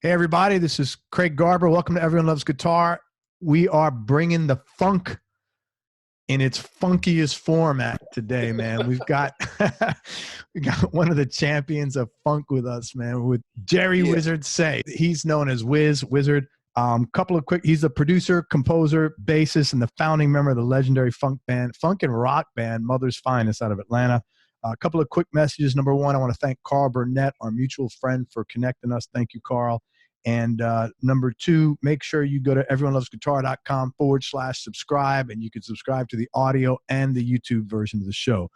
Hey, everybody, this is Craig Garber. Welcome to Everyone Loves Guitar. We are bringing the funk in its funkiest format today, man. We've got we got one of the champions of funk with us, man, with Jerry Yeah. Wyzard Seay. He's known as Wyzard. He's the producer, composer, bassist, and the founding member of the legendary funk and rock band, Mother's Finest out of Atlanta. A couple of quick messages. Number one, I want to thank Carl Burnett, our mutual friend, for connecting us. Thank you, Carl. And number two, make sure you go to everyonelovesguitar.com/subscribe, and you can subscribe to the audio and the YouTube version of the show.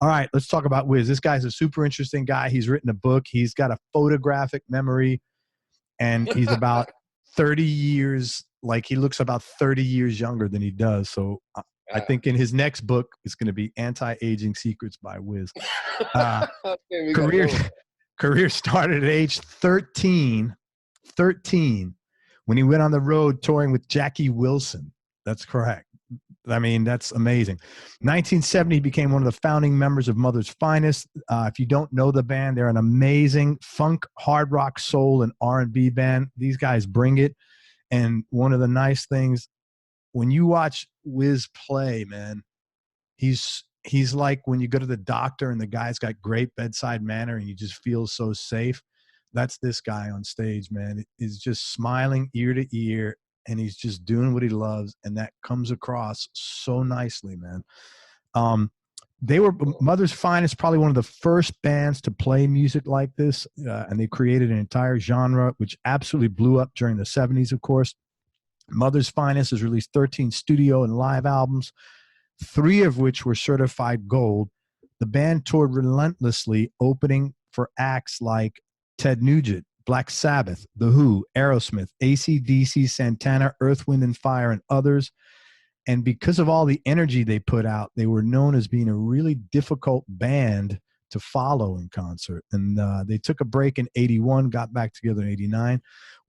All right, let's talk about Wiz. This guy's a super interesting guy. He's written a book. He's got a photographic memory, and he's about 30 years, like he looks about 30 years younger than he does. So I think in his next book, it's going to be Anti-Aging Secrets by Wiz. Career started at age 13 when he went on the road touring with Jackie Wilson. That's correct. I mean, that's amazing. 1970, he became one of the founding members of Mother's Finest. If you don't know the band, they're an amazing funk, hard rock, soul, and R&B band. These guys bring it. And one of the nice things, when you watch Wiz play, man, he's like when you go to the doctor and the guy's got great bedside manner and you just feel so safe. That's this guy on stage, man. He's just smiling ear to ear, and he's just doing what he loves, and that comes across so nicely, man. They were Mother's Finest, probably one of the first bands to play music like this, and they created an entire genre, which absolutely blew up during the 70s, of course. Mother's Finest has released 13 studio and live albums, 3 of which were certified gold. The band toured relentlessly, opening for acts like Ted Nugent, Black Sabbath, The Who, Aerosmith, AC/DC, Santana, Earth, Wind, and Fire, and others. And because of all the energy they put out, they were known as being a really difficult band to follow in concert. And they took a break in 81, got back together in 89.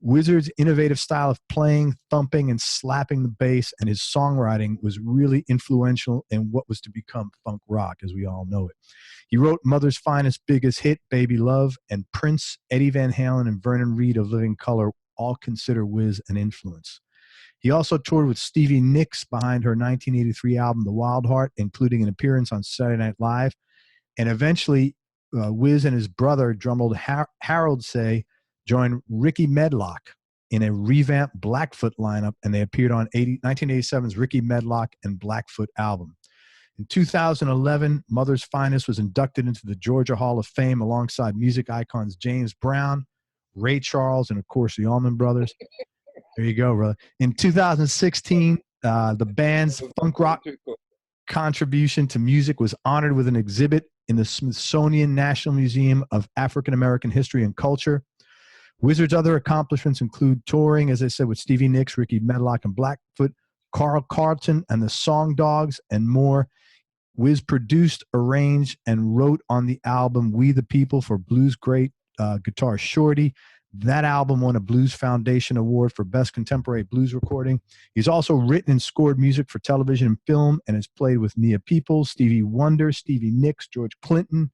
Wyzard's innovative style of playing, thumping, and slapping the bass, and his songwriting was really influential in what was to become funk rock, as we all know it. He wrote Mother's Finest biggest hit, Baby Love, and Prince, Eddie Van Halen, and Vernon Reid of Living Colour all consider Wiz an influence. He also toured with Stevie Nicks behind her 1983 album, The Wild Heart, including an appearance on Saturday Night Live. And eventually, Wiz and his brother, drummer Harold Seay, joined Ricky Medlocke in a revamped Blackfoot lineup, and they appeared on 1987's Ricky Medlocke and Blackfoot album. In 2011, Mother's Finest was inducted into the Georgia Hall of Fame alongside music icons James Brown, Ray Charles, and, of course, the Allman Brothers. There you go, brother. In 2016, the band's funk rock contribution to music was honored with an exhibit in the Smithsonian National Museum of African American History and Culture. Wyzard's other accomplishments include touring, as I said, with Stevie Nicks, Ricky Medlocke, and Blackfoot, Carl Carlton, and the Song Dogs, and more. Wiz produced, arranged, and wrote on the album We the People for blues great guitar Shorty. That album won a Blues Foundation Award for Best Contemporary Blues Recording. He's also written and scored music for television and film, and has played with Nia Peoples, Stevie Wonder, Stevie Nicks, George Clinton,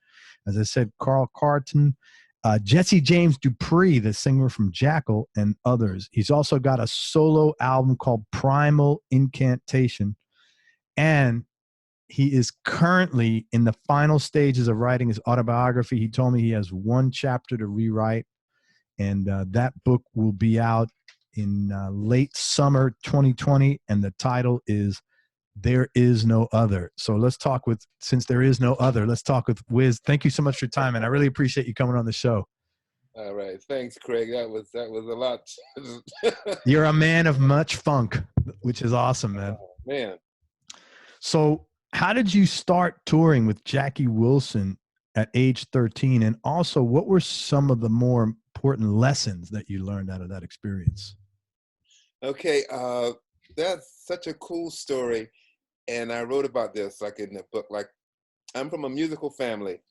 as I said, Carl Carlton, Jesse James Dupree, the singer from Jackal, and others. He's also got a solo album called Primal Incantation, and he is currently in the final stages of writing his autobiography. He told me he has one chapter to rewrite, and that book will be out in late summer 2020, and the title is There Is No Other. So since there is no other, let's talk with Wiz. Thank you so much for your time, and I really appreciate you coming on the show. All right. Thanks, Craig. That was a lot. You're a man of much funk, which is awesome, man. Oh, man. So how did you start touring with Jackie Wilson at age 13? And also, what were some of the more important lessons that you learned out of that experience? Okay. That's such a cool story. And I wrote about this like in the book. Like, I'm from a musical family.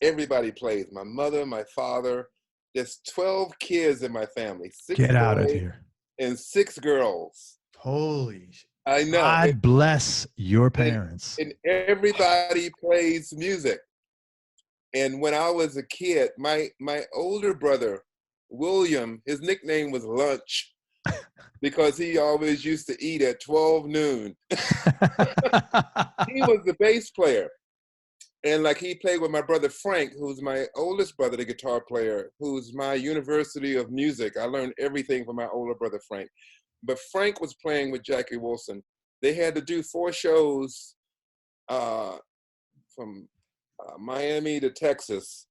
Everybody plays. My mother, my father. There's 12 kids in my family. 6 Get out of boys here. And 6 girls. Holy shit. I know. God bless your parents. And everybody plays music. And when I was a kid, my older brother William, his nickname was Lunch because he always used to eat at 12 noon. He was the bass player. And like he played with my brother Frank, who's my oldest brother, the guitar player, who's my university of music. I learned everything from my older brother Frank. But Frank was playing with Jackie Wilson. They had to do 4 shows from Miami to Texas.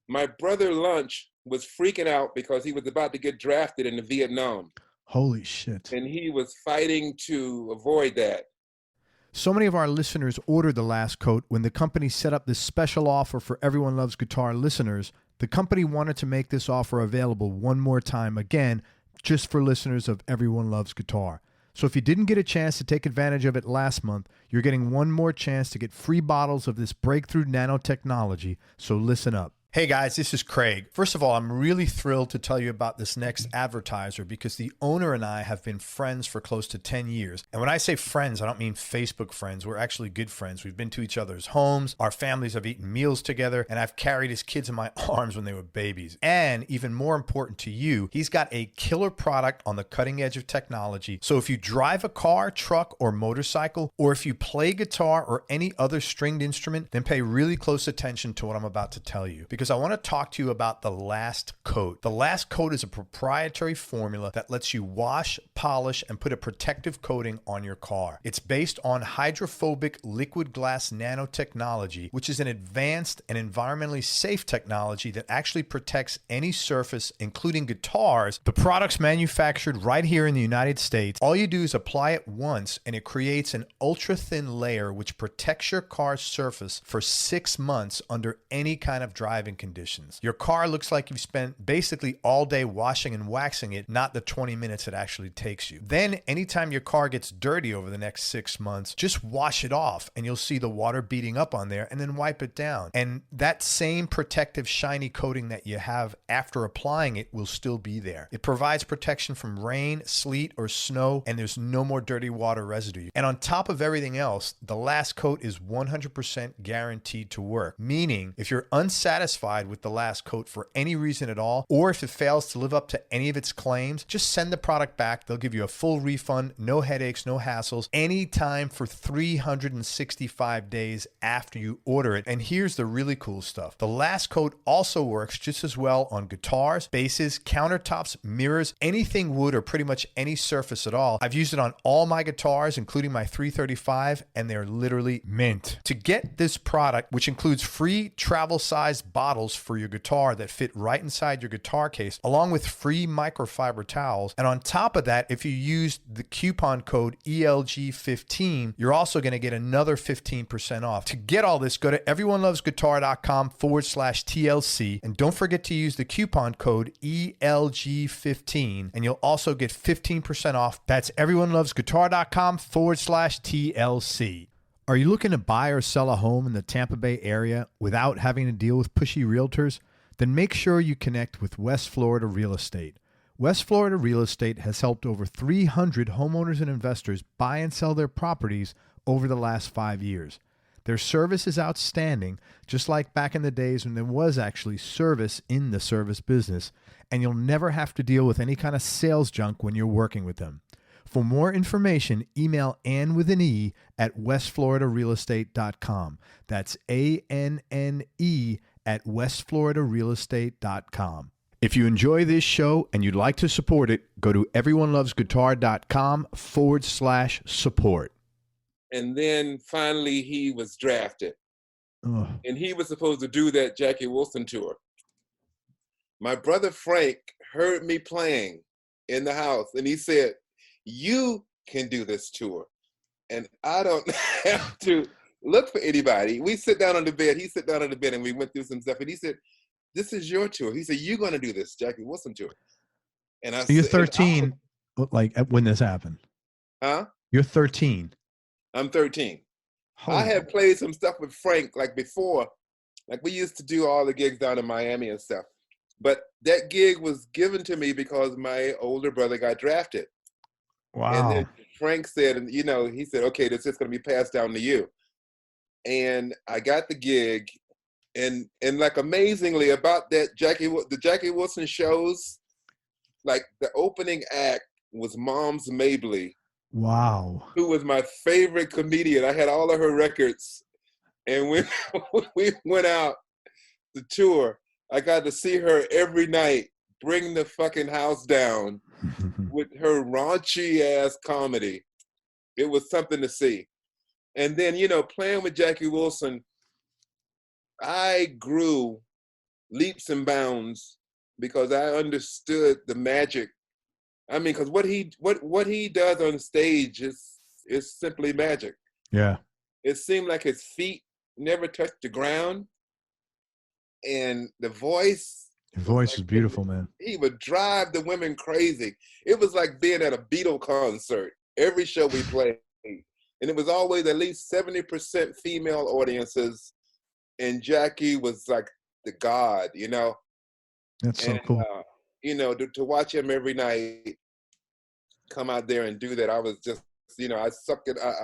My brother Lunch was freaking out because he was about to get drafted into Vietnam. Holy shit. And he was fighting to avoid that. So many of our listeners ordered The Last Coat when the company set up this special offer for Everyone Loves Guitar listeners. The company wanted to make this offer available one more time, again, just for listeners of Everyone Loves Guitar. So if you didn't get a chance to take advantage of it last month, you're getting one more chance to get free bottles of this breakthrough nanotechnology. So listen up. Hey guys, this is Craig. First of all, I'm really thrilled to tell you about this next advertiser because the owner and I have been friends for close to 10 years. And when I say friends, I don't mean Facebook friends. We're actually good friends. We've been to each other's homes. Our families have eaten meals together, and I've carried his kids in my arms when they were babies. And even more important to you, he's got a killer product on the cutting edge of technology. So if you drive a car, truck, or motorcycle, or if you play guitar or any other stringed instrument, then pay really close attention to what I'm about to tell you. Because I want to talk to you about The Last Coat. The Last Coat is a proprietary formula that lets you wash, polish, and put a protective coating on your car. It's based on hydrophobic liquid glass nanotechnology, which is an advanced and environmentally safe technology that actually protects any surface, including guitars. The product's manufactured right here in the United States. All you do is apply it once, and it creates an ultra-thin layer which protects your car's surface for 6 months under any kind of driving conditions. Your car looks like you've spent basically all day washing and waxing it, not the 20 minutes it actually takes you. Then anytime your car gets dirty over the next 6 months, just wash it off and you'll see the water beating up on there, and then wipe it down. And that same protective shiny coating that you have after applying it will still be there. It provides protection from rain, sleet, or snow, and there's no more dirty water residue. And on top of everything else, The Last Coat is 100% guaranteed to work, meaning if you're unsatisfied with The Last Coat for any reason at all, or if it fails to live up to any of its claims, just send the product back. They'll give you a full refund, no headaches, no hassles, anytime for 365 days after you order it. And here's the really cool stuff. The Last Coat also works just as well on guitars, basses, countertops, mirrors, anything wood or pretty much any surface at all. I've used it on all my guitars, including my 335, and they're literally mint. To get this product, which includes free travel-sized bottles for your guitar that fit right inside your guitar case, along with free microfiber towels. And on top of that, if you use the coupon code ELG15, you're also going to get another 15% off. To get all this, go to everyonelovesguitar.com/TLC, and don't forget to use the coupon code ELG15, and you'll also get 15% off. That's everyonelovesguitar.com/TLC. Are you looking to buy or sell a home in the Tampa Bay area without having to deal with pushy realtors? Then make sure you connect with West Florida Real Estate. West Florida Real Estate has helped over 300 homeowners and investors buy and sell their properties over the last 5 years. Their service is outstanding, just like back in the days when there was actually service in the service business, and you'll never have to deal with any kind of sales junk when you're working with them. For more information, email Ann with an E at westfloridarealestate.com. That's ANNE at westfloridarealestate.com. If you enjoy this show and you'd like to support it, go to everyonelovesguitar.com/support. And then finally he was drafted. Ugh. And he was supposed to do that Jackie Wilson tour. My brother Frank heard me playing in the house and he said, "You can do this tour. And I don't have to look for anybody." We sit down on the bed, he sit down on the bed and we went through some stuff. And he said, "This is your tour." He said, "You're going to do this Jackie Wilson tour." And I So you're said, 13, like when this happened? Huh? You're 13. I'm 13. Holy I had played some stuff with Frank like before. Like we used to do all the gigs down in Miami and stuff. But that gig was given to me because my older brother got drafted. Wow. And then Frank said, and he said, "Okay, this is going to be passed down to you." And I got the gig, And like amazingly about that the Jackie Wilson shows, like the opening act was Mom's Mabley. Wow. Who was my favorite comedian. I had all of her records. And when we went out to tour, I got to see her every night bring the fucking house down with her raunchy ass comedy. It was something to see. And then, you know, playing with Jackie Wilson, I grew leaps and bounds because I understood the magic. I mean, because what he does on stage is simply magic. Yeah. It seemed like his feet never touched the ground, and the voice. Your voice is beautiful, man. He would drive the women crazy. It was like being at a Beatle concert every show we played, and it was always at least 70% female audiences, and Jackie was like the god, you know. That's so cool. You know, to watch him every night come out there and do that, I was just, you know, I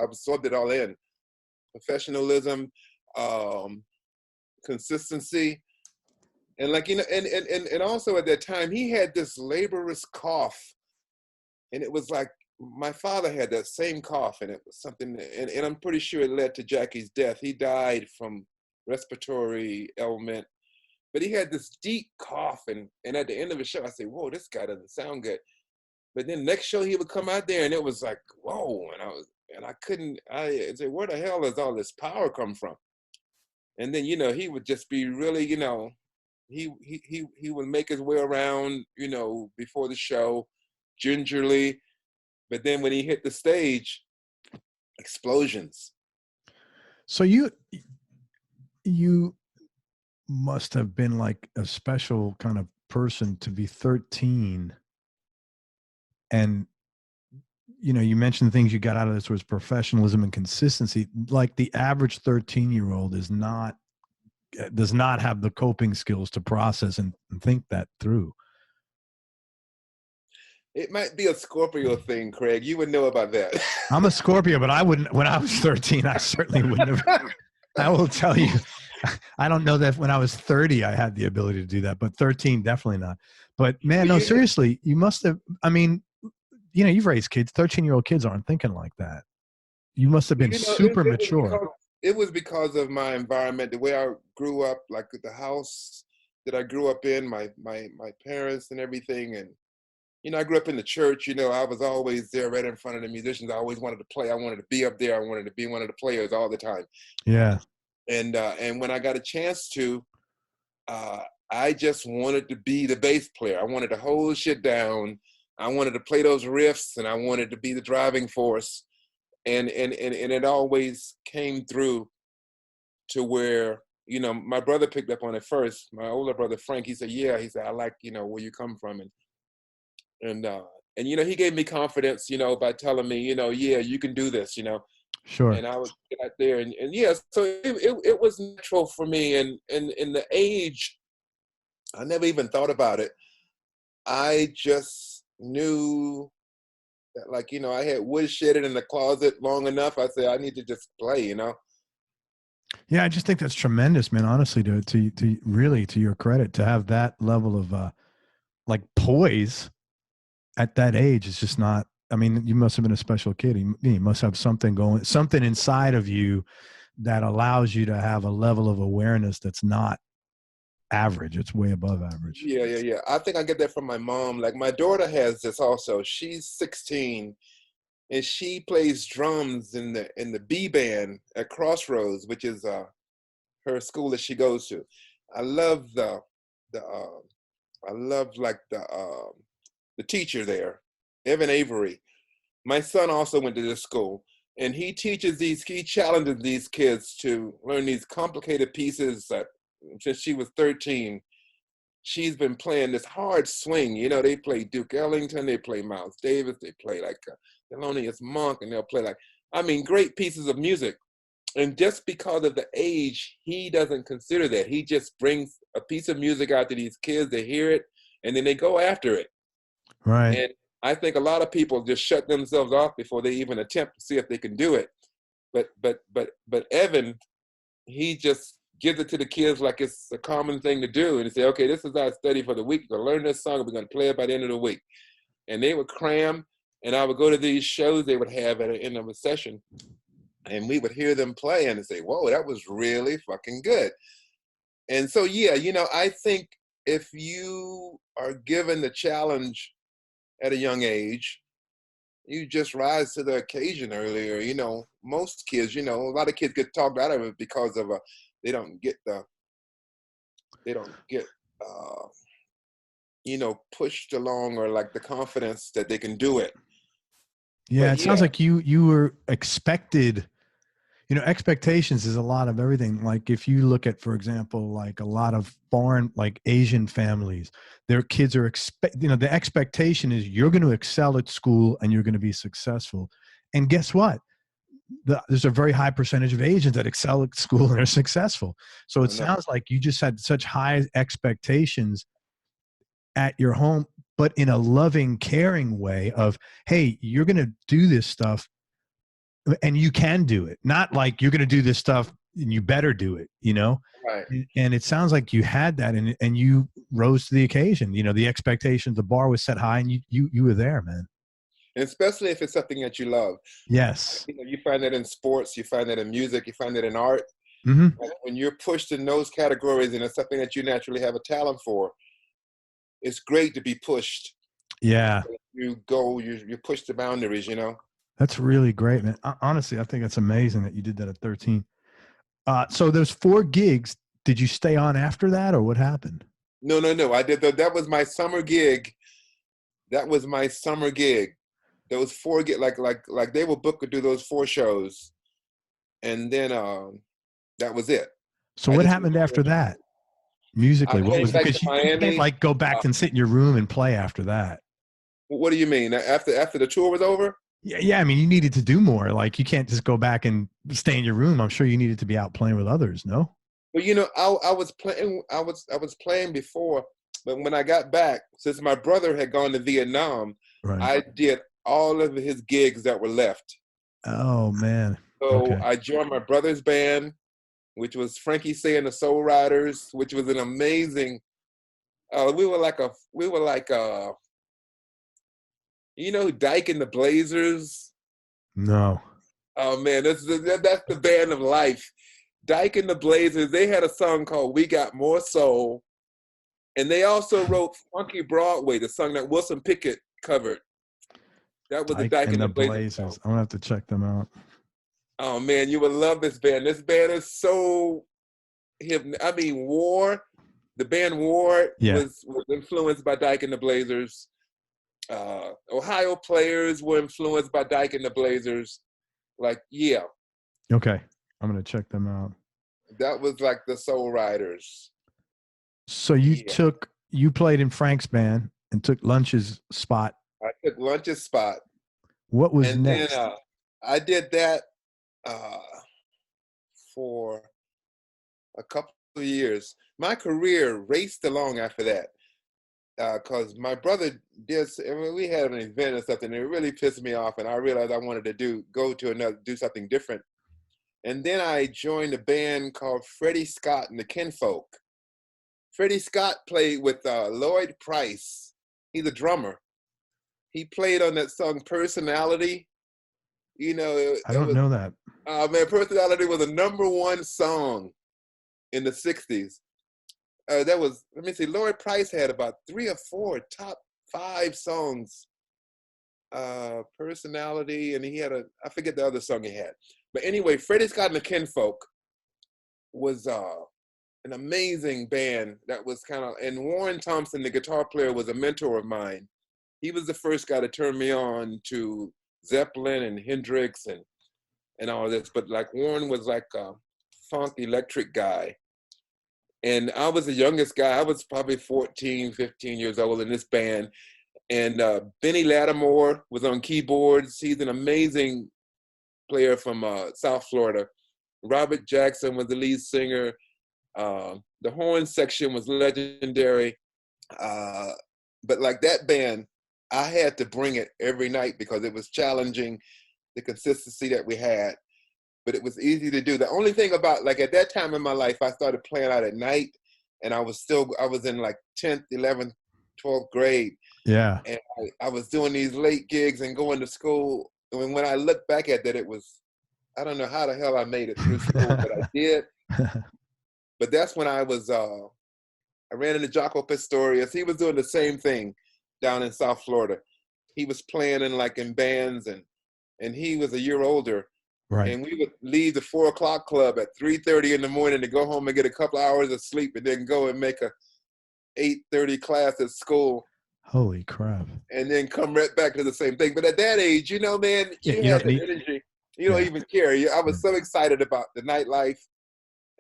absorbed it all in. Professionalism, consistency, and like, you know, and also at that time he had this laborious cough, and it was like my father had that same cough, and it was something, and I'm pretty sure it led to Jackie's death. He died from respiratory ailment. But he had this deep cough, and at the end of the show, I said, "Whoa, this guy doesn't sound good." But then next show, he would come out there, and it was like, "Whoa!" And I said, "Where the hell does all this power come from?" And then, you know, he would just be really, you know, he would make his way around, you know, before the show, gingerly. But then when he hit the stage, explosions. So you must have been like a special kind of person to be 13. And, you know, you mentioned the things you got out of this was professionalism and consistency. Like the average 13-year-old does not have the coping skills to process and think that through. It might be a Scorpio thing, Craig. You would know about that. I'm a Scorpio, but I wouldn't. When I was 13, I certainly wouldn't have. I will tell you, I don't know that when I was 30, I had the ability to do that, but 13, definitely not. But man, no, seriously, you must have, I mean, you know, you've raised kids, 13-year-old kids aren't thinking like that. You must have been super mature. It was because of my environment, the way I grew up, like the house that I grew up in, my parents and everything. And, you know, I grew up in the church, you know, I was always there right in front of the musicians. I always wanted to play. I wanted to be up there. I wanted to be one of the players all the time. Yeah. And when I got a chance to, I just wanted to be the bass player. I wanted to hold shit down. I wanted to play those riffs, and I wanted to be the driving force. And it always came through to where, you know, my brother picked up on it first. My older brother, Frank, he said, "Yeah," he said, "I like, you know, where you come from." And you know, he gave me confidence, you know, by telling me, you know, "Yeah, you can do this," you know. Sure. And I would get out there, and yeah, so it was natural for me. And in the age, I never even thought about it. I just knew that, like, you know, I had wood shedded in the closet long enough. I said, I need to just play, you know. Yeah, I just think that's tremendous, man. Honestly, to really, to your credit, to have that level of like poise at that age is just not. I mean, you must have been a special kid. You must have something inside of you that allows you to have a level of awareness that's not average. It's way above average. Yeah. I think I get that from my mom. Like, my daughter has this also. She's 16, and she plays drums in the B band at Crossroads, which is her school that she goes to. I love the teacher there, Evan Avery. My son also went to this school, and he challenges these kids to learn these complicated pieces that since she was 13. She's been playing this hard swing. You know, they play Duke Ellington, they play Miles Davis, they play like Thelonious Monk, and they'll play like, I mean, great pieces of music. And just because of the age, he doesn't consider that. He just brings a piece of music out to these kids, they hear it, and then they go after it. Right. And I think a lot of people just shut themselves off before they even attempt to see if they can do it. But Evan, he just gives it to the kids like it's a common thing to do. And they say, okay, this is our study for the week. We're going to learn this song and we're going to play it by the end of the week. And they would cram, and I would go to these shows they would have at the end of a session, and we would hear them play and say, whoa, that was really fucking good. And so, yeah, you know, I think if you are given the challenge at a young age, you just rise to the occasion earlier. You know, most kids, you know, a lot of kids get talked out of it because of they don't get you know, pushed along, or like the confidence that they can do it. Yeah, But it sounds like you were expected. You know, expectations is a lot of everything. Like if you look at, for example, like a lot of foreign, like Asian families, their kids are the expectation is you're going to excel at school and you're going to be successful. And guess what? There's a very high percentage of Asians that excel at school and are successful. So it sounds like you just had such high expectations at your home, but in a loving, caring way of, hey, you're going to do this stuff and you can do it. Not like you're going to do this stuff and you better do it, you know? right. And it sounds like you had that and you rose to the occasion. You know, the expectations, the bar was set high and you were there, man. And especially if it's something that you love. Yes. You know, you find that in sports, you find that in music, you find that in art. Mm-hmm. When you're pushed in those categories and it's something that you naturally have a talent for, it's great to be pushed. Yeah. You push the boundaries, you know? That's really great, man. Honestly, I think that's amazing that you did that at 13. So those 4 gigs, did you stay on after that or what happened? No. I did that was my summer gig. That was my summer gig. Those 4 like they will book to do those 4 shows. And then that was it. So what happened after that? Musically, what was it? Because you can't like go back and sit in your room and play after that. What do you mean? After the tour was over? Yeah. I mean, you needed to do more. Like, you can't just go back and stay in your room. I'm sure you needed to be out playing with others. No. Well, you know, I was playing. I was playing before, but when I got back, since my brother had gone to Vietnam, Right. I did all of his gigs that were left. Oh man. So Okay. I joined my brother's band, which was Frankie Seay and the Soul Riders, which was an amazing. We were like you know, Dyke and the Blazers. No. Oh man, that's the band of life. Dyke and the Blazers. They had a song called "We Got More Soul," and they also wrote "Funky Broadway," the song that Wilson Pickett covered. That was the Dyke and the Blazers. I'm gonna have to check them out. Oh man, you would love this band. This band is so I mean, War, the band War was influenced by Dyke and the Blazers. Ohio Players were influenced by Dyke and the Blazers. Like, yeah. Okay. I'm going to check them out. That was like the Soul Riders. So you played in Frank's band and took Lunch's spot. I took Lunch's spot. What was next? Then I did that for a couple of years. My career raced along after that. Because my brother we had an event or something, and it really pissed me off, and I realized I wanted to do something different. And then I joined a band called Freddie Scott and the Kinfolk. Freddie Scott played with Lloyd Price. He's a drummer. He played on that song Personality. You know, I don't know that. Man, Personality was a #1 song in the 60s. That was, let me see, Lloyd Price had about 3 or 4 top 5 songs. Personality, and he had I forget the other song he had. But anyway, Freddie Scott and the Kinfolk was an amazing band that was and Warren Thompson, the guitar player, was a mentor of mine. He was the first guy to turn me on to Zeppelin and Hendrix and all this. But like Warren was like a funk electric guy. And I was the youngest guy. I was probably 14, 15 years old in this band. And Benny Lattimore was on keyboards. He's an amazing player from South Florida. Robert Jackson was the lead singer. The horn section was legendary. But like that band, I had to bring it every night because it was challenging, the consistency that we had. but it was easy to do. The only thing about, like, at that time in my life, I started playing out at night, and I was in like 10th, 11th, 12th grade. Yeah. And I was doing these late gigs and going to school. And when I look back at that, it was, I don't know how the hell I made it through school, but I did. But that's when I ran into Jaco Pastorius. He was doing the same thing down in South Florida. He was playing in bands, and he was a year older. Right. And we would leave the 4 o'clock club at 3:30 in the morning to go home and get a couple hours of sleep, and then go and make a 8:30 class at school. Holy crap. And then come right back to the same thing. But at that age, man, you have the energy. You don't even care. I was so excited about the nightlife,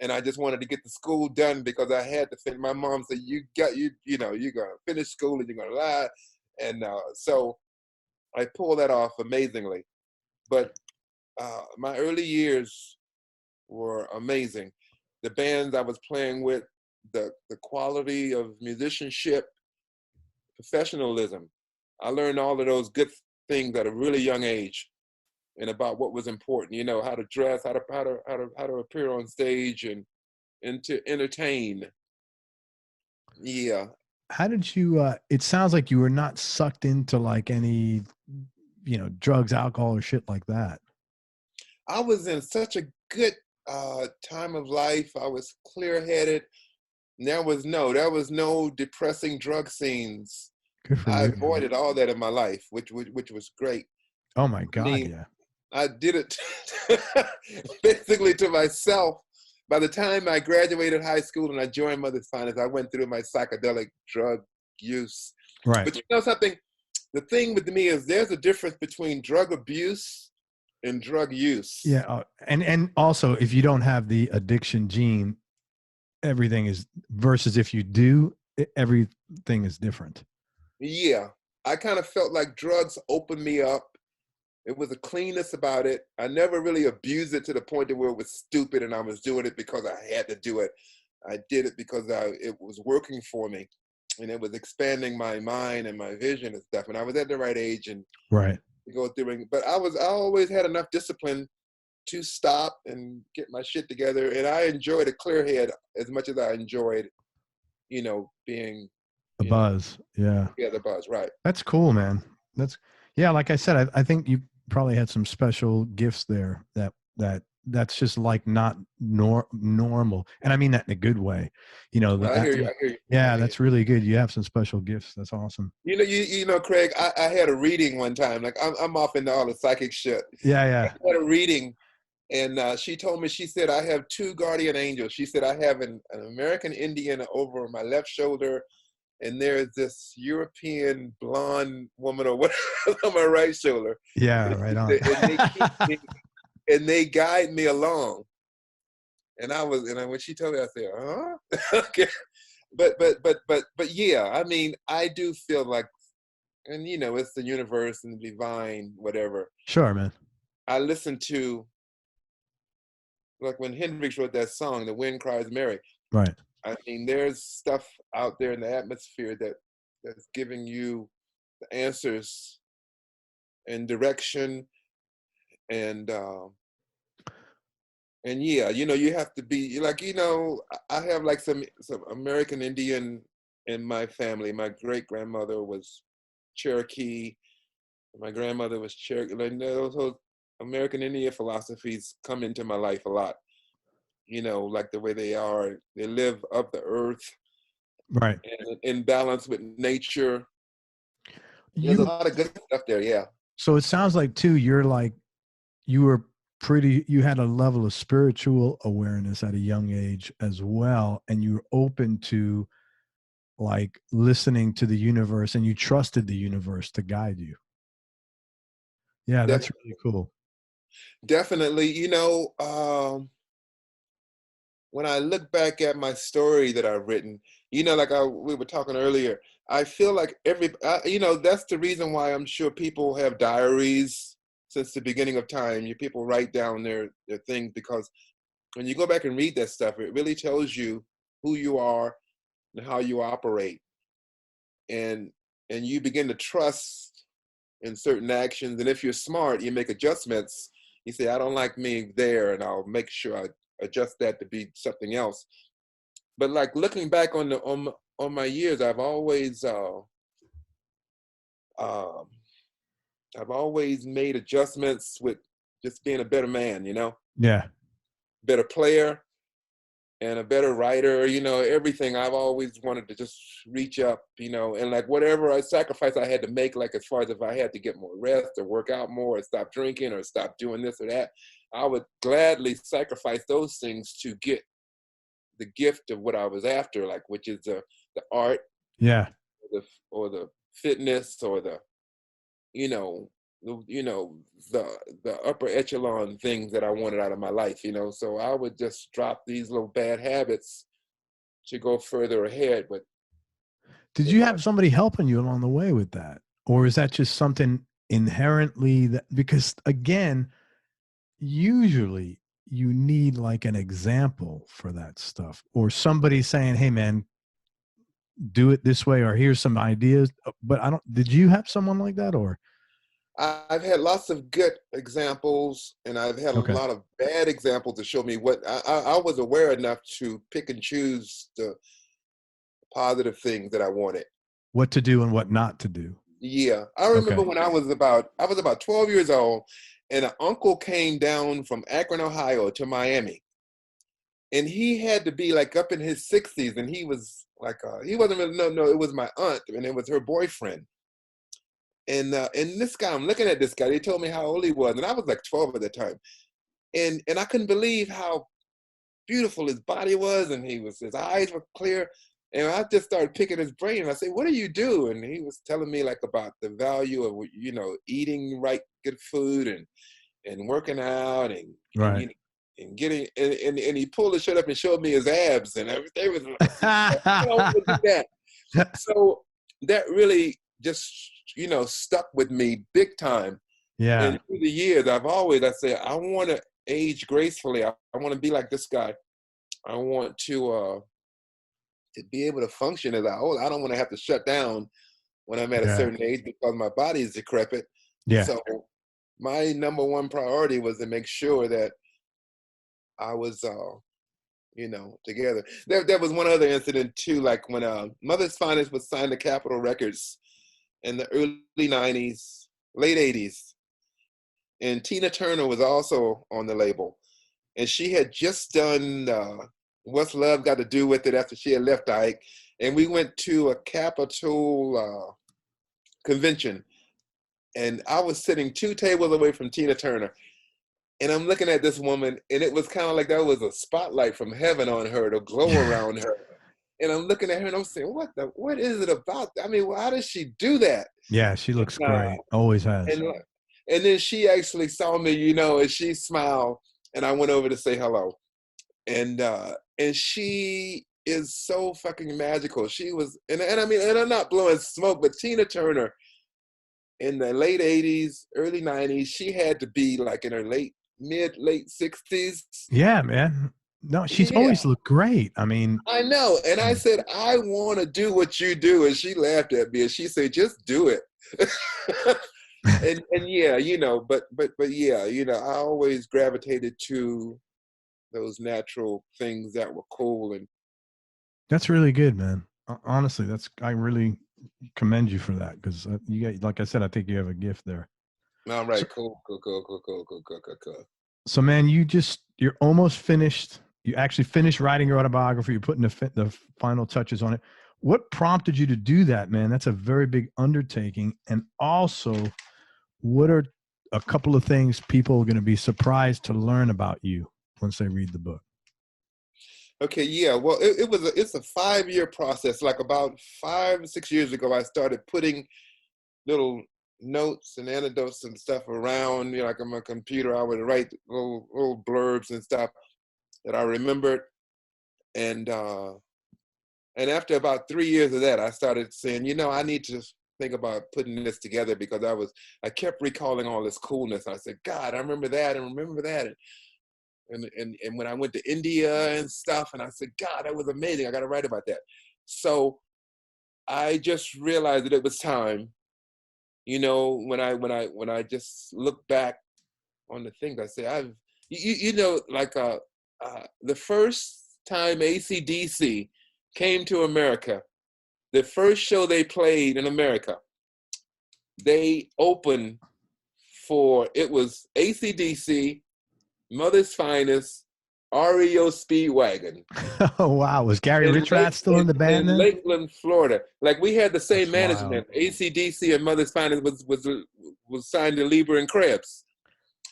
and I just wanted to get the school done because I had to finish. My mom said, you're going to finish school and you're going to lie. And so I pulled that off amazingly. But my early years were amazing. The bands I was playing with, the quality of musicianship, professionalism. I learned all of those good things at a really young age, and about what was important. How to dress, how to appear on stage, and to entertain. Yeah. How did you? It sounds like you were not sucked into like any, drugs, alcohol, or shit like that. I was in such a good time of life. I was clear-headed. There was no depressing drug scenes. Good for I you. avoided all that in my life, which was great. Oh my God, yeah. I did it basically to myself. By the time I graduated high school and I joined Mother's Finest, I went through my psychedelic drug use. Right. But you know something? The thing with me is there's a difference between drug abuse and drug use. Yeah. And also, if you don't have the addiction gene, everything is, versus if you do, everything is different. Yeah. I kind of felt like drugs opened me up. It was a cleanness about it. I never really abused it to the point where it was stupid and I was doing it because I had to do it. I did it because it was working for me, and it was expanding my mind and my vision and stuff. And I was at the right age and right to go through it. But I always had enough discipline to stop and get my shit together. And I enjoyed a clear head as much as I enjoyed, being the buzz. Yeah. Yeah, the buzz. Right. That's cool, man. Like I said, I think you probably had some special gifts there that's just like not normal. And I mean that in a good way. I hear you. Yeah, that's really good. You have some special gifts. That's awesome. Craig, I had a reading one time. Like I'm off into all the psychic shit. Yeah. I had a reading, and she told me, she said, I have 2 guardian angels. She said, I have an American Indian over my left shoulder, and there's this European blonde woman or whatever on my right shoulder. Yeah, right on. And they guide me along. And when she told me, I said, huh? Okay. But yeah, I mean, I do feel like, and it's the universe and the divine, whatever. Sure, man. I listen to, like when Hendrix wrote that song, The Wind Cries Mary. Right. I mean, there's stuff out there in the atmosphere that's giving you the answers and direction, and yeah, you have to be like, I have like some American Indian in my family. My great grandmother was Cherokee. My grandmother was Cherokee. Like those American Indian philosophies come into my life a lot. Like the way they live of the earth, right, and in balance with nature. There's a lot of good stuff there. Yeah. So it sounds like too, you had a level of spiritual awareness at a young age as well, and you were open to like listening to the universe, and you trusted the universe to guide you. Yeah, that's really cool. Definitely. When I look back at my story that I've written, like we were talking earlier, I feel like that's the reason why I'm sure people have diaries since the beginning of time. People write down their things, because when you go back and read that stuff, it really tells you who you are and how you operate. And you begin to trust in certain actions. And if you're smart, you make adjustments He said, I don't like me there, and I'll make sure I adjust that to be something else. But like looking back on my years, um, I've always made adjustments with just being a better man, Yeah. better player and a better writer, everything. I've always wanted to just reach up, and like whatever sacrifice I had to make, like as far as if I had to get more rest or work out more or stop drinking or stop doing this or that, I would gladly sacrifice those things to get the gift of what I was after, like, which is the art, Yeah. or the fitness, or the, the upper echelon things that I wanted out of my life, So I would just drop these little bad habits to go further ahead. But Did you have somebody helping you along the way with that? Or is that just something inherently that, because again, usually you need like an example for that stuff, or somebody saying, hey man, do it this way, or here's some ideas. But did you have someone like that, or? I've had lots of good examples, and I've had a Okay. lot of bad examples to show me what I was aware enough to pick and choose the positive things that I wanted. What to do and what not to do. Yeah. I remember when I was about 12 years old, and an uncle came down from Akron, Ohio to Miami. And he had to be like up in his 60s, and he was like, he wasn't really, no, it was my aunt, and it was her boyfriend. And this guy, I'm looking at this guy, they told me how old he was, and I was like 12 at the time. And I couldn't believe how beautiful his body was, and his eyes were clear. And I just started picking his brain, and I said, what do you do? And he was telling me like about the value of, eating right, good food, and working out, and, Right. and getting, and he pulled his shirt up and showed me his abs, and everything was I want to do that. So that really just, stuck with me big time. Yeah. And through the years, I say, I want to age gracefully. I want to be like this guy. I want to be able to function as I old. I don't want to have to shut down when I'm at a certain age because my body is decrepit. Yeah. So my number one priority was to make sure that I was, together. There was one other incident too, like when Mother's Finest was signed to Capitol Records in the early 90s, late 80s. And Tina Turner was also on the label. And she had just done What's Love Got to Do with It after she had left Ike. And we went to a Capitol convention. And I was sitting 2 tables away from Tina Turner. And I'm looking at this woman, and it was kind of like there was a spotlight from heaven on her, the glow around her. And I'm looking at her, and I'm saying, what is it about? I mean, how does she do that? Yeah, she looks great. Always has. And then she actually saw me, and she smiled, and I went over to say hello. And she is so fucking magical. She was, and I mean, and I'm not blowing smoke, but Tina Turner in the late 80s, early 90s, she had to be like in her late 60s. Yeah, man. No, she's always looked great. I mean, I know. And I said, I want to do what you do. And she laughed at me and she said, just do it. and yeah, but yeah, I always gravitated to those natural things that were cool. And that's really good, man. Honestly, I really commend you for that, because you got, like I said, I think you have a gift there. All right, so, cool. So, man, you're almost finished. You actually finished writing your autobiography. You're putting the final touches on it. What prompted you to do that, man? That's a very big undertaking. And also, what are a couple of things people are going to be surprised to learn about you once they read the book? Okay, yeah. Well, it's a 5-year process. Like about 5 or 6 years ago, I started putting little notes and anecdotes and stuff around, like on my computer. I would write little blurbs and stuff that I remembered. And after about 3 years of that, I started saying, I need to think about putting this together, because I kept recalling all this coolness. I said, God, I remember that and remember that. And when I went to India and stuff, and I said, God, that was amazing. I got to write about that. So I just realized that it was time. When I just look back on the things I say. You know, like the first time AC/DC came to America, the first show they played in America, they opened for, it was AC/DC, Mother's Finest, REO Speedwagon. Oh, wow. Was Gary Richrath still in the band in then? Lakeland, Florida. Like we had the same That's management. wild. AC/DC and Mother's Finest was signed to Lieber and Krebs.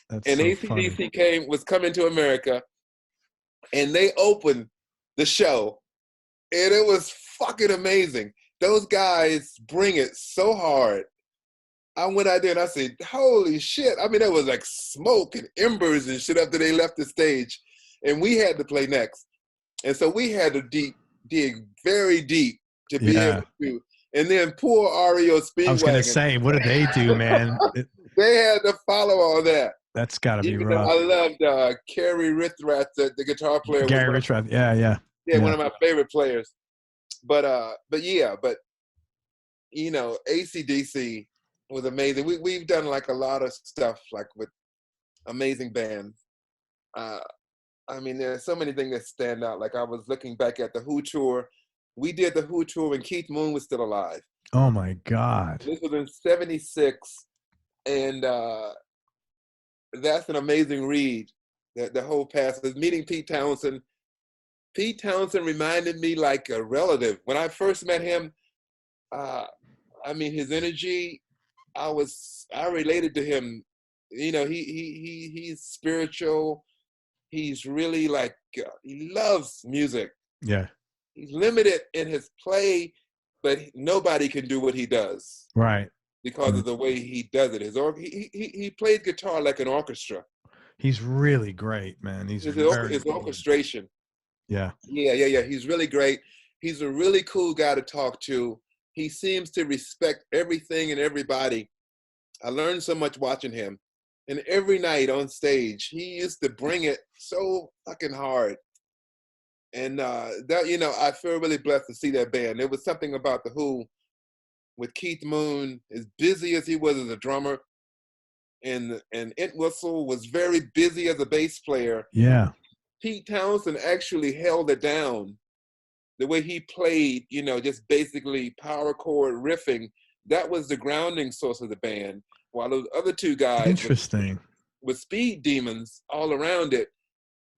That's And so funny. AC/DC was coming to America, and they opened the show, and it was fucking amazing. Those guys bring it so hard. I went out there and I said, holy shit. I mean, there was like smoke and embers and shit after they left the stage. And we had to play next. And so we had to dig very deep to be able to. And then poor REO Speedwagon. I was going to say, what did they do, man? They had to follow all that. That's got to be Even rough. I loved Kerry Richrath, the guitar player. Gary Richrath, yeah, one of my favorite players. But you know, AC/DC was amazing. We've done like a lot of stuff like with amazing bands. I mean, there's so many things that stand out. Like I was looking back at the Who tour. We did the Who tour when Keith Moon was still alive. Oh my God. This was in '76, and that's an amazing read. The whole past was meeting Pete Townshend. Pete Townshend reminded me like a relative. When I first met him, I mean, his energy, I related to him. You know, he's spiritual. He's really like, he loves music. Yeah. He's limited in his play, but nobody can do what he does. Right. Because of the way he does it. He played guitar like an orchestra. He's really great, man. His orchestration. Yeah. Yeah. He's really great. He's a really cool guy to talk to. He seems to respect everything and everybody. I learned so much watching him. And every night on stage, he used to bring it so fucking hard. And that, you know, I feel really blessed to see that band. There was something about the Who with Keith Moon, as busy as he was as a drummer, and Entwistle was very busy as a bass player. Yeah. Pete Townshend actually held it down. The way he played, you know, just basically power chord riffing, that was the grounding source of the band. While those other two guys Interesting. with speed demons all around it.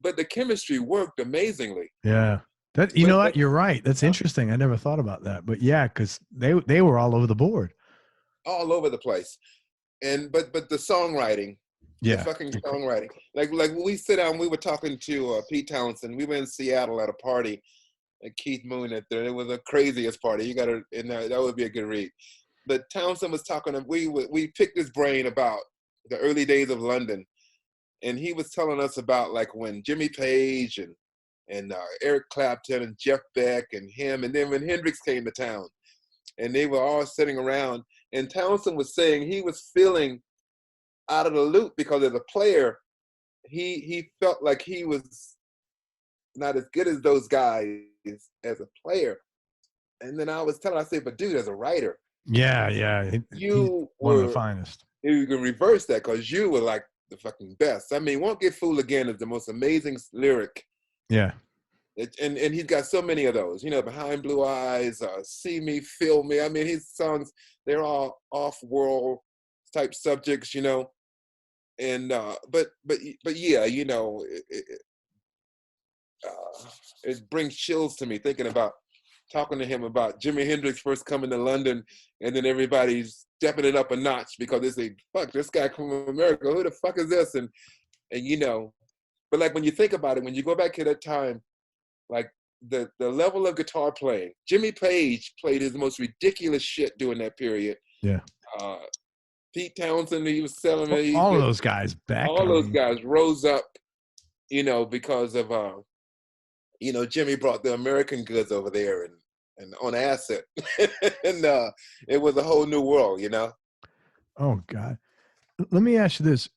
But the chemistry worked amazingly. Yeah. You know what? You're right. That's interesting. I never thought about that. But yeah, because they were all over the board. All over the place. And but the songwriting. Yeah. The fucking songwriting. Like when we sit down, we were talking to Pete Townshend. We were in Seattle at a party at Keith Moon at there. It was the craziest party. That would be a good read. But Townshend was talking, we picked his brain about the early days of London. And he was telling us about like when Jimmy Page and Eric Clapton and Jeff Beck and him, and then when Hendrix came to town, and they were all sitting around, and Townshend was saying he was feeling out of the loop because as a player, he felt like he was not as good as those guys as a player. And then I said, but dude, as a writer, you were one of the finest. You can reverse that because you were like the fucking best. I mean, Won't Get Fooled Again is the most amazing lyric. Yeah. And he's got so many of those, you know, Behind Blue Eyes, See Me, Feel Me. I mean, his songs, they're all off-world type subjects, you know. And but yeah, you know, it brings chills to me thinking about talking to him about Jimi Hendrix first coming to London, and then everybody's stepping it up a notch because they say, fuck, this guy from America, who the fuck is this? And you know, but like when you think about it, when you go back to that time, like the level of guitar playing, Jimmy Page played his most ridiculous shit during that period. Yeah. Pete Townshend, he was selling it. All of those guys back. All those guys rose up, you know, because of, you know, Jimmy brought the American goods over there and on acid. And it was a whole new world, you know? Oh, God. Let me ask you this.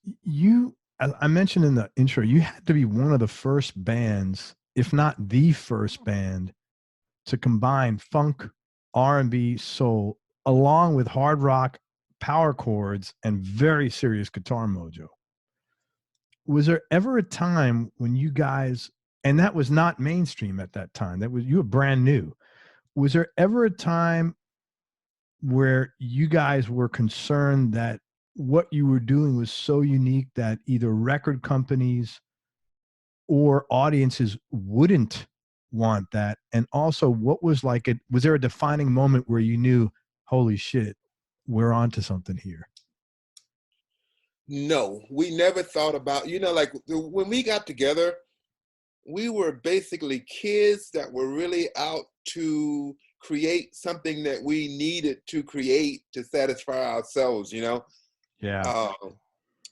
I mentioned in the intro, you had to be one of the first bands, if not the first band, to combine funk, R&B, soul, along with hard rock, power chords, and very serious guitar mojo. was there ever a time when you guys, and that was not mainstream at that time, that was, you were brand new. Was there ever a time where you guys were concerned that what you were doing was so unique that either record companies or audiences wouldn't want that? And also, what was like it, was there a defining moment where you knew, holy shit, we're onto something here? No, we never thought about, like when we got together, we were basically kids that were really out to create something that we needed to create to satisfy ourselves, Yeah.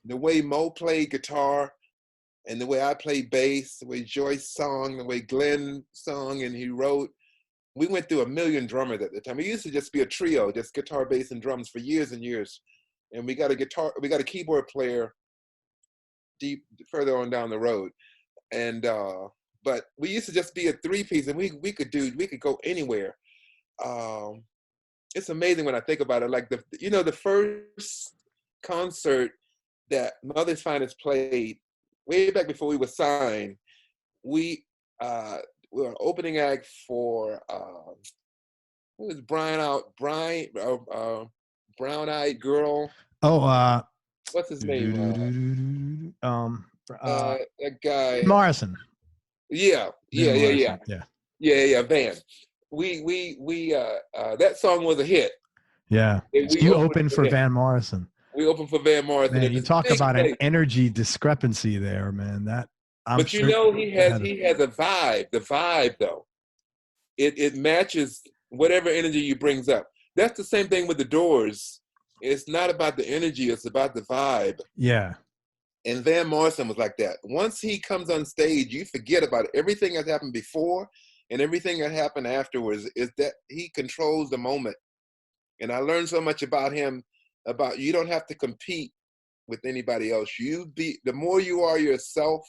The way Mo played guitar and the way I played bass, the way Joyce sung, the way Glenn sung and he wrote. We went through a million drummers at the time. We used to just be a trio, just guitar, bass, and drums for years and years. And we got a keyboard player deep further on down the road. And but we used to just be a three-piece, and we could go anywhere. It's amazing when I think about it. Like the first concert that Mother's Finest played way back before we were signed, we were an opening act for who was Brown-Eyed Girl. Oh, What's his name? That guy. Morrison. Yeah. Van. We that song was a hit. Yeah. You opened for Van Morrison. We opened for Van Morrison. Man, you talk about an energy discrepancy there, man. That but you know, he has a vibe. The vibe though, it matches whatever energy you brings up. That's the same thing with the Doors. It's not about the energy, it's about the vibe. Yeah. And Van Morrison was like that. Once he comes on stage, you forget about everything that happened before and everything that happened afterwards. Is that he controls the moment. And I learned so much about him, about you don't have to compete with anybody else. The more you are yourself,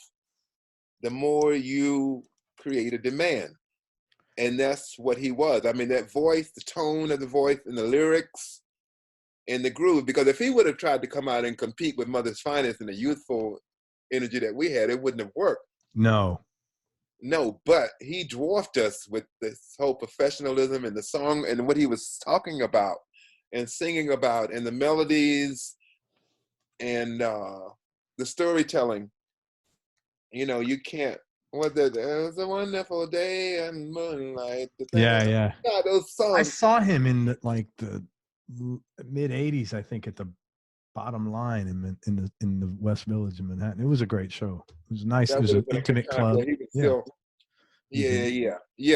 the more you create a demand. And that's what he was. I mean, that voice, the tone of the voice and the lyrics and the groove, because if he would have tried to come out and compete with Mother's Finest and the youthful energy that we had, it wouldn't have worked. No, but he dwarfed us with this whole professionalism and the song and what he was talking about and singing about and the melodies and the storytelling. You can't. It was a wonderful day and moonlight. Yeah. God, those songs. I saw him in the mid '80s, I think, at the Bottom Line in the West Village in Manhattan. It was a great show. It was nice. It was an intimate club. Yeah.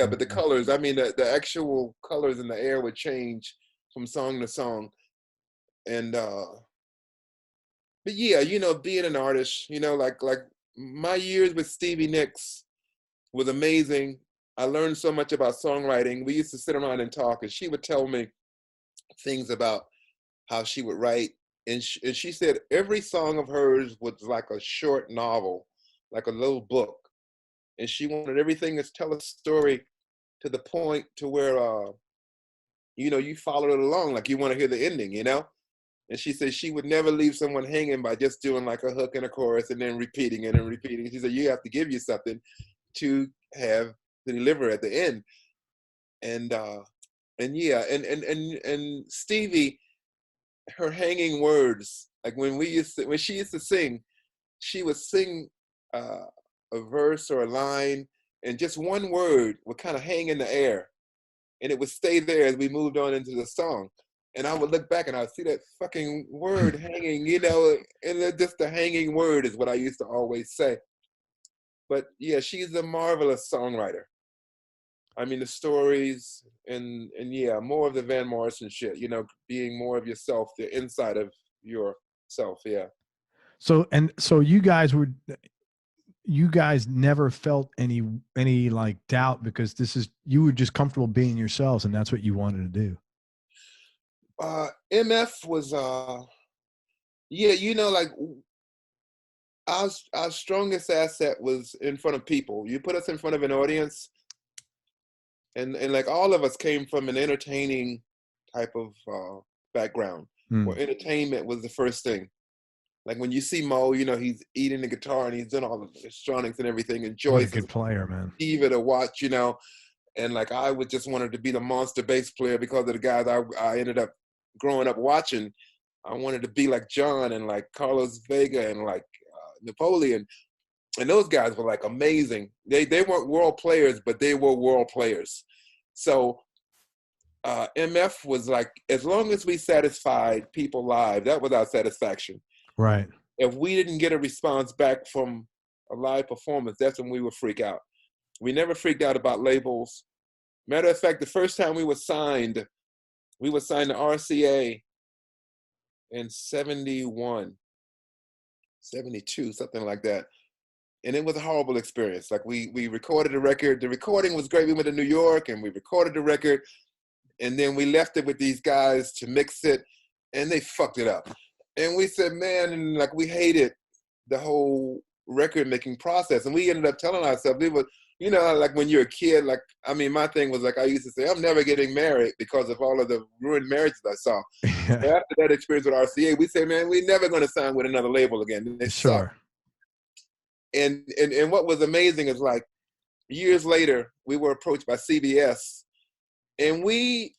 But the colors, I mean, the actual colors in the air would change from song to song. And but yeah, being an artist, like my years with Stevie Nicks was amazing. I learned so much about songwriting. We used to sit around and talk, and she would tell me things about how she would write. And she said every song of hers was like a short novel, like a little book. And she wanted everything to tell a story to the point to where, you followed it along, like you want to hear the ending, And she said she would never leave someone hanging by just doing like a hook and a chorus and then repeating it and repeating. She said, you have to give you something to have to deliver at the end. And Stevie, her hanging words, like when she used to sing, she would sing a verse or a line and just one word would kind of hang in the air and it would stay there as we moved on into the song. And I would look back and I would see that fucking word hanging, and just the hanging word is what I used to always say. But yeah, she's a marvelous songwriter. I mean, the stories and yeah, more of the Van Morrison shit, being more of yourself, the inside of yourself. Yeah. So you guys never felt any like doubt because you were just comfortable being yourselves and that's what you wanted to do. MF was, like our strongest asset was in front of people. You put us in front of an audience, and like all of us came from an entertaining type of background, where entertainment was the first thing. Like when you see Mo, you know, he's eating the guitar and he's doing all the electronics and everything. And What a Joyce good is player, man. diva to watch, you know. And like I would just wanted to be the monster bass player because of the guys I ended up growing up watching. I wanted to be like John and like Carlos Vega and like Napoleon. And those guys were like amazing. They weren't world players, but they were world players. So MF was like, as long as we satisfied people live, that was our satisfaction. Right. If we didn't get a response back from a live performance, that's when we would freak out. We never freaked out about labels. Matter of fact, the first time we were signed to RCA in 71, 72, something like that. And it was a horrible experience. Like we recorded a record. The recording was great. We went to New York and we recorded the record. And then we left it with these guys to mix it and they fucked it up. And we said, man, and like we hated the whole record making process. And we ended up telling ourselves, we were, you know, like when you're a kid, like, I mean, my thing was like, I used to say, I'm never getting married because of all of the ruined marriages I saw. Yeah. After that experience with RCA, we said, man, we're never going to sign with another label again. They Sure. suck. And what was amazing is like years later, we were approached by CBS and we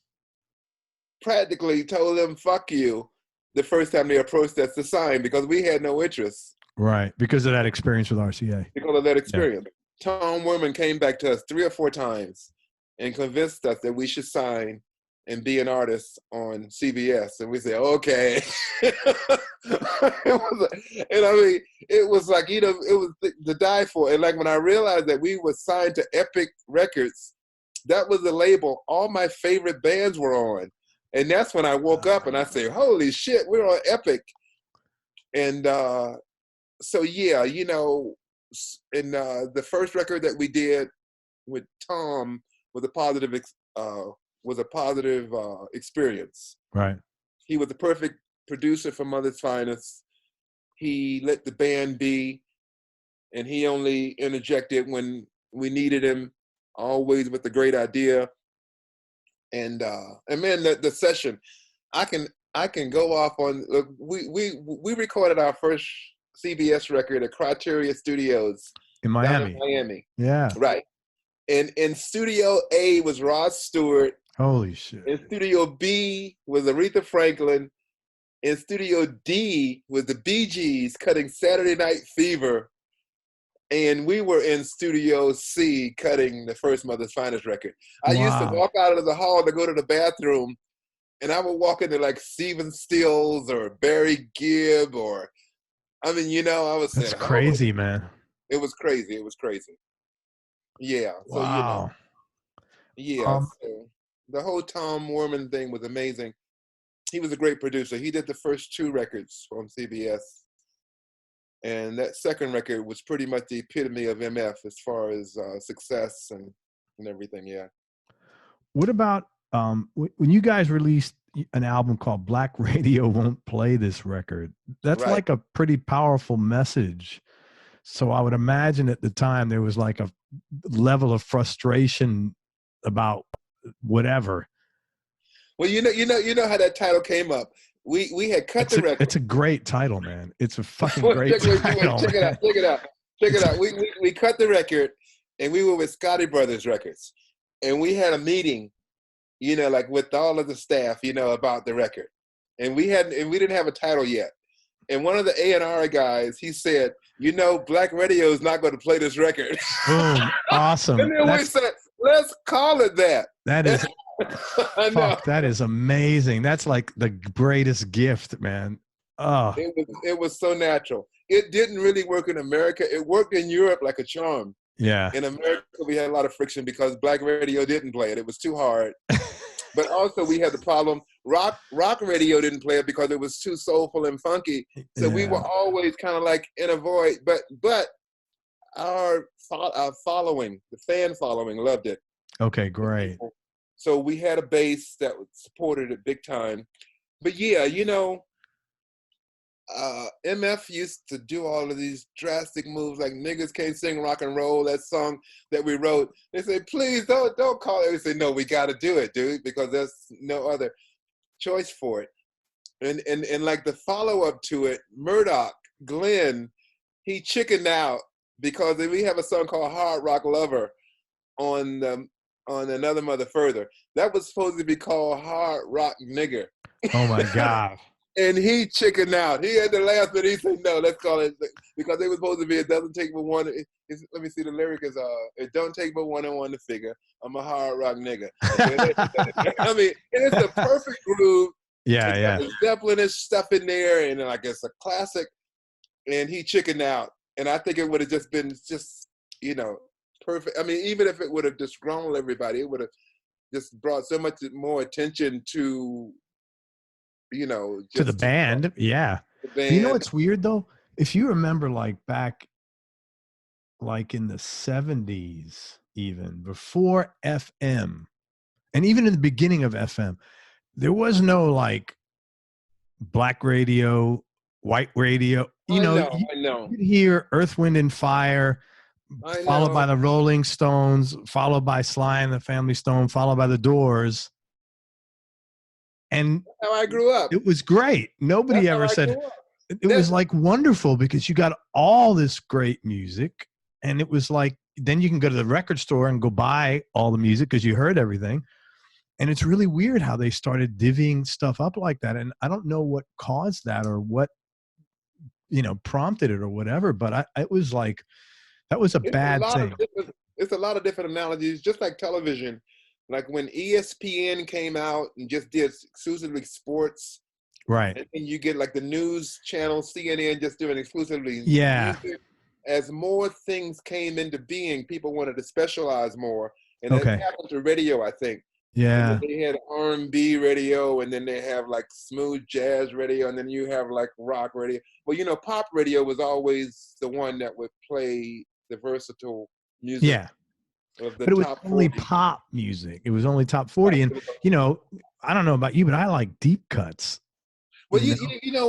practically told them, fuck you, the first time they approached us to sign because we had no interest. Right. Because of that experience with RCA. Because of that experience. Yeah. Tom Werman came back to us 3 or 4 times and convinced us that we should sign and be an artist on CBS. And we said, okay. And I mean, it was like, you know, it was to die for. And like when I realized that we were signed to Epic Records, that was the label all my favorite bands were on. And that's when I woke up and I said, holy shit, we're on Epic. And so, yeah, you know, and the first record that we did with Tom was a positive experience. Right. He was the perfect producer for Mother's Finest. He let the band be, and he only interjected when we needed him, always with a great idea. And man, the session, I can go off on. Look, we recorded our first CBS record at Criteria Studios in Miami. Yeah. Right. And in Studio A was Rod Stewart. Holy shit. In Studio B was Aretha Franklin. In Studio D was the Bee Gees cutting Saturday Night Fever. And we were in Studio C cutting the first Mother's Finest record. I used to walk out of the hall to go to the bathroom, and I would walk into like Stephen Stills or Barry Gibb or, I mean, you know, I was saying, that's crazy, man. It was crazy. It was crazy. Yeah. So, wow. You know, yeah. So the whole Tom Werman thing was amazing. He was a great producer. He did the first 2 records on CBS. And that second record was pretty much the epitome of MF as far as success and everything, yeah. What about when you guys released an album called Black Radio Won't Play This Record? That's right. Like a pretty powerful message. So I would imagine at the time there was like a level of frustration about whatever. Well, you know how that title came up. We had cut the record. It's a great title, man. It's a fucking great title. Check it out. We cut the record, and we were with Scotty Brothers Records, and we had a meeting, you know, like with all of the staff, you know, about the record, and we didn't have a title yet. And one of the A&R guys, he said, you know, Black Radio is not going to play this record. Boom! Awesome. And then we said, let's call it that. That is. Fuck, that is amazing. That's like the greatest gift, man. Oh, it was so natural. It didn't really work in America. It worked in Europe like a charm. Yeah. In America, we had a lot of friction because Black Radio didn't play it. It was too hard. But also we had the problem, rock radio didn't play it because it was too soulful and funky. So we were always kind of like in a void. But our following, the fan following, loved it. Okay, great. So we had a base that supported it big time. But yeah, you know, MF used to do all of these drastic moves like niggas can't sing rock and roll, that song that we wrote. They say, please don't call it. We say, no, we got to do it, dude, because there's no other choice for it. And like the follow-up to it, Murdoch, Glenn, he chickened out because we have a song called Hard Rock Lover on Another Mother Further. That was supposed to be called Hard Rock Nigger. Oh my God. And he chickened out. He had to laugh, but he said, no, let's call it, because it was supposed to be, it doesn't take but one. Let me see, the lyric is, it don't take but one and one to figure. I'm a hard rock nigga. I mean, it's the perfect groove. Yeah, yeah. There's Zeppelin stuff in there, and like it's a classic. And he chickened out. And I think it would have just been perfect. I mean, even if it would have disgruntled everybody, it would have just brought so much more attention to, to the band. Yeah. The band. You know what's weird though? If you remember, like back, like in the 70s, even before FM, and even in the beginning of FM, there was no like black radio, white radio. I know. You'd hear Earth, Wind, and Fire, followed by the Rolling Stones, followed by Sly and the Family Stone, followed by the Doors. And that's how I grew up. It was great. Nobody ever said it was like wonderful because you got all this great music, and it was like then you can go to the record store and go buy all the music because you heard everything. And it's really weird how they started divvying stuff up like that. And I don't know what caused that or what prompted it or whatever, but it was like that was a bad thing. It's a lot of different analogies, just like television. Like when ESPN came out and just did exclusively sports, right? And then you get like the news channel, CNN, just doing exclusively music. As more things came into being, people wanted to specialize more, and that happened to radio, I think. Yeah, they had R&B radio, and then they have like smooth jazz radio, and then you have like rock radio. Well, pop radio was always the one that would play the versatile music. Yeah. But it was only pop music. It was only top 40. And, I don't know about you, but I like deep cuts. Well,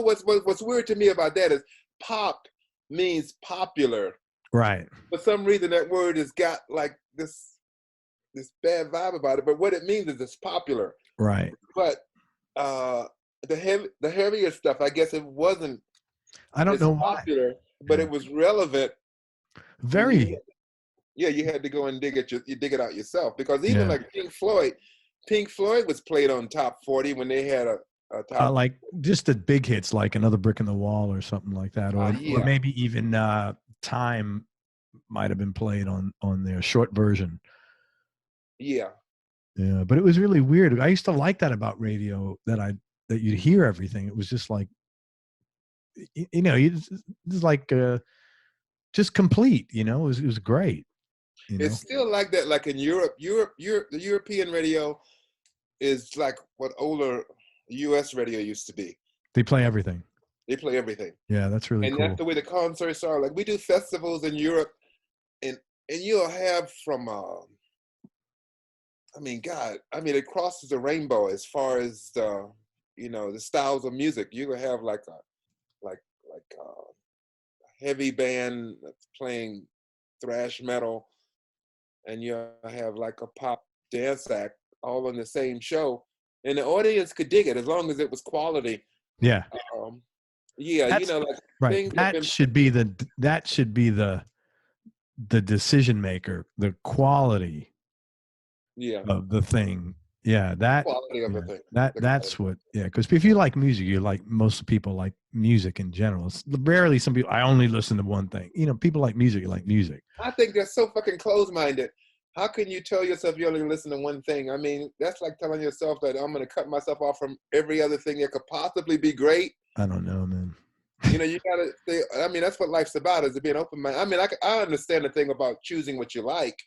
what's weird to me about that is pop means popular. Right. For some reason, that word has got like this bad vibe about it. But what it means is it's popular. Right. But the heavier stuff, I guess it wasn't. I don't know popular, but it was relevant. Very. Yeah, you had to go and dig it out yourself, because even like Pink Floyd was played on top 40 when they had a top like just the big hits, like Another Brick in the Wall or something like that, or maybe even Time might have been played on their short version. Yeah, but it was really weird. I used to like that about radio, that you'd hear everything. It was just like, it's like just complete. It was great. It's still like that. Like in Europe, the European radio is like what older U.S. radio used to be. They play everything. Yeah, that's really cool. And that's the way the concerts are. Like we do festivals in Europe, and you'll have from, it crosses the rainbow as far as the styles of music. You will have like a heavy band that's playing thrash metal, and you have like a pop dance act all on the same show, and the audience could dig it as long as it was quality. Yeah. Right. That should be the decision maker, the quality of the thing. Yeah, that quality of the thing. That's what. Yeah, because if you like music, you like, most people like music in general. It's rarely some people, I only listen to one thing. People like music. You like music. I think that's so fucking close-minded. How can you tell yourself you only listen to one thing? I mean, that's like telling yourself that I'm going to cut myself off from every other thing that could possibly be great. I don't know, man. You gotta stay. I mean, that's what life's about, is to be an open mind. I mean, I understand the thing about choosing what you like,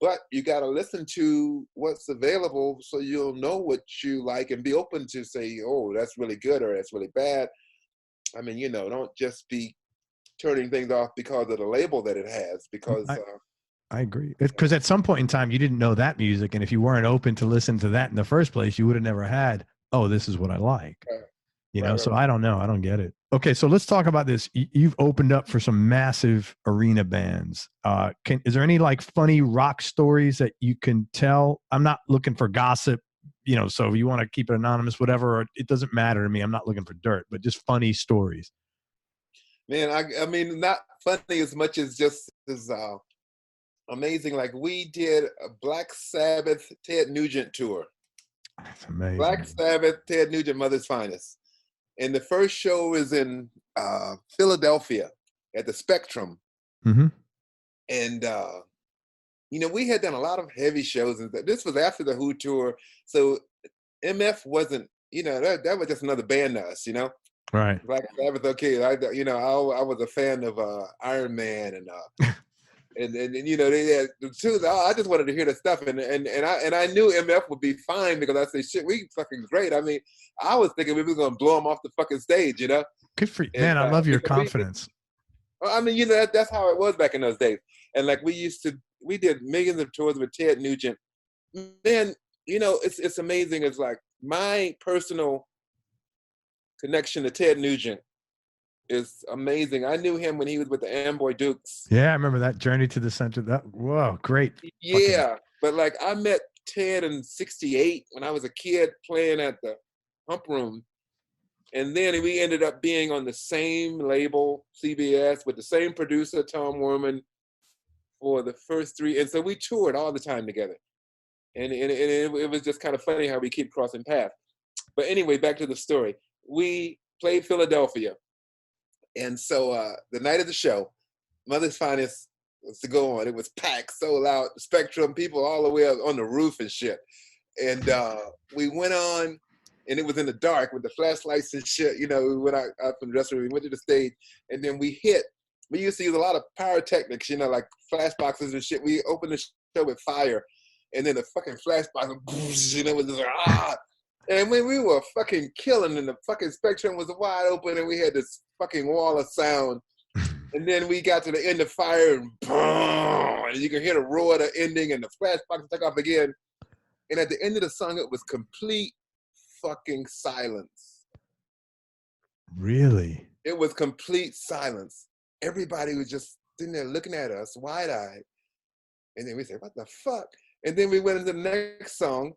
but you got to listen to what's available so you'll know what you like and be open to say, oh, that's really good or that's really bad. I mean, don't just be turning things off because of the label that it has, because I agree. Because at some point in time, you didn't know that music. And if you weren't open to listen to that in the first place, you would have never had, oh, this is what I like. So I don't know. I don't get it. Okay, so let's talk about this. You've opened up for some massive arena bands. Is there any like funny rock stories that you can tell? I'm not looking for gossip, so if you want to keep it anonymous, whatever, or it doesn't matter to me. I'm not looking for dirt, but just funny stories. Man, I mean, not funny as much as just as amazing. Like we did a Black Sabbath Ted Nugent tour. That's amazing. Black Sabbath Ted Nugent, Mother's Finest. And the first show is in Philadelphia at the Spectrum. Mm-hmm. And, we had done a lot of heavy shows. And this was after the Who tour. So MF wasn't, that was just another band to us, Right. Black Sabbath, okay. I was a fan of Iron Man and they had the two. I just wanted to hear the stuff, and I knew MF would be fine because I said, "Shit, we fucking great." I mean, I was thinking we were gonna blow him off the fucking stage, Good for you, man. I love your confidence. I mean, that's how it was back in those days. And like we did millions of tours with Ted Nugent. Man, it's amazing. It's like my personal connection to Ted Nugent is amazing. I knew him when he was with the Amboy Dukes. Yeah, I remember that Journey to the Center. Whoa, great. Yeah, but like I met Ted in '68 when I was a kid playing at the Hump Room. And then we ended up being on the same label, CBS, with the same producer, Tom Werman, for the first 3. And so we toured all the time together. And it was just kind of funny how we keep crossing paths. But anyway, back to the story. We played Philadelphia. And so the night of the show, Mother's Finest was to go on. It was packed, sold out, Spectrum, people all the way up on the roof and shit. And we went on, and it was in the dark with the flashlights and shit. We went out from the dressing room, we went to the stage, and then we used to use a lot of pyrotechnics, like flash boxes and shit. We opened the show with fire, and then the fucking flash box, it was just like, And when we were fucking killing, and the fucking Spectrum was wide open, and we had this fucking wall of sound. And then we got to the end of fire, and boom, and you can hear the roar of the ending, and the flash box took off again. And at the end of the song, it was complete fucking silence. Really? It was complete silence. Everybody was just sitting there looking at us, wide-eyed. And then we said, what the fuck? And then we went into the next song,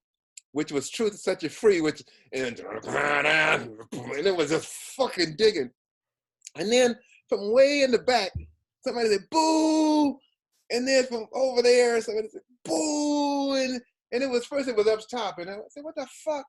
which was Truth Set You Free, and it was just fucking digging. And then from way in the back, somebody said, boo! And then from over there, somebody said, boo! And it was up top, and I said, what the fuck?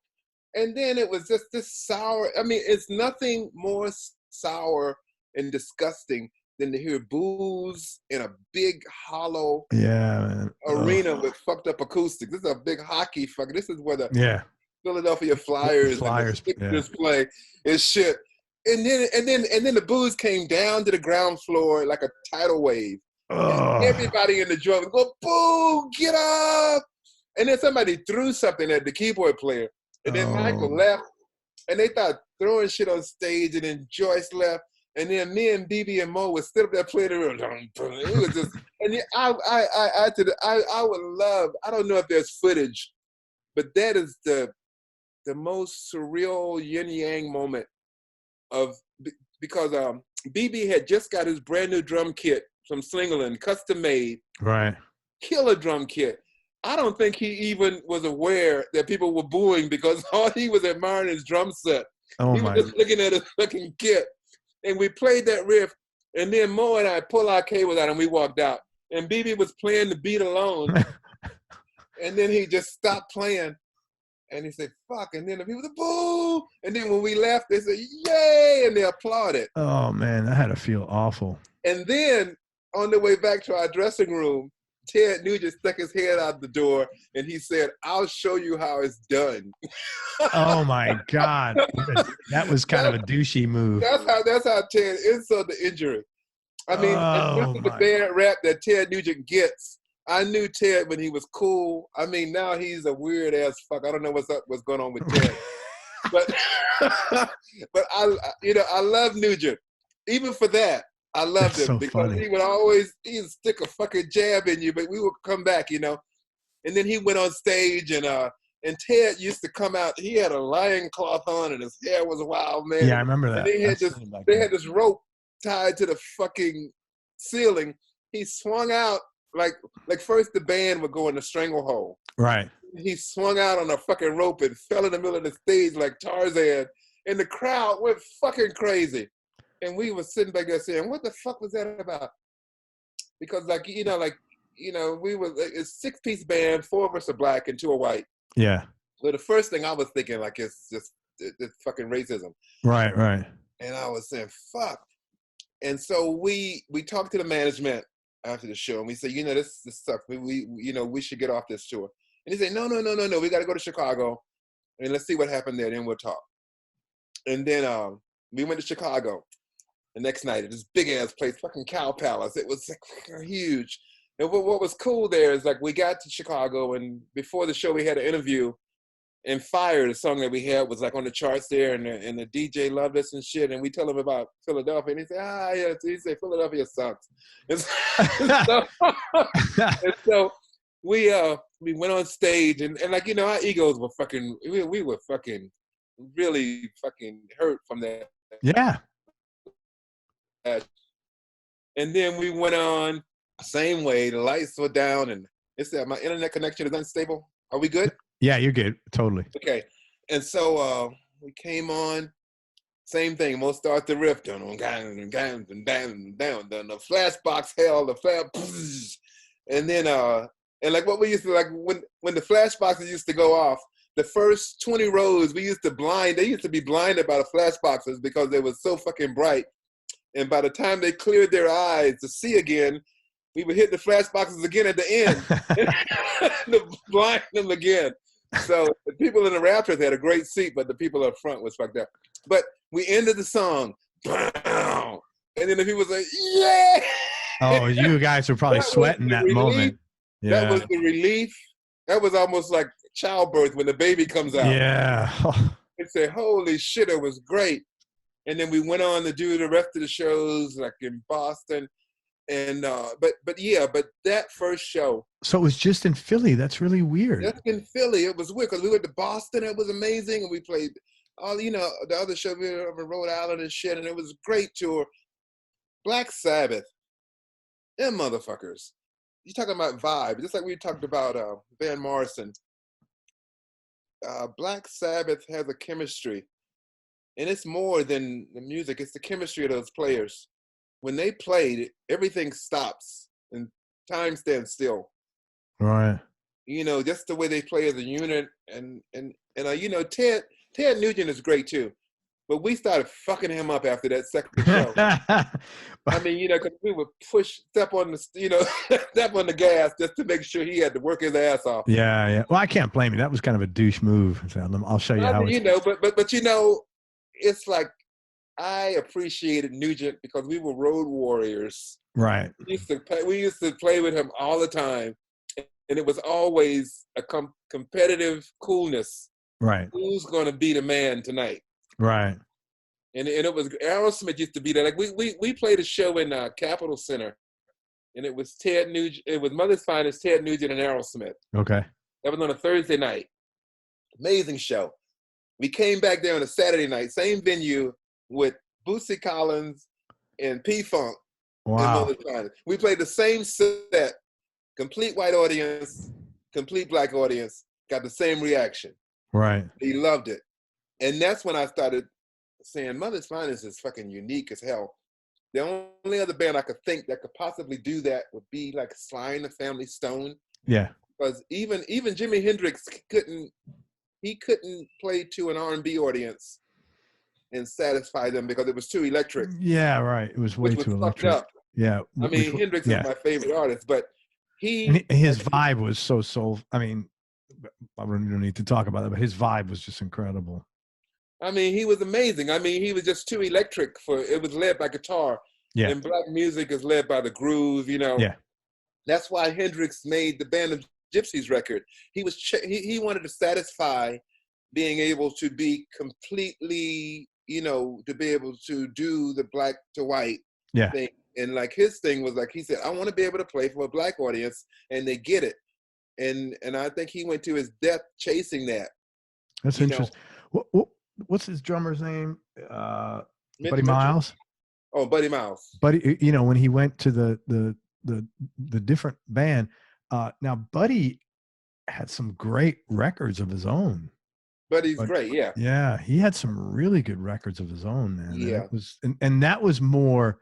And then it was just this sour. I mean, it's nothing more sour and disgusting than to hear boos in a big hollow arena with fucked up acoustics. This is a big hockey fucking. This is where the Philadelphia Flyers and the Sixers play is shit. And then the boos came down to the ground floor like a tidal wave. And everybody in the drum would go, boo, get up. And then somebody threw something at the keyboard player. And then Michael left. And they thought throwing shit on stage, and then Joyce left. And then me and BB and Mo would sit up there playing the room. It was just, and I would love, I don't know if there's footage, but that is the most surreal yin yang moment because BB had just got his brand new drum kit from Slingerland, custom made. Right. Killer drum kit. I don't think he even was aware that people were booing because all he was admiring his drum set. He was just looking at his fucking kit. And we played that riff, and then Mo and I pulled our cables out and we walked out. And BB was playing the beat alone. And then he just stopped playing. And he said, fuck. And then the people said, boo. And then when we left, they said, yay. And they applauded. Oh, man, that had to feel awful. And then on the way back to our dressing room, Ted Nugent stuck his head out the door and he said, I'll show you how it's done. Oh my God. That was kind of a douchey move. That's how Ted insult the injury. I mean, as much of the bad rap that Ted Nugent gets, I knew Ted when he was cool. I mean, now he's a weird ass fuck. I don't know what's going on with Ted. but I love Nugent. Even for that. I loved him because he would he'd stick a fucking jab in you, but we would come back, And then he went on stage and Ted used to come out. He had a lion cloth on and his hair was wild, man. Yeah, I remember that. And they had this rope tied to the fucking ceiling. He swung out like first the band would go in the stranglehold. Right. he swung out on a fucking rope and fell in the middle of the stage like Tarzan, and the crowd went fucking crazy. And we were sitting back there saying, what the fuck was that about? Because we were a 6-piece band, 4 of us are black and 2 are white. Yeah. So the first thing I was thinking, like, it's just it's fucking racism. Right, right. And I was saying, fuck. And so we talked to the management after the show, and we said, this sucks. We should get off this tour. And he said, no. We got to go to Chicago, and let's see what happened there. Then we'll talk. And then we went to Chicago the next night at this big ass place, fucking Cow Palace. It was like huge. And what was cool there is, like, we got to Chicago, and before the show we had an interview. And Fire, the song that we had, was like on the charts there, and the DJ loved us and shit. And we tell him about Philadelphia, and he said, yeah. He said, Philadelphia sucks. And so we went on stage, and like, our egos were fucking, we were fucking really fucking hurt from that. Yeah. And then we went on the same way. The lights were down, and it's that my internet connection is unstable. Are we good? Yeah, you're good. Totally. Okay. And so we came on, same thing. We'll start the riff. Down, the flash box hell, the flash, and then and like what we used to, like, when the flash boxes used to go off, the first 20 rows they used to be blinded by the flash boxes because they were so fucking bright. And by the time they cleared their eyes to see again, we would hit the flash boxes again at the end to blind them again. So the people in the rafters had a great seat, but the people up front was fucked up. But we ended the song, and then the people say, yeah! Oh, you guys were probably sweating that moment. Yeah. That was the relief. That was almost like childbirth when the baby comes out. Yeah. They say, holy shit, it was great. And then we went on to do the rest of the shows, like in Boston. And but that first show. So it was just in Philly. That's really weird. Just in Philly, it was weird because we went to Boston. It was amazing, and we played all the other shows. We were over in Rhode Island and shit, and it was a great tour. Black Sabbath, them motherfuckers. You talking about vibe, just like we talked about Van Morrison. Black Sabbath has a chemistry, and it's more than the music. It's the chemistry of those players. When they played, everything stops and time stands still. Right. Just the way they play as a unit, and Ted Nugent is great too, but we started fucking him up after that second show. I mean, because we would step on the gas just to make sure he had to work his ass off. Yeah, yeah. Well, I can't blame you. That was kind of a douche move. So I'll show you how. But it's like, I appreciated Nugent because we were road warriors. Right. We used to play with him all the time, and it was always a competitive coolness. Right. Who's going to be the man tonight? Right. And it was Aerosmith used to be there. Like we played a show in Capitol Center, and it was Ted Nugent. It was Mother's Finest, Ted Nugent, and Aerosmith. Okay. That was on a Thursday night. Amazing show. We came back there on a Saturday night, same venue, with Bootsy Collins and P-Funk. Wow. We played the same set, complete white audience, complete black audience, got the same reaction. Right. He loved it. And that's when I started saying, Mother's Finest is fucking unique as hell. The only other band I could think that could possibly do that would be like Sly and the Family Stone. Yeah. Because even Jimi Hendrix couldn't play to an R&B audience and satisfy them because it was too electric. Yeah, right. It was way too electric. Up. Yeah. I mean, Hendrix is my favorite artist, but his vibe was so soul. I mean, I don't need to talk about it, but his vibe was just incredible. I mean, he was amazing. I mean, he was just too electric it was led by guitar. Yeah. And black music is led by the groove, Yeah. That's why Hendrix made the Band of Gypsies record. He wanted to satisfy being able to be completely, to be able to do the black to white thing. And like his thing was like, he said, I want to be able to play for a black audience, and they get it. And I think he went to his death chasing that. That's interesting. What's his drummer's name? Buddy Miles? Oh, Buddy Miles. Buddy, when he went to the different band, now Buddy had some great records of his own. But he's But great, yeah. yeah, he had some really good records of his own, man. And Yeah. it was, and that was more,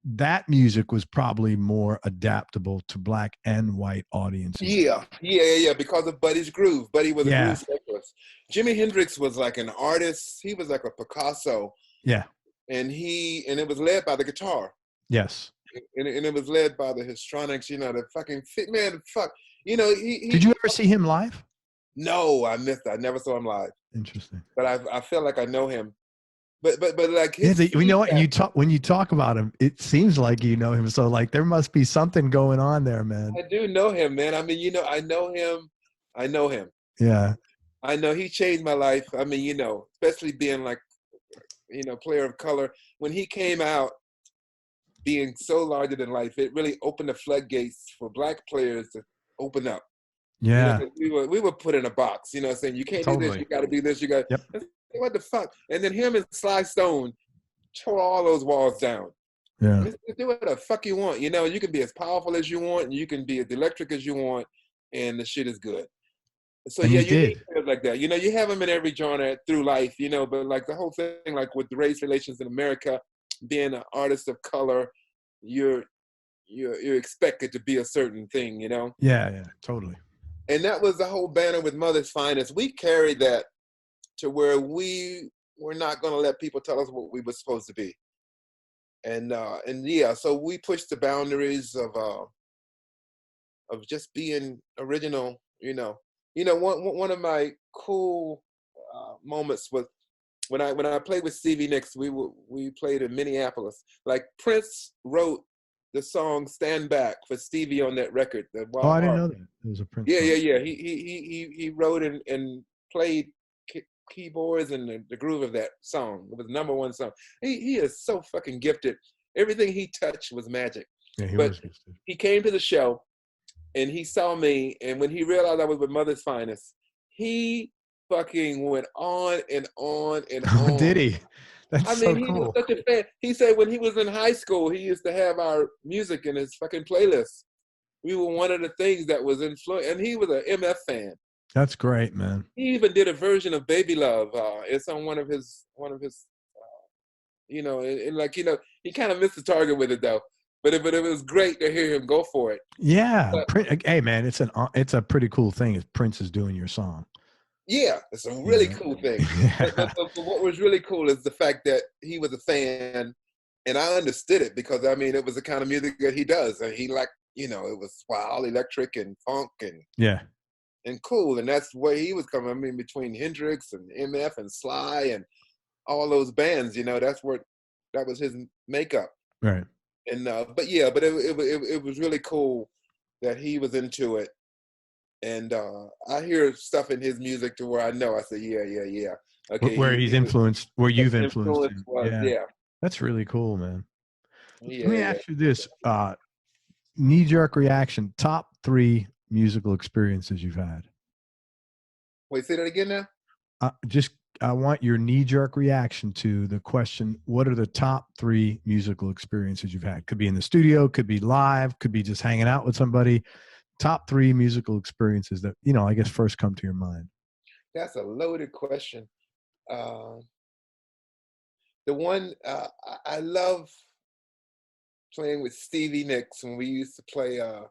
that music was probably more adaptable to black and white audiences. Yeah, because of Buddy's groove. Buddy was a Yeah. groove specialist. Jimi Hendrix was like an artist. He was like a Picasso. Yeah. And it was led by the guitar. Yes. And it was led by the histrionics, you know, the fucking fit man, fuck. You know, Did you ever see him live? No, I missed that. I never saw him live. Interesting. But I feel like I know him. But like yeah, we know what, and when you talk about him, it seems like you know him. So like there must be something going on there, man. I do know him, man. I mean, you know, I know him. Yeah. I know he changed my life. I mean, you know, especially being like, you know, player of color. When he came out being so larger than life, it really opened the floodgates for black players to open up. Yeah. You know, we were put in a box, you know, saying you can't do this, you got to do this, you got. Yep. What the fuck? And then him and Sly Stone tore all those walls down. Yeah. Do what the fuck you want. You know, you can be as powerful as you want, and you can be as electric as you want, and the shit is good. So and yeah, you need did. players like that. You know, you have them in every genre through life, you know, but like the whole thing, like with the race relations in America, being an artist of color, you're expected to be a certain thing, you know? Yeah, totally. And that was the whole banner with Mother's Finest. We carried that to where we were not going to let people tell us what we were supposed to be. And yeah, so we pushed the boundaries of just being original, you know. You know, one of my cool moments was when I played with Stevie Nicks. We played in Minneapolis. Like Prince wrote the song "Stand Back" for Stevie on that record. I didn't know that. It was a Prince song. Yeah. He wrote and played keyboards and the groove of that song. It was #1 song. He is so fucking gifted. Everything he touched was magic. Yeah, he was gifted. He came to the show and he saw me, and when he realized I was with Mother's Finest, he fucking went on and on and on. Did he? That's he cool. was such a fan. He said when he was in high school, he used to have our music in his fucking playlist. We were one of the things that was influenced, and he was an MF fan. That's great, man. He even did a version of "Baby Love." It's on one of his, you know, and like, you know, he kind of missed the target with it though. But it was great to hear him go for it. Yeah, hey man, it's a pretty cool thing if Prince is doing your song. Yeah, it's a really cool thing. Yeah. But what was really cool is the fact that he was a fan, and I understood it because I mean it was the kind of music that he does, and he liked, you know, it was wild, electric, and funk, and cool, and that's where he was coming. I mean, between Hendrix and MF and Sly and all those bands, you know, that was his makeup. Right. And but it was really cool that he was into it, and I hear stuff in his music to where I know. I say, yeah. Okay, where he's influenced, where you've influenced him. Yeah, that's really cool, man. Yeah, Let me ask you this: knee-jerk reaction. Top 3 musical experiences you've had. Wait, say that again now. I want your knee-jerk reaction to the question, what are the top 3 musical experiences you've had? Could be in the studio, could be live, could be just hanging out with somebody. Top 3 musical experiences that, you know, I guess first come to your mind. That's a loaded question. The one I love playing with Stevie Nicks when we used to play a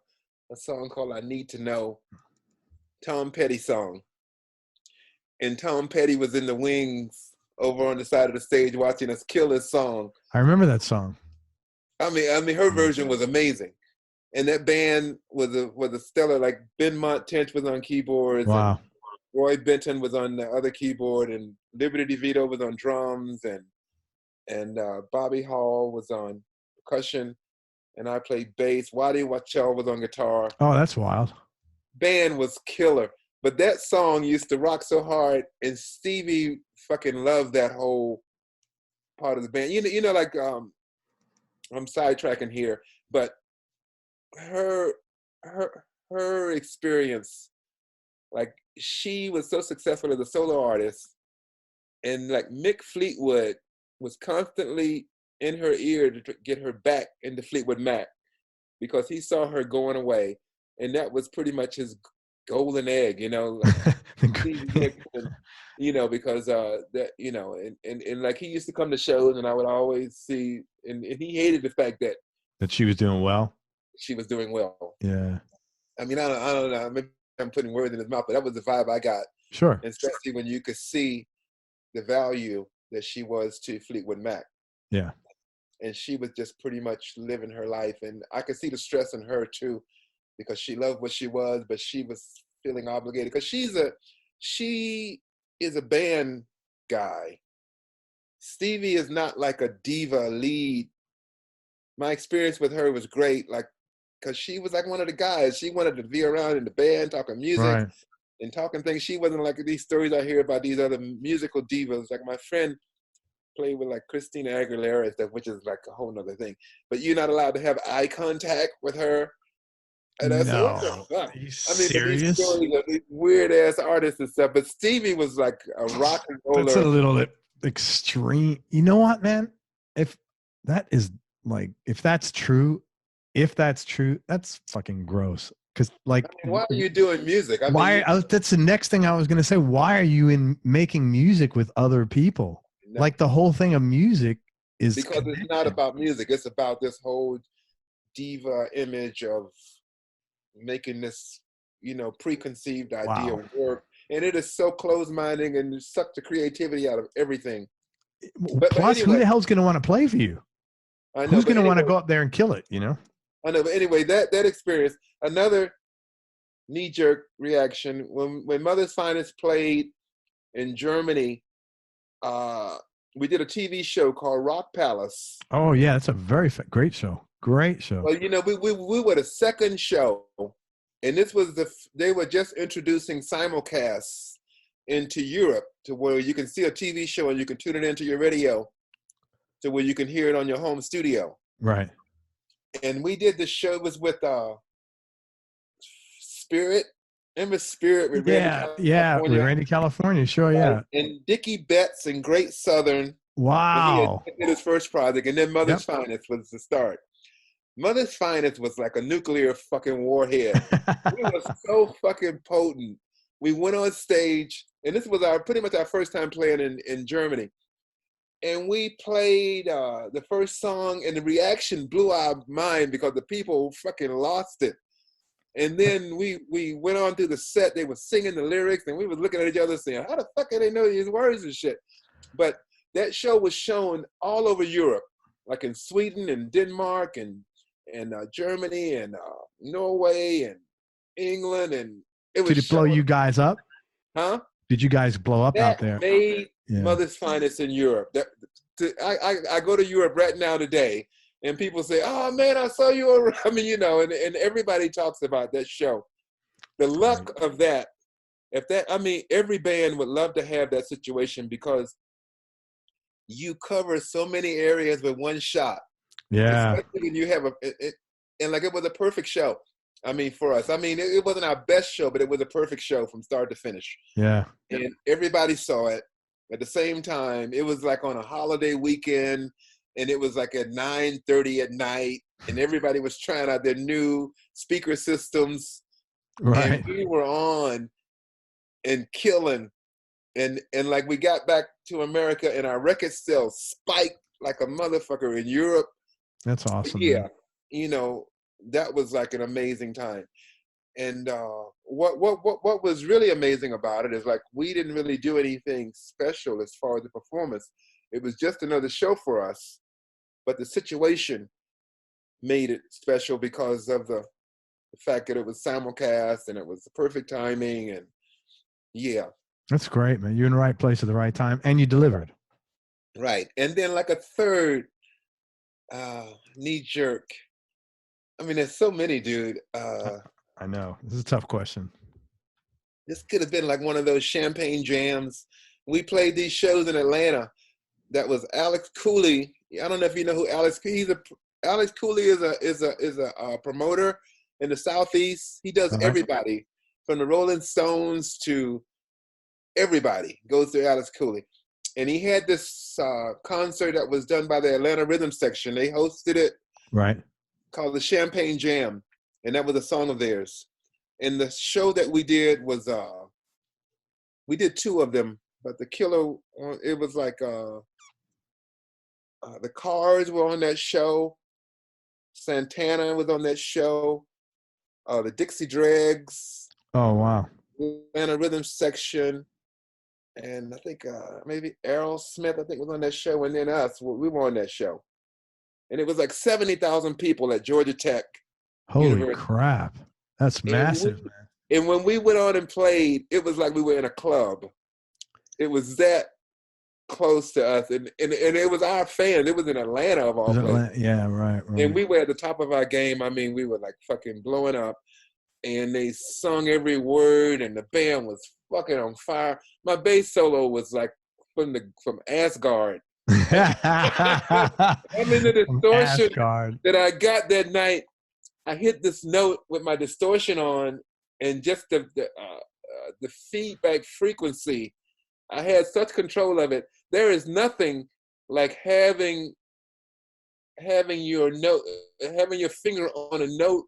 song called "I Need to Know," Tom Petty song. And Tom Petty was in the wings over on the side of the stage watching us kill this song. I remember that song. I mean, her version was amazing, and that band was a stellar. Like Benmont Tench was on keyboards. Wow. And Roy Benton was on the other keyboard, and Liberty DeVito was on drums, and Bobby Hall was on percussion, and I played bass. Waddy Wachell was on guitar. Oh, that's wild. Band was killer. But that song used to rock so hard, and Stevie fucking loved that whole part of the band. You know, like I'm sidetracking here, but her experience, like she was so successful as a solo artist, and like Mick Fleetwood was constantly in her ear to get her back into Fleetwood Mac because he saw her going away. and that was pretty much his golden egg, you know, like Stevie Nicks, and, you know, because that, you know, and like he used to come to shows, and I would always see, and he hated the fact that she was doing well. she was doing well. Yeah. I mean, I don't know. Maybe I'm putting words in his mouth, but that was the vibe I got. Sure. And especially when you could see the value that she was to Fleetwood Mac. Yeah. And she was just pretty much living her life. And I could see the stress in her too, because she loved what she was, but she was feeling obligated because she is a band guy. Stevie is not like a diva lead. My experience with her was great, like, because she was like one of the guys. She wanted to be around in the band, talking music, right, and talking things. She wasn't like these stories I hear about these other musical divas. Like my friend played with like Christina Aguilera and stuff, which is like a whole nother thing. But you're not allowed to have eye contact with her. And I said, what the fuck? Are you I mean, serious? these stories of these weird ass artists and stuff. But Stevie was like a rock and roller. That's a little extreme. You know what, man? If that is like, if that's true, that's fucking gross. Because like, I mean, why are you doing music? I why? mean, That's the next thing I was gonna say. Why are you making music with other people? no, Like the whole thing of music is because it's not about music. It's about this whole diva image of making this, you know, preconceived idea work. And it is so close-minded and suck the creativity out of everything. But Plus, anyway, who the hell's gonna want to play for you? I know, who's gonna want to anyway, go up there and kill it? You know. I know, but anyway, that experience, another knee-jerk reaction when Mother's Finest played in Germany. We did a TV show called Rockpalast. Oh yeah, that's a very great show. Great show. Well, you know, we were the second show, and this was they were just introducing simulcasts into Europe to where you can see a TV show and you can tune it into your radio to where you can hear it on your home studio. Right. And we did the show. It was with Spirit. Remember Spirit with Randy California? With Randy California, sure, yeah. And Dickie Betts and Great Southern. Wow. He did his first project, and then Mother's Finest was the start. Mother's Finest was like a nuclear fucking warhead. It was so fucking potent. We went on stage, and this was pretty much our first time playing in Germany. And we played the first song, and the reaction blew our mind because the people fucking lost it. And then we went on through the set. They were singing the lyrics, and we were looking at each other saying, how the fuck do they know these words and shit? But that show was shown all over Europe, like in Sweden and Denmark and Germany and Norway and England. And it was. Did it blow you guys up? Huh? Did you guys blow up out there? Made Mother's Finest in Europe. I go to Europe right now today, and people say, "Oh man, I saw you." I mean, you know, and everybody talks about that show. The luck of that. I mean, every band would love to have that situation because you cover so many areas with one shot. Yeah. Especially when you have and like it was a perfect show. I mean, for us. I mean, it wasn't our best show, but it was a perfect show from start to finish. Yeah. And everybody saw it at the same time. It was like on a holiday weekend, and it was like at 9:30 at night, and everybody was trying out their new speaker systems. Right. And we were on and killing. And like we got back to America, and our record sales spiked like a motherfucker in Europe. That's awesome. Yeah. Man. You know, that was like an amazing time. And what was really amazing about it is like we didn't really do anything special as far as the performance. It was just another show for us, but the situation made it special because of the fact that it was simulcast and it was the perfect timing. And yeah, that's great, man. You're in the right place at the right time, and you delivered. Right. And then like a third knee jerk. I mean, there's so many, dude. I know. This is a tough question. This could have been like one of those champagne jams. We played these shows in Atlanta. That was Alex Cooley. I don't know if you know who Alex. Alex Cooley is a promoter in the Southeast. He does everybody from the Rolling Stones to everybody goes to Alex Cooley. And he had this concert that was done by the Atlanta Rhythm Section. They hosted it. Right. Called the Champagne Jam. And that was a song of theirs. And the show that we did was, we did 2 of them, but the killer, it was like, the Cars were on that show. Santana was on that show. The Dixie Dregs. Oh, wow. Atlanta Rhythm Section. And I think maybe Aerosmith, I think, was on that show. And then us, we were on that show. And it was like 70,000 people at Georgia Tech. Holy University. crap. That's massive, man. And when we went on and played, it was like we were in a club. It was that close to us. And it was our fans. It was in Atlanta of all places. Yeah, right. And we were at the top of our game. I mean, we were like fucking blowing up. And they sung every word, and the band was fucking on fire. My bass solo was like from Asgard. I mean, the distortion that I got that night, I hit this note with my distortion on, and just the feedback frequency, I had such control of it. There is nothing like having your finger on a note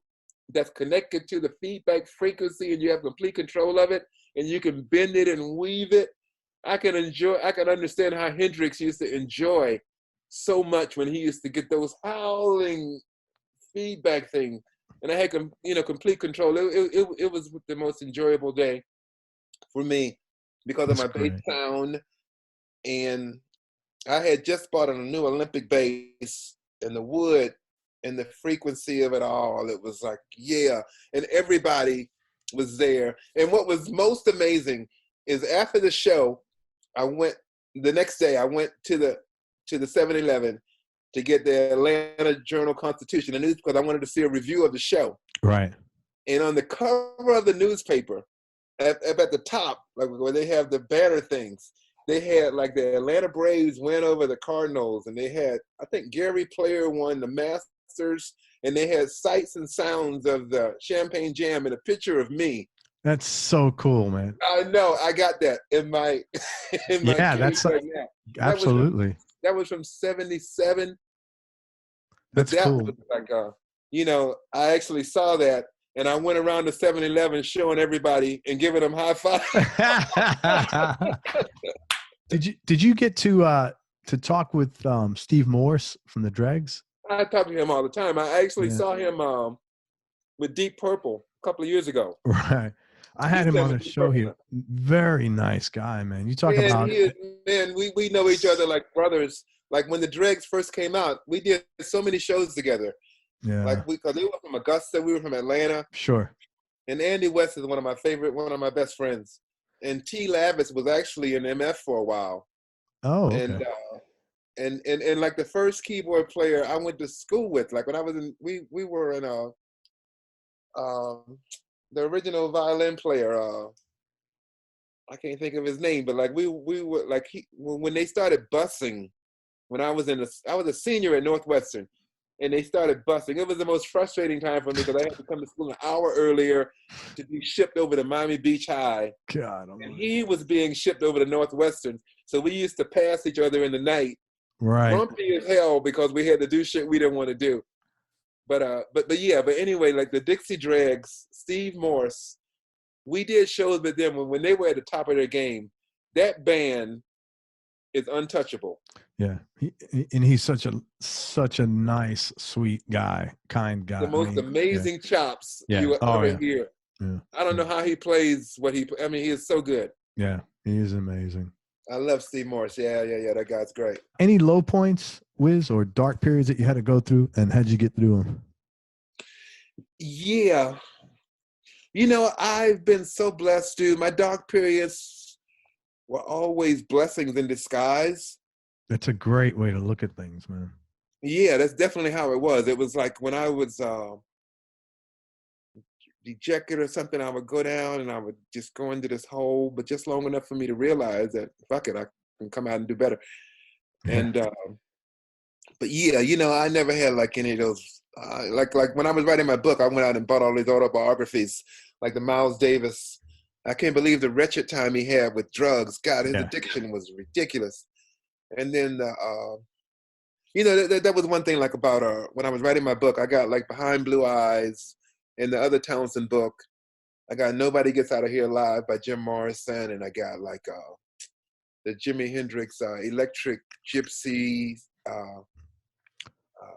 that's connected to the feedback frequency, and you have complete control of it, and you can bend it and weave it. I can understand how Hendrix used to enjoy so much when he used to get those howling feedback things, and I had complete control. It was the most enjoyable day for me because of my bass sound, and I had just bought a new Olympic bass, and the wood and the frequency of it all, it was like, yeah. And everybody was there. And what was most amazing is after the show, the next day I went to the 7-Eleven to get the Atlanta Journal-Constitution, the news, because I wanted to see a review of the show. Right. And on the cover of the newspaper, at the top, like where they have the banner things, they had like the Atlanta Braves went over the Cardinals, and they had, I think Gary Player won the Masters, and they had sights and sounds of the Champagne Jam and a picture of me. That's so cool, man. I know. I got that in my yeah, that's right now. absolutely. That was from 77. That's that cool. Was like, I actually saw that, and I went around the 7-Eleven showing everybody and giving them high five. Did you get to talk with Steve Morse from the Dregs? I talk to him all the time. I actually saw him with Deep Purple a couple of years ago. Right. I had him on the show here. Very nice guy, man. You talk about we know each other like brothers. Like when the Dregs first came out, we did so many shows together. Yeah. Like because they were from Augusta, we were from Atlanta. Sure. And Andy West is one of my best friends. And T. Lavis was actually in MF for a while. Oh, okay. And like the first keyboard player I went to school with, like when I was in, we were in the original violin player, I can't think of his name, but like we were like when they started busing, when I was a senior at Northwestern, and they started busing. It was the most frustrating time for me because I had to come to school an hour earlier to be shipped over to Miami Beach High. God, and he was being shipped over to Northwestern, so we used to pass each other in the night. Right. Grumpy as hell because we had to do shit we didn't want to do. But anyway, like the Dixie Dregs, Steve Morse, we did shows with them when they were at the top of their game. That band is untouchable. Yeah, he's such a nice, sweet guy, kind guy. The most amazing chops you will ever hear. Yeah. I don't know how he plays he is so good. Yeah, he is amazing. I love Steve Morse. Yeah, that guy's great. Any low points, Wiz, or dark periods that you had to go through, and how'd you get through them? Yeah. I've been so blessed, dude. My dark periods were always blessings in disguise. That's a great way to look at things, man. Yeah, that's definitely how it was. It was like when I was dejected or something, I would go down and I would just go into this hole, but just long enough for me to realize that, fuck it, I can come out and do better. Yeah. And, but yeah, I never had like any of those, like when I was writing my book, I went out and bought all these autobiographies, like the Miles Davis. I can't believe the wretched time he had with drugs. God, his addiction was ridiculous. And then, that was one thing like about when I was writing my book, I got like Behind Blue Eyes and the other Townshend book. I got Nobody Gets Out of Here Alive by Jim Morrison, and I got like the Jimi Hendrix Electric Gypsy.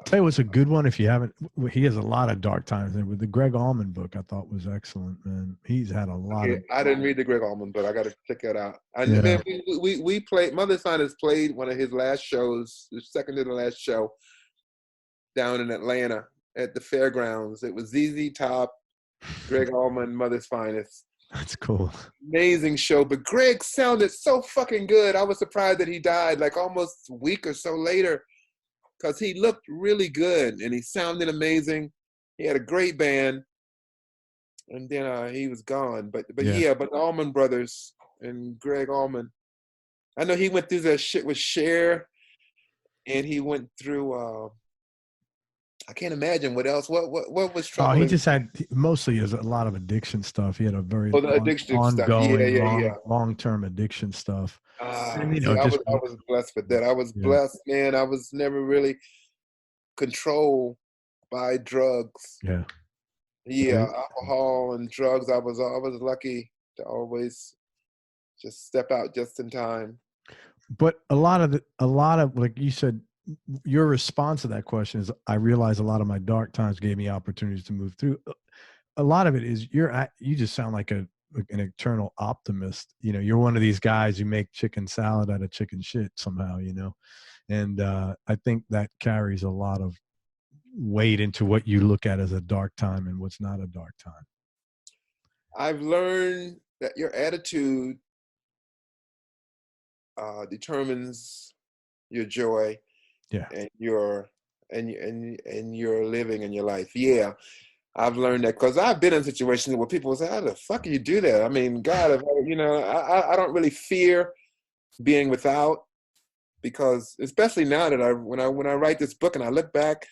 Tell you what's a good one if you haven't. He has a lot of dark times. And with the Greg Allman book, I thought was excellent, man. He's had a lot of. I didn't read the Greg Allman book. I got to check that out. Yeah. Man, we played. Mother's Finest played one of his last shows, the second to the last show, down in Atlanta at the fairgrounds. It was ZZ Top, Greg Allman, Mother's Finest. That's cool. Amazing show, but Greg sounded so fucking good. I was surprised that he died like almost a week or so later, because he looked really good and he sounded amazing. He had a great band, and then he was gone. But the Allman Brothers and Greg Allman, I know he went through that shit with Cher, and he went through. I can't imagine what else. What was troubling? Oh, he just had mostly a lot of addiction stuff. He had a very ongoing, long-term addiction stuff. And, I was blessed with that. I was blessed, man. I was never really controlled by drugs. Alcohol and drugs. I was lucky to always just step out just in time. But a lot of like you said, your response to that question is, I realize a lot of my dark times gave me opportunities to move through. A lot of it is you just sound like an eternal optimist. You know, you're one of these guys who make chicken salad out of chicken shit somehow, you know? And I think that carries a lot of weight into what you look at as a dark time and what's not a dark time. I've learned that your attitude determines your joy. And your living in your life. Yeah, I've learned that because I've been in situations where people say, "How the fuck do you do that?" I mean, God, you know, I don't really fear being without, because especially now that when I write this book and I look back,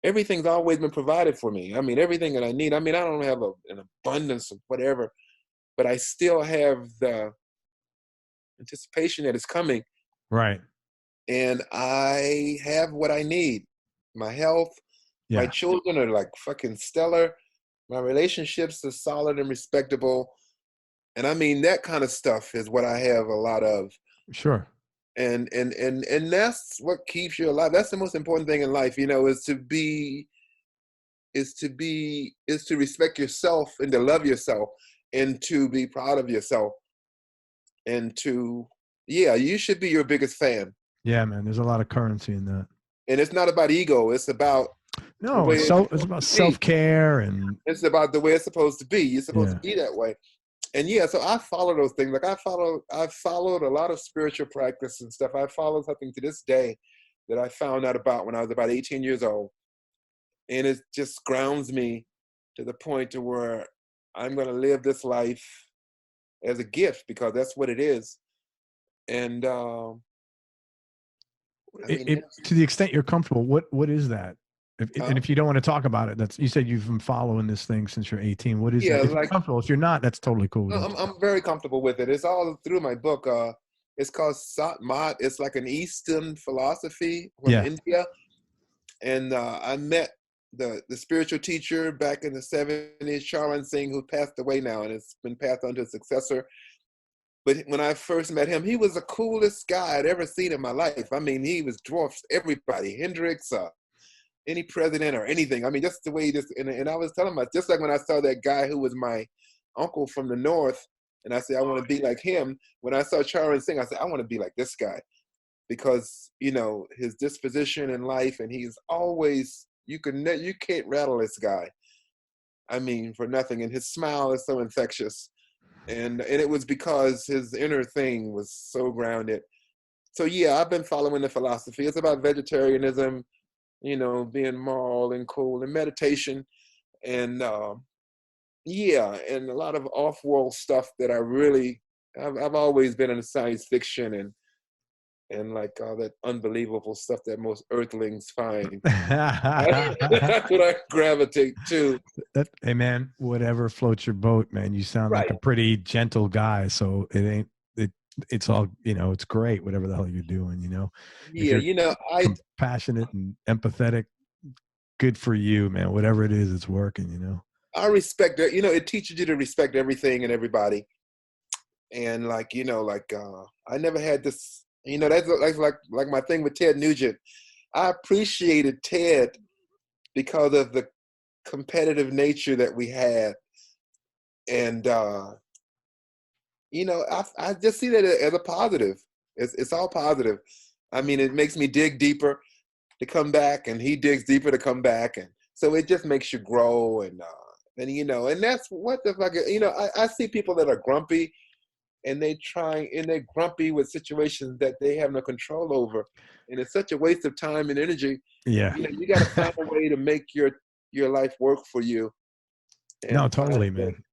everything's always been provided for me. I mean, everything that I need. I mean, I don't have an abundance of whatever, but I still have the anticipation that it's coming. Right. And I have what I need. My health, my children are like fucking stellar. My relationships are solid and respectable. And I mean, that kind of stuff is what I have a lot of. Sure. And that's what keeps you alive. That's the most important thing in life, you know, is to respect yourself and to love yourself and to be proud of yourself. And you should be your biggest fan. Yeah, man, there's a lot of currency in that. And it's not about ego. It's about it's about self-care, and it's about the way it's supposed to be. You're supposed to be that way. And so I follow those things. Like I've followed a lot of spiritual practice and stuff. I follow something to this day that I found out about when I was about 18 years old. And it just grounds me to the point to where I'm going to live this life as a gift, because that's what it is. And to the extent you're comfortable, what is that? And if you don't want to talk about it, you said you've been following this thing since you're 18. What is that? If you're comfortable, if you're not, that's totally cool. I'm very comfortable with it. It's all through my book. It's called Satmat. It's like an Eastern philosophy from India. And I met the spiritual teacher back in the 70s, Charlan Singh, who passed away now, and it's been passed on to a successor. But when I first met him, he was the coolest guy I'd ever seen in my life. I mean, he was dwarfs everybody, Hendrix, any president or anything. I mean, just the way he just, and I was telling him, just like when I saw that guy who was my uncle from the North, and I said, I want to be like him. When I saw Charlan Singh, I said, I want to be like this guy, because, you know, his disposition in life, and he's always, you can't rattle this guy. I mean, for nothing. And his smile is so infectious. And it was because his inner thing was so grounded. So I've been following the philosophy. It's about vegetarianism, you know, being moral and cool, and meditation, and and a lot of off-world stuff that I've always been into science fiction and like all that unbelievable stuff that most earthlings find. That's what I gravitate to. Hey man, whatever floats your boat, man. You sound like a pretty gentle guy, so it's all, you know, it's great, whatever the hell you're doing, you know. You know, passionate and empathetic, good for you, man. Whatever it is, it's working, you know. I respect that. You know, it teaches you to respect everything and everybody. And like, you know, like I never had this. You know, that's like my thing with Ted Nugent. I appreciated Ted because of the competitive nature that we had, and you know, I just see that as a positive. It's all positive. I mean, it makes me dig deeper to come back, and he digs deeper to come back, and so it just makes you grow, and you know, and that's what the fuck. You know, I see people that are grumpy, and they're grumpy with situations that they have no control over, and it's such a waste of time and energy. Yeah. You know, you got to find a way to make your life work for you. No, And totally, find, man.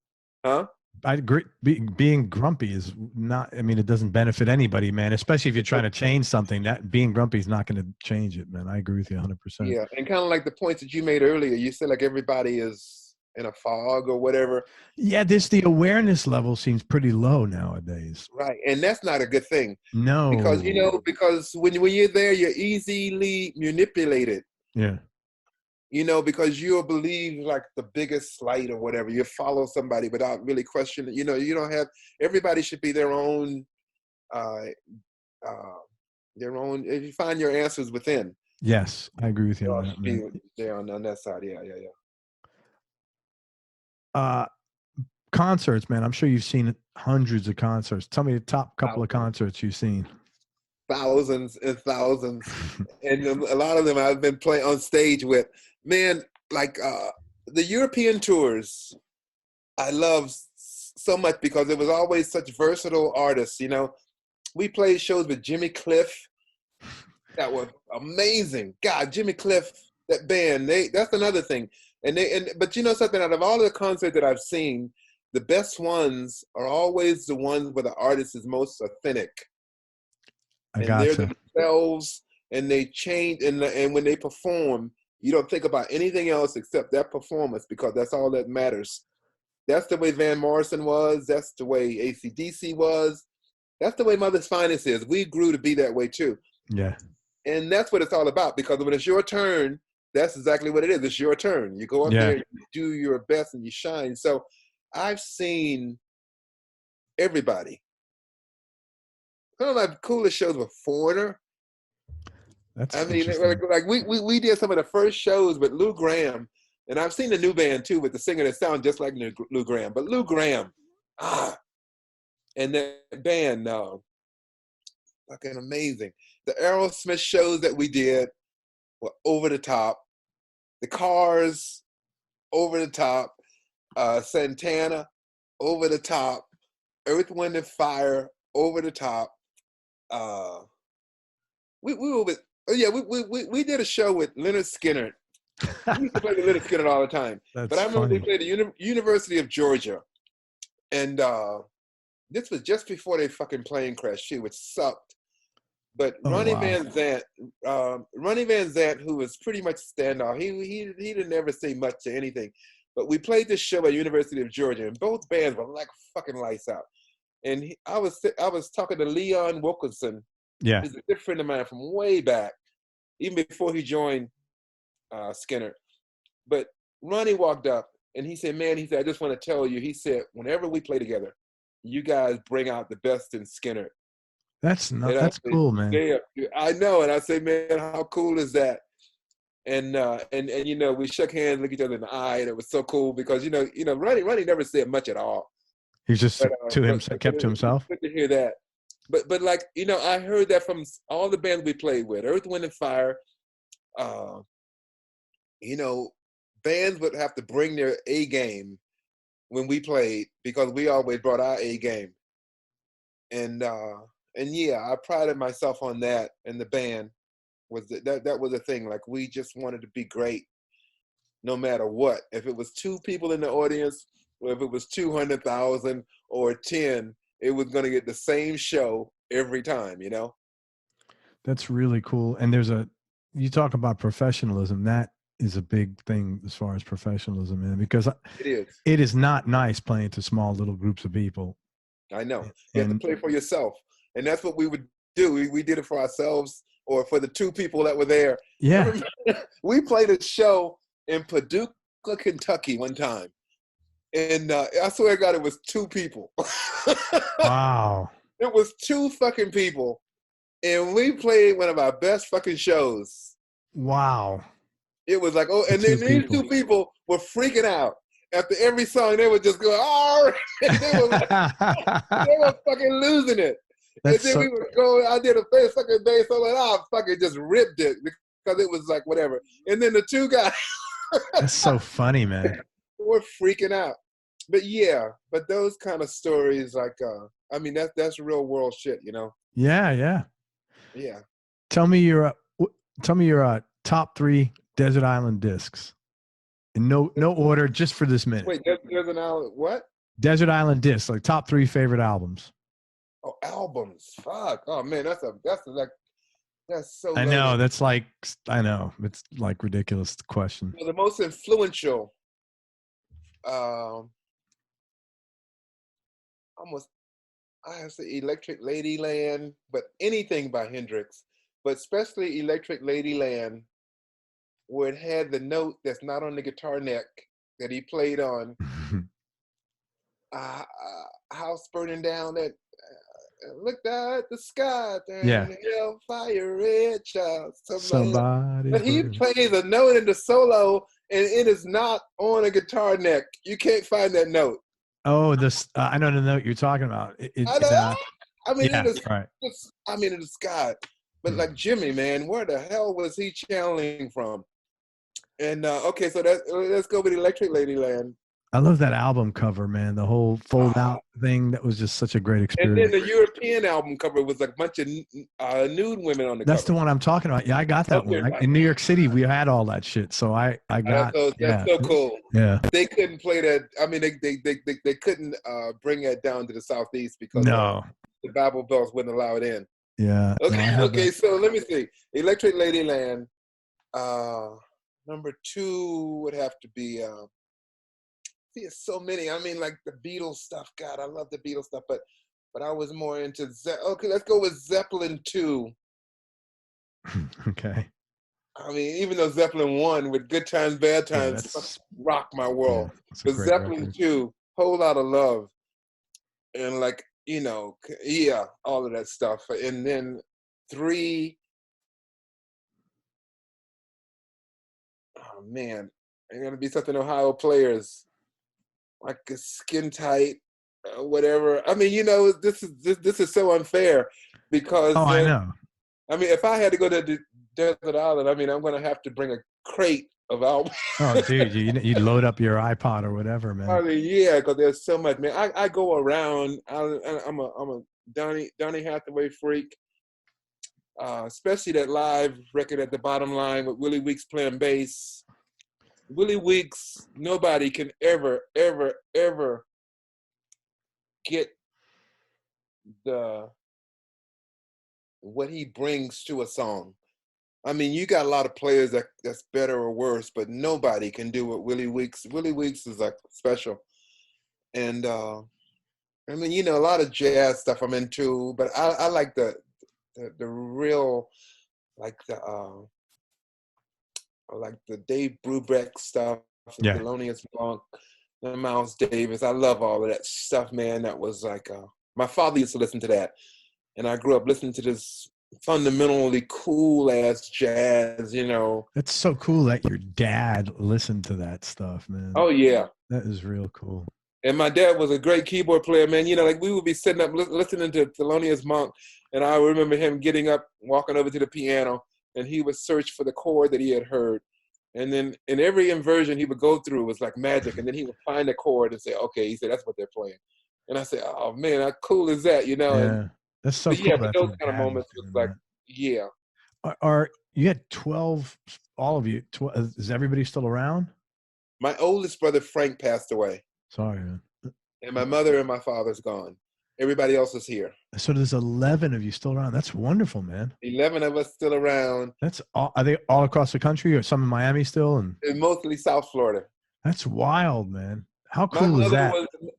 huh? I agree. Being grumpy is not, I mean, it doesn't benefit anybody, man, especially if you're trying to change something. That being grumpy is not going to change it, man. I agree with you 100%. Yeah, and kind of like the points that you made earlier, you said like everybody is in a fog or whatever. Yeah, the awareness level seems pretty low nowadays. Right, and that's not a good thing, because you No. know, because when you're there, you're easily manipulated. Yeah. You know, because you'll believe like the biggest slight or whatever. You follow somebody without really questioning. You know, you don't have. Everybody should be their own. Uh, their own. If you find your answers within, Yes, I agree with you you on all that, should be man. there on that side. Yeah, yeah, yeah. Uh, Concerts, man. I'm sure you've seen hundreds of concerts. Tell me the top couple of concerts you've seen. Thousands and thousands, and a lot of them I've been playing on stage with. Man, like the European tours, I love so much because it was always such versatile artists. You know, we played shows with Jimmy Cliff that were amazing. God, Jimmy Cliff, that band, that's another thing. But you know something, out of all of the concerts that I've seen, the best ones are always the ones where the artist is most authentic. I And they're gotcha. themselves, and they change, and when they perform, you don't think about anything else except that performance, because that's all that matters. That's the way Van Morrison was. That's the way AC/DC was. That's the way Mother's Finest is. We grew to be that way too. Yeah. And that's what it's all about, because when it's your turn, that's exactly what it is. It's your turn. You go up Yeah. there, you do your best, and you shine. So I've seen everybody. Some of my coolest shows were Foreigner. That's I mean, interesting. like we did some of the first shows with Lou Gramm, and I've seen the new band too with the singer that sounds just like Lou Gramm. But Lou Gramm, and that band, fucking amazing. The Aerosmith shows that we did were over the top. The Cars, over the top. Santana, over the top. Earth, Wind and Fire, over the top. We were with. Oh yeah, we did a show with Leonard Skinner. We used to play with Leonard Skinner all the time. But That's I remember we funny. played the University of Georgia, and this was just before their fucking plane crash too, which sucked. But Oh, Ronnie wow. Van Zant, who was pretty much a standoff, he didn't ever say much to anything. But we played this show at University of Georgia, and both bands were like fucking lights out. And I was talking to Leon Wilkinson. Yeah. He's a good friend of mine from way back, even before he joined Skinner. But Ronnie walked up and he said, "Man," he said, "I just want to tell you," he said, "whenever we play together, you guys bring out the best in Skinner." That's not. And I That's said, cool, man. "Yeah, I know." And I say, "Man, how cool is that?" And you know, we shook hands, looked each other in the eye, and it was so cool because you know, Ronnie never said much at all. He's just But kept to it was himself. good to hear that. But like, you know, I heard that from all the bands we played with, Earth, Wind and Fire. You know, bands would have to bring their A game when we played because we always brought our A game. And yeah, I prided myself on that. And the band was that was a thing. Like, we just wanted to be great, no matter what. If it was 2 people in the audience, or if it was 200,000 or 10, it was going to get the same show every time. You know. That's really cool. And you talk about professionalism. That is a big thing as far as professionalism, man, because It is. it is not nice playing to small little groups of people. I know. You have to play for yourself. And that's what we would do. We did it for ourselves or for the 2 people that were there. Yeah. We played a show in Paducah, Kentucky one time. And I swear to God, it was 2 people. Wow. It was 2 fucking people. And we played one of our best fucking shows. Wow. It was like, oh, and then these 2 people were freaking out. After every song, they would just go, oh, and they were like, they were fucking losing it. And then we would go, I did a fucking bass solo, and I fucking just ripped it because it was like whatever. And then the 2 guys. That's so funny, man. We're freaking out. But yeah, but those kind of stories, like, I mean, that's real world shit, you know? Yeah, yeah. Yeah. Tell me your top 3 Desert Island discs. In no order, just for this minute. Wait, Desert Island, what? Desert Island discs, like top 3 favorite albums. Oh, albums. Fuck. Oh man, that's so. I know, that's like, I know, it's like ridiculous question. Well, the most influential, almost, I have to say Electric Ladyland, but anything by Hendrix, but especially Electric Ladyland, where it had the note that's not on the guitar neck that he played on. House burning down, that looked out at the sky, hellfire red child. Somebody. But he plays a note in the solo, and it is not on a guitar neck. You can't find that note. Oh, this I know the note you're talking about. I know. I mean, yeah, it is. Right. I mean, it is God. But like Jimmy, man, where the hell was he channeling from? And okay, so let's go with Electric Ladyland. I love that album cover, man. The whole fold out thing. That was just such a great experience. And then the European album cover was like a bunch of nude women on the cover. That's the one I'm talking about. Yeah, I got that one. In New York City, we had all that shit. So I got. That's so cool. Yeah. They couldn't play that. I mean, they couldn't bring that down to the Southeast because the Bible Belts wouldn't allow it in. Yeah. Okay. Okay. So let me see. Electric Ladyland. Number 2 would have to be. There's so many. I mean, like the Beatles stuff. God, I love the Beatles stuff, but I was more into okay, let's go with Zeppelin 2. Okay. I mean, even though Zeppelin 1 with Good Times, Bad Times rocked my world. But Zeppelin 2, Whole Lot of Love. And like, you know, all of that stuff. And then 3, oh man, it's gonna be something Ohio Players. Like a Skin Tight, whatever. I mean, you know, this is so unfair because. Oh, I know. I mean, if I had to go to the Desert Island, I mean, I'm going to have to bring a crate of albums. Oh, dude, you'd load up your iPod or whatever, man. I mean, yeah, because there's so much, man. I go around. I'm a Donny Hathaway freak. Especially that live record at the Bottom Line with Willie Weeks playing bass. Willie Weeks, nobody can ever get what he brings to a song. I mean, you got a lot of players that's better or worse, but nobody can do what Willie Weeks. Willie Weeks is like special. And I mean, you know, a lot of jazz stuff I'm into, but I like the real, like the Dave Brubeck stuff, Thelonious Monk, the Miles Davis. I love all of that stuff, man. That was like, my father used to listen to that. And I grew up listening to this fundamentally cool ass jazz, you know. That's so cool that your dad listened to that stuff, man. Oh, yeah. That is real cool. And my dad was a great keyboard player, man. You know, like we would be sitting up listening to Thelonious Monk. And I remember him getting up, walking over to the piano, and he would search for the chord that he had heard. And then in every inversion he would go through, it was like magic. And then he would find a chord and say, okay, he said, that's what they're playing. And I said, oh, man, how cool is that, you know? Yeah, and, that's so cool. Yeah, but those kind of moments was like, yeah. Are you had 12, all of you, is everybody still around? My oldest brother, Frank, passed away. Sorry, man. And my mother and my father's gone. Everybody else is here. So there's 11 of you still around. That's wonderful, man. 11 of us still around. That's all. Are they all across the country, or some in Miami still? And mostly South Florida. That's wild, man. How cool is that?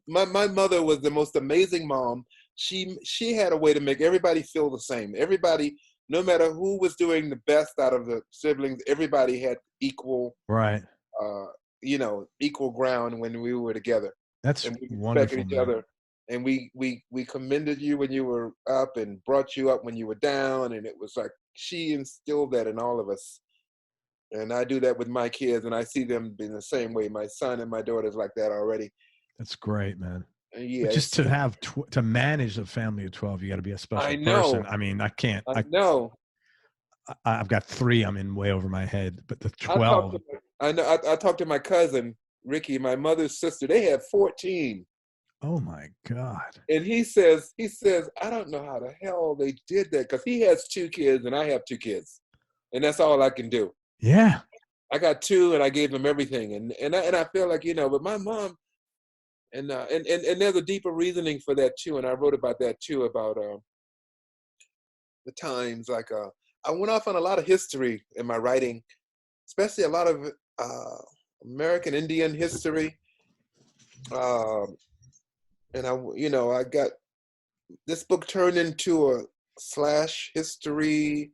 My mother was the most amazing mom. She had a way to make everybody feel the same. Everybody, no matter who was doing the best out of the siblings, everybody had equal, right? You know, equal ground when we were together. That's and we respected wonderful, each man. other. And we commended you when you were up and brought you up when you were down. And it was like she instilled that in all of us. And I do that with my kids, and I see them being the same way. My son and my daughter's like that already. That's great, man. Yeah, But just to have to manage a family of 12, you got to be a special I person. know, I mean, I can't. I know. I've got 3. I'm in way over my head, but the I talked 12. to I talked to my cousin Ricky, my mother's sister. They had 14. Oh my God. And he says, I don't know how the hell they did that, because he has 2 kids and I have 2 kids, and that's all I can do. Yeah. I got 2 and I gave them everything, and I feel like, but my mom, and there's a deeper reasoning for that too, and I wrote about that too, about the times, like I went off on a lot of history in my writing, especially a lot of American Indian history, and I got this book turned into a slash history,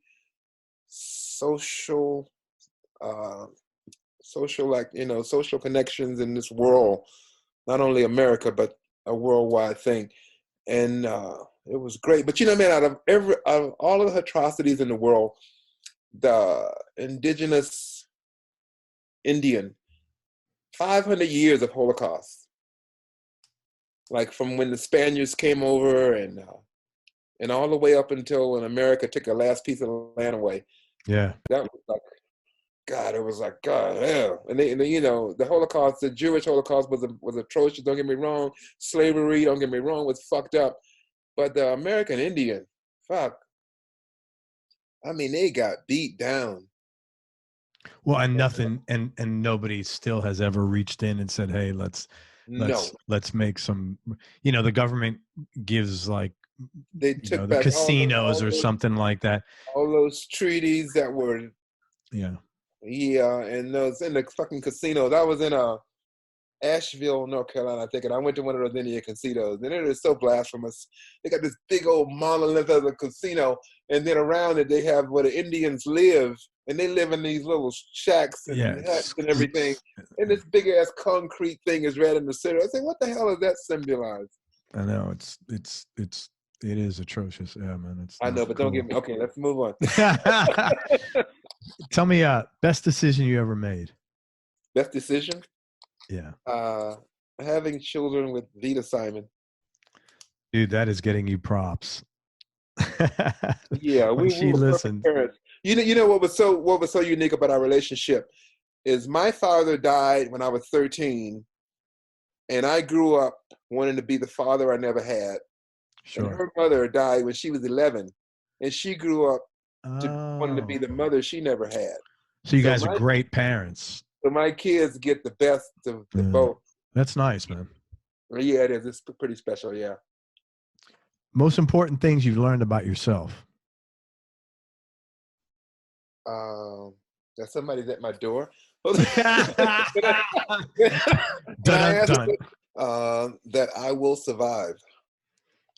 social, social connections in this world, not only America, but a worldwide thing. And it was great. But man, out of all of the atrocities in the world, the indigenous Indian, 500 years of Holocaust, like from when the Spaniards came over and all the way up until when America took the last piece of land away. Yeah. That was like, God, it was like, God, hell. And the Holocaust, the Jewish Holocaust was atrocious. Don't get me wrong. Slavery, don't get me wrong, was fucked up. But the American Indian, fuck. I mean, they got beat down. Well, and nothing, and nobody still has ever reached in and said, "Hey, let's make some." The government gives like, they took the back casinos or something like that. All those treaties that were. Yeah. Yeah, and those in the fucking casinos. I was in Asheville, North Carolina, I think, and I went to one of those Indian casinos, and it is so blasphemous. They got this big old monolith of a casino, and then around it they have where the Indians live, and they live in these little shacks and huts and everything, and this big ass concrete thing is right in the center. I say, what the hell does that symbolize? I know it is atrocious. Yeah, man. I know, but don't get me. Okay, let's move on. Tell me, best decision you ever made. Best decision? Yeah. Having children with Vita Simon. Dude, that is getting you props. Yeah, she listened. You know what was so unique about our relationship is my father died when I was 13, and I grew up wanting to be the father I never had. Sure. And her mother died when she was 11, and she grew up wanting to be the mother she never had. So you guys are great parents. So my kids get the best of both. That's nice, man. Yeah, it is. It's pretty special, yeah. Most important things you've learned about yourself? That somebody's at my door. That I will survive.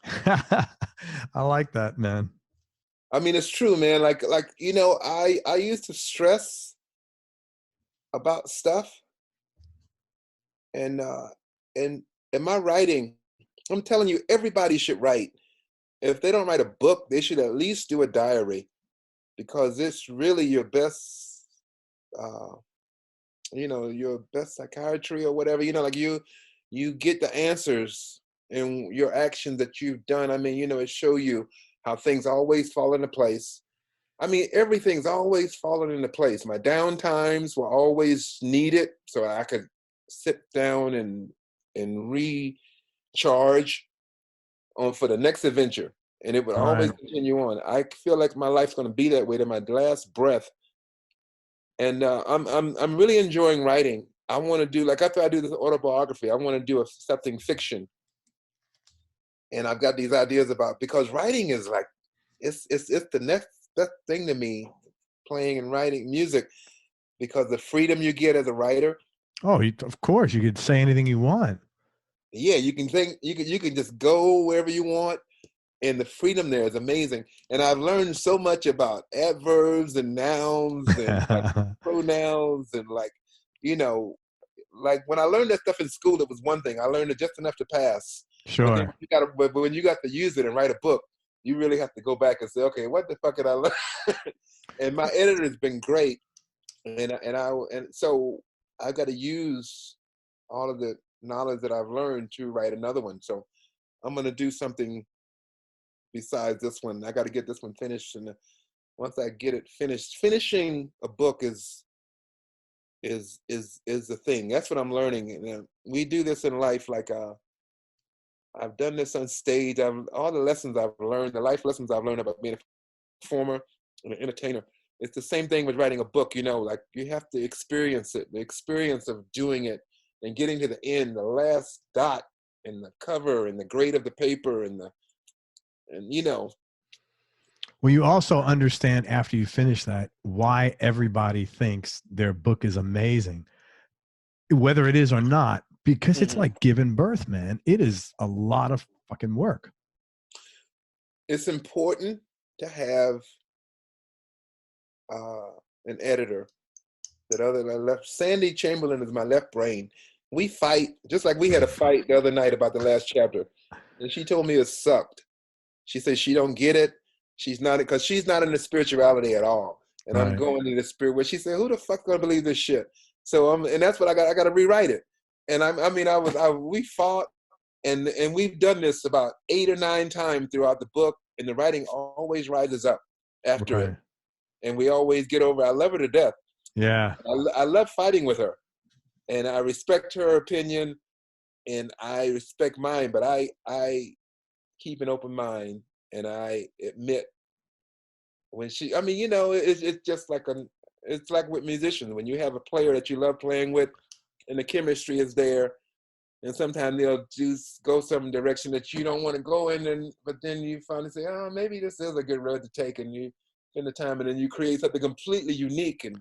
I like that, man. I mean, it's true, man. Like I used to stress about stuff, and in my writing, I'm telling you, everybody should write. If they don't write a book, they should at least do a diary, because it's really your best, your best psychiatry or whatever. Like you get the answers in your actions that you've done. I mean, it show you how things always fall into place. I mean, everything's always fallen into place. My down times were always needed so I could sit down and recharge for the next adventure. And it would always continue on. I feel like my life's going to be that way to my last breath. And I'm really enjoying writing. I want to do, like, after I do this autobiography, I want to do something fiction. And I've got these ideas about, because writing is like, it's the next best thing to me, playing and writing music, because the freedom you get as a writer. Oh, of course, you could say anything you want. Yeah, you can think, you can just go wherever you want, and the freedom there is amazing. And I've learned so much about adverbs and nouns and like pronouns and, like, like when I learned that stuff in school, it was one thing. I learned it just enough to pass. Sure. But then but when you got to use it and write a book, you really have to go back and say, okay, what the fuck did I learn? And my editor has been great, and so I got to use all of the knowledge that I've learned to write another one. So I'm gonna do something besides this one. I got to get this one finished, and once I get it finished, finishing a book is the thing. That's what I'm learning. And we do this in life. Like I've done this on stage. All the lessons I've learned, the life lessons I've learned about being a performer and an entertainer. It's the same thing with writing a book. You know, like you have to experience it, the experience of doing it and getting to the end, the last dot and the cover and the grade of the paper and you know. Well, you also understand after you finish that why everybody thinks their book is amazing, whether it is or not, because it's like giving birth, man. It is a lot of fucking work. It's important to have an editor left. Sandy Chamberlain is my left brain. We fight, just like we had a fight the other night about the last chapter. And she told me it sucked. She said she don't get it. Because she's not into spirituality at all. And I'm going into the spirit where she said, who the fuck gonna believe this shit? So and that's what I got to rewrite it. And we fought and we've done this about 8 or 9 times throughout the book, and the writing always rises up after it. And we always get over. I love her to death. Yeah. I love fighting with her. And I respect her opinion and I respect mine, but I keep an open mind. And I admit when you know, it's just like it's like with musicians. When you have a player that you love playing with and the chemistry is there, and sometimes they'll just go some direction that you don't want to go in, but then you finally say, oh, maybe this is a good road to take, and you spend the time and then you create something completely unique, and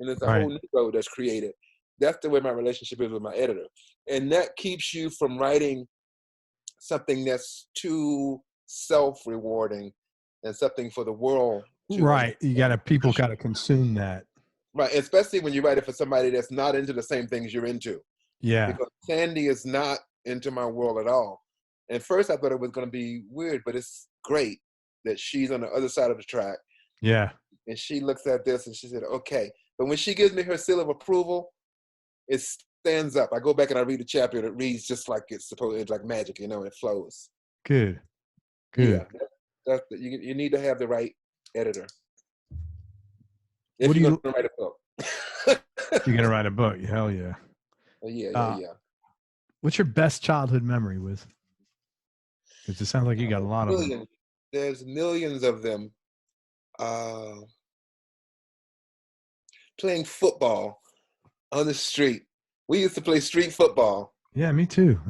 it's a whole new road that's created. That's the way my relationship is with my editor. And that keeps you from writing something that's too self-rewarding and something for the world to people gotta consume that, especially when you write it for somebody that's not into the same things you're into. Because Sandy is not into my world at all. And first I thought it was going to be weird, but it's great that she's on the other side of the track. And she looks at this and she said, okay. But when she gives me her seal of approval, it stands up. I go back and I read the chapter and it reads just like it's supposed. It's like magic, you know, and it flows. Good. Yeah, you need to have the right editor. If you're going to write a book. You're going to write a book. Hell yeah. Yeah. What's your best childhood memory with? Because it sounds like you got a lot of them. There's millions of them. Playing football on the street. We used to play street football. Yeah, me too.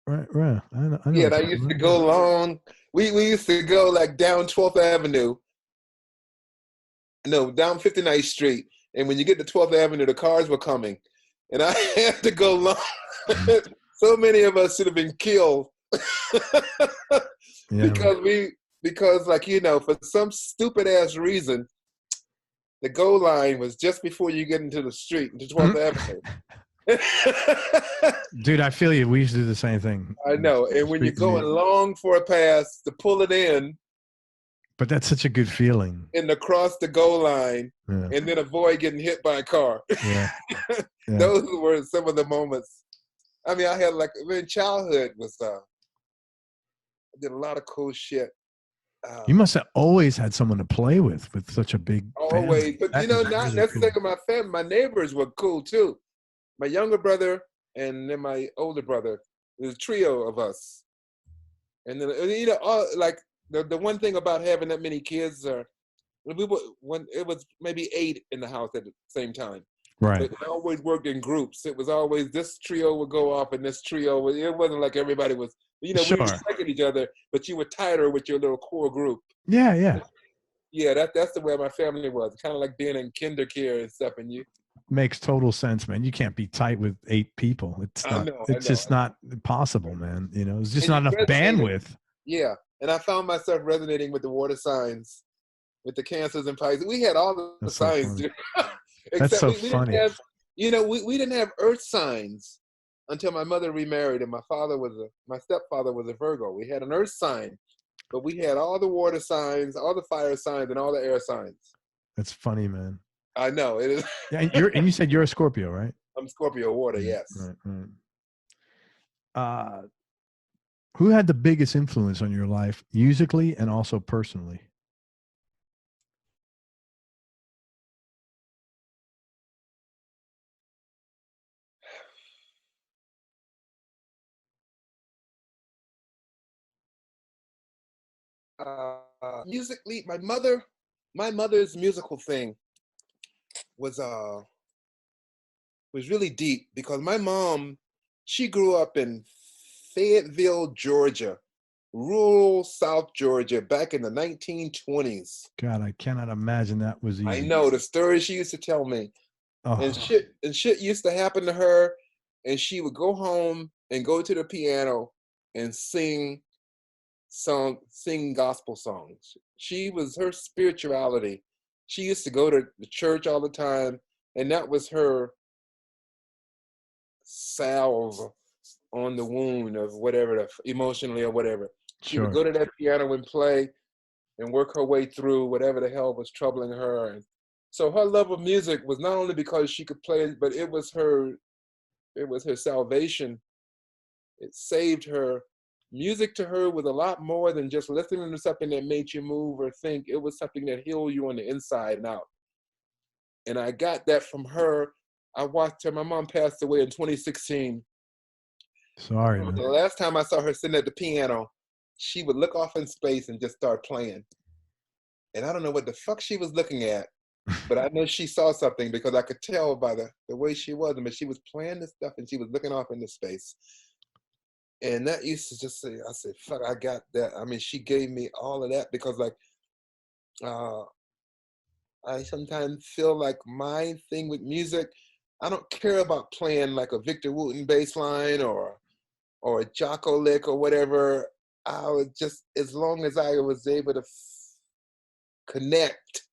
Right. I know and I used to go long. We used to go like down 12th Avenue. No, down 59th Street. And when you get to 12th Avenue, the cars were coming. And I had to go long. So many of us should have been killed. Because like, you know, for some stupid ass reason, the goal line was just before you get into the street, into 12th Avenue. Dude, I feel you. We used to do the same thing. I know. And when you're going long for a pass to pull it in. But that's such a good feeling. And across the goal line and then avoid getting hit by a car. Those were some of the moments. I mean, I had childhood was, I did a lot of cool shit. You must have always had someone to play with such a big family. But you know, not necessarily my family. My neighbors were cool too. My younger brother and then my older brother. It was a trio of us. And then, you know, like the one thing about having that many kids when it was maybe 8 in the house at the same time. Right. But it always worked in groups. It was always this trio would go off and this trio. It wasn't like everybody was, you know, we respected each other, but you were tighter with your little core group. Yeah. Yeah, that's the way my family was. Kind of like being in kindergarten and stuff. And you makes total sense, man. You can't be tight with 8 people. It's not. It's just not possible, man. You know, it's just not enough bandwidth. Yeah, and I found myself resonating with the water signs, with the cancers and Pisces. We had all the signs. That's so funny. You know, we didn't have earth signs until my mother remarried, and my stepfather was a Virgo. We had an earth sign, but we had all the water signs, all the fire signs, and all the air signs. That's funny, man. I know it is. Yeah, and you said you're a Scorpio, right? I'm Scorpio water, Yeah, yes. right. Who had the biggest influence on your life, musically and also personally? Musically, my mother's musical thing was really deep, because my mom, she grew up in Fayetteville, Georgia, rural South Georgia, back in the 1920s. God, I cannot imagine that was easy. I know the stories she used to tell me. Oh. And shit used to happen to her, and she would go home and go to the piano and sing gospel songs. Her spirituality. She used to go to the church all the time, and that was her salve on the wound of whatever, emotionally or whatever. She would go to that piano and play and work her way through whatever the hell was troubling her. And so her love of music was not only because she could play it, but it was her salvation. It saved her. Music to her was a lot more than just listening to something that made you move or think. It was something that healed you on the inside and out. And I got that from her. I watched her. My mom passed away in 2016. Sorry, man. The last time I saw her sitting at the piano, she would look off in space and just start playing. And I don't know what the fuck she was looking at, but I know she saw something, because I could tell by the way she was. But she was playing this stuff and she was looking off into space. And that used to just say, I said, fuck, I got that. I mean, she gave me all of that, because like, I sometimes feel like my thing with music, I don't care about playing like a Victor Wooten bass line or a Jocko lick or whatever. I was just, as long as I was able to connect,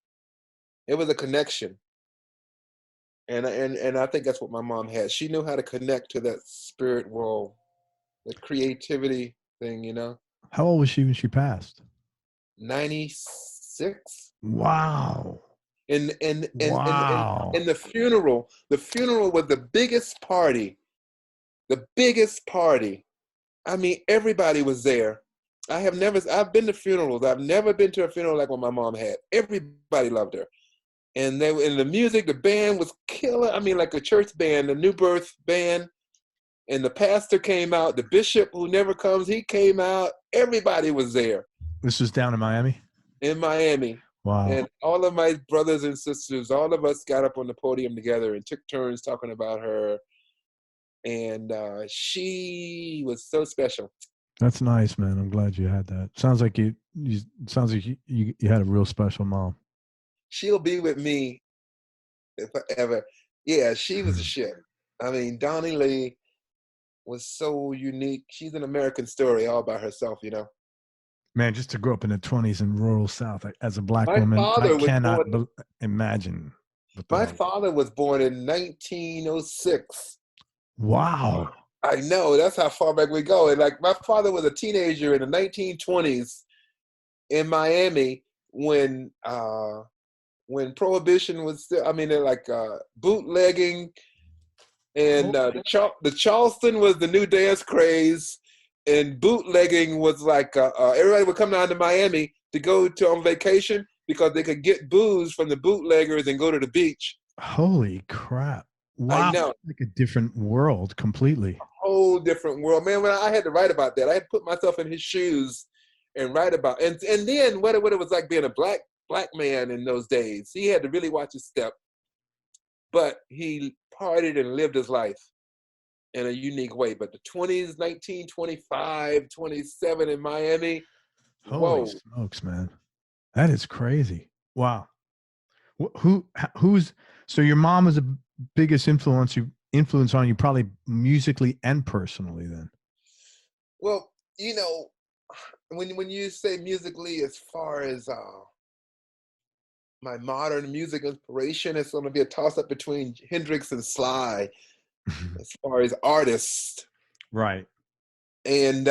it was a connection. And I think that's what my mom had. She knew how to connect to that spirit world, the creativity thing, you know. How old was she when she passed? 96. Wow. And Wow. the funeral was the biggest party. The biggest party. I mean, everybody was there. I've been to funerals. I've never been to a funeral like what my mom had. Everybody loved her. And the music, the band was killer. I mean, like a church band, the New Birth band. And the pastor came out. The bishop, who never comes, he came out. Everybody was there. This was down in Miami? In Miami. Wow. And all of my brothers and sisters, all of us got up on the podium together and took turns talking about her. And she was so special. That's nice, man. I'm glad you had that. Sounds like you had a real special mom. She'll be with me forever. Yeah, she was a shit. I mean, Donnie Lee was so unique. She's an American story all by herself, you know. Man, just to grow up in the 20s in rural South as a black woman, I cannot imagine. My father was born in 1906. Wow. I know, that's how far back we go. And like, my father was a teenager in the 1920s in Miami when Prohibition was still, I mean, they're like bootlegging, and the Charleston was the new dance craze, and bootlegging was like everybody would come down to Miami to go on vacation because they could get booze from the bootleggers and go to the beach. Holy crap. Wow. I know. Like a different world completely. A whole different world. Man, when I had to write about that, I had to put myself in his shoes and write about and then what it was like being a black man in those days. He had to really watch his step. But he partied and lived his life in a unique way. But the 20s, 1925, 27 in Miami. Holy smokes, man. That is crazy. Wow. So your mom was the biggest influence on you, probably musically and personally then? Well, you know, when you say musically, as far as my modern music inspiration is going to be a toss-up between Hendrix and Sly as far as artists. Right. And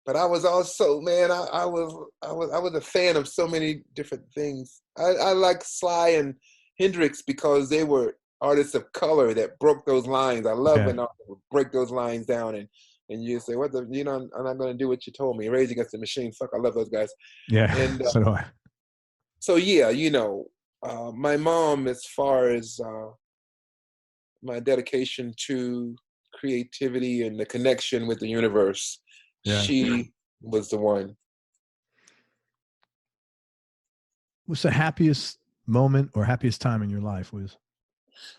but I was also, man, I was a fan of so many different things. I like Sly and Hendrix because they were artists of color that broke those lines. I love when artists would break those lines down and you say, what the, you know, I'm not going to do what you told me. Rage Against the Machine. Fuck, I love those guys. Yeah. And So do I. so yeah, you know, my mom, as far as my dedication to creativity and the connection with the universe, Yeah. she was the one. What's the happiest moment or happiest time in your life, Wiz?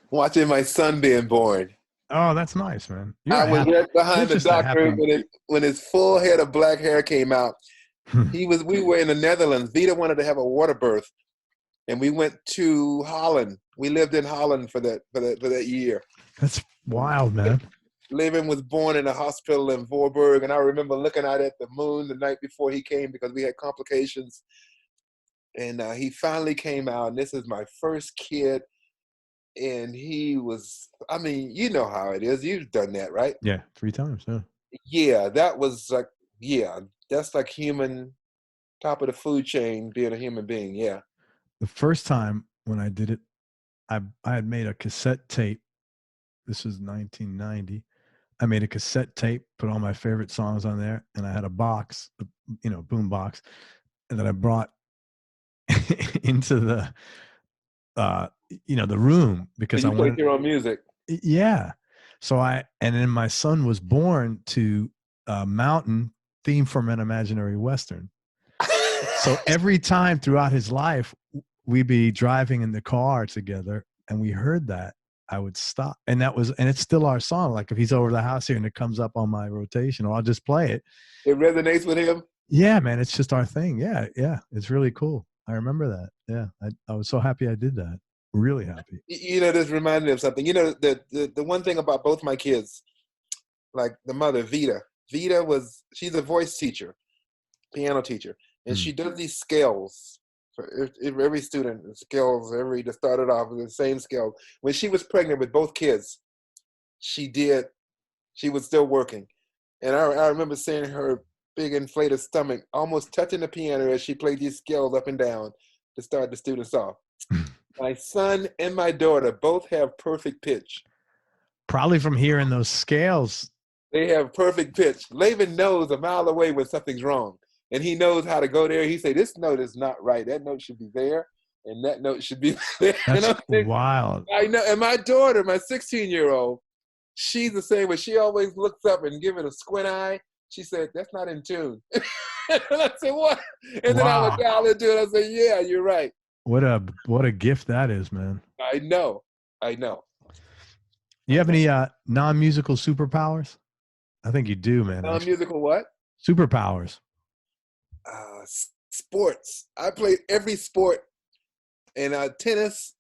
Watching my son being born. Oh, that's nice, man. I was right behind the just a doctor happy. when his full head of black hair came out. We were in the Netherlands. Vita wanted to have a water birth, and we went to Holland. We lived in Holland for that year. That's wild, man. Levin was born in a hospital in Voorburg, and I remember looking out at the moon the night before he came because we had complications. And he finally came out, and this is my first kid. And he was, I mean, you know how it is. You've done that, right? Yeah, 3 times. Yeah. Yeah, that was like, yeah, that's like human, top of the food chain, being a human being. Yeah. The first time when I did it, I had made a cassette tape. This was 1990. I made a cassette tape, put all my favorite songs on there, and I had a box, you know, boom box, and that I brought into the, you know, the room because So I you wanted played your own music. Yeah. So and then my son was born to Mountain theme from an imaginary Western. So every time throughout his life, we'd be driving in the car together and we heard that, I would stop. And it's still our song. Like if he's over the house here and it comes up on my rotation, or I'll just play it. It resonates with him? Yeah, man. It's just our thing. Yeah. Yeah. It's really cool. I remember that. Yeah. I was so happy I did that. Really happy. You know, this reminded me of something. You know, the one thing about both my kids, like the mother, Vita. She's a voice teacher, piano teacher, and she does these scales for every student. Scales that started off with the same scale. When she was pregnant with both kids, she was still working, and I remember seeing her big inflated stomach almost touching the piano as she played these scales up and down to start the students off. My son and my daughter both have perfect pitch. Probably from hearing those scales. They have perfect pitch. Laban knows a mile away when something's wrong. And he knows how to go there. He say, this note is not right. That note should be there. And that note should be there. That's wild. I know. And my daughter, my 16-year-old, she's the same way. She always looks up and gives it a squint eye. She said, that's not in tune. And I said, what? And then I would dial into it. I said, yeah, you're right. What a gift that is, man. I know. You have any non-musical superpowers? I think you do, man. Non-musical what? Superpowers. Sports. I played every sport. And tennis,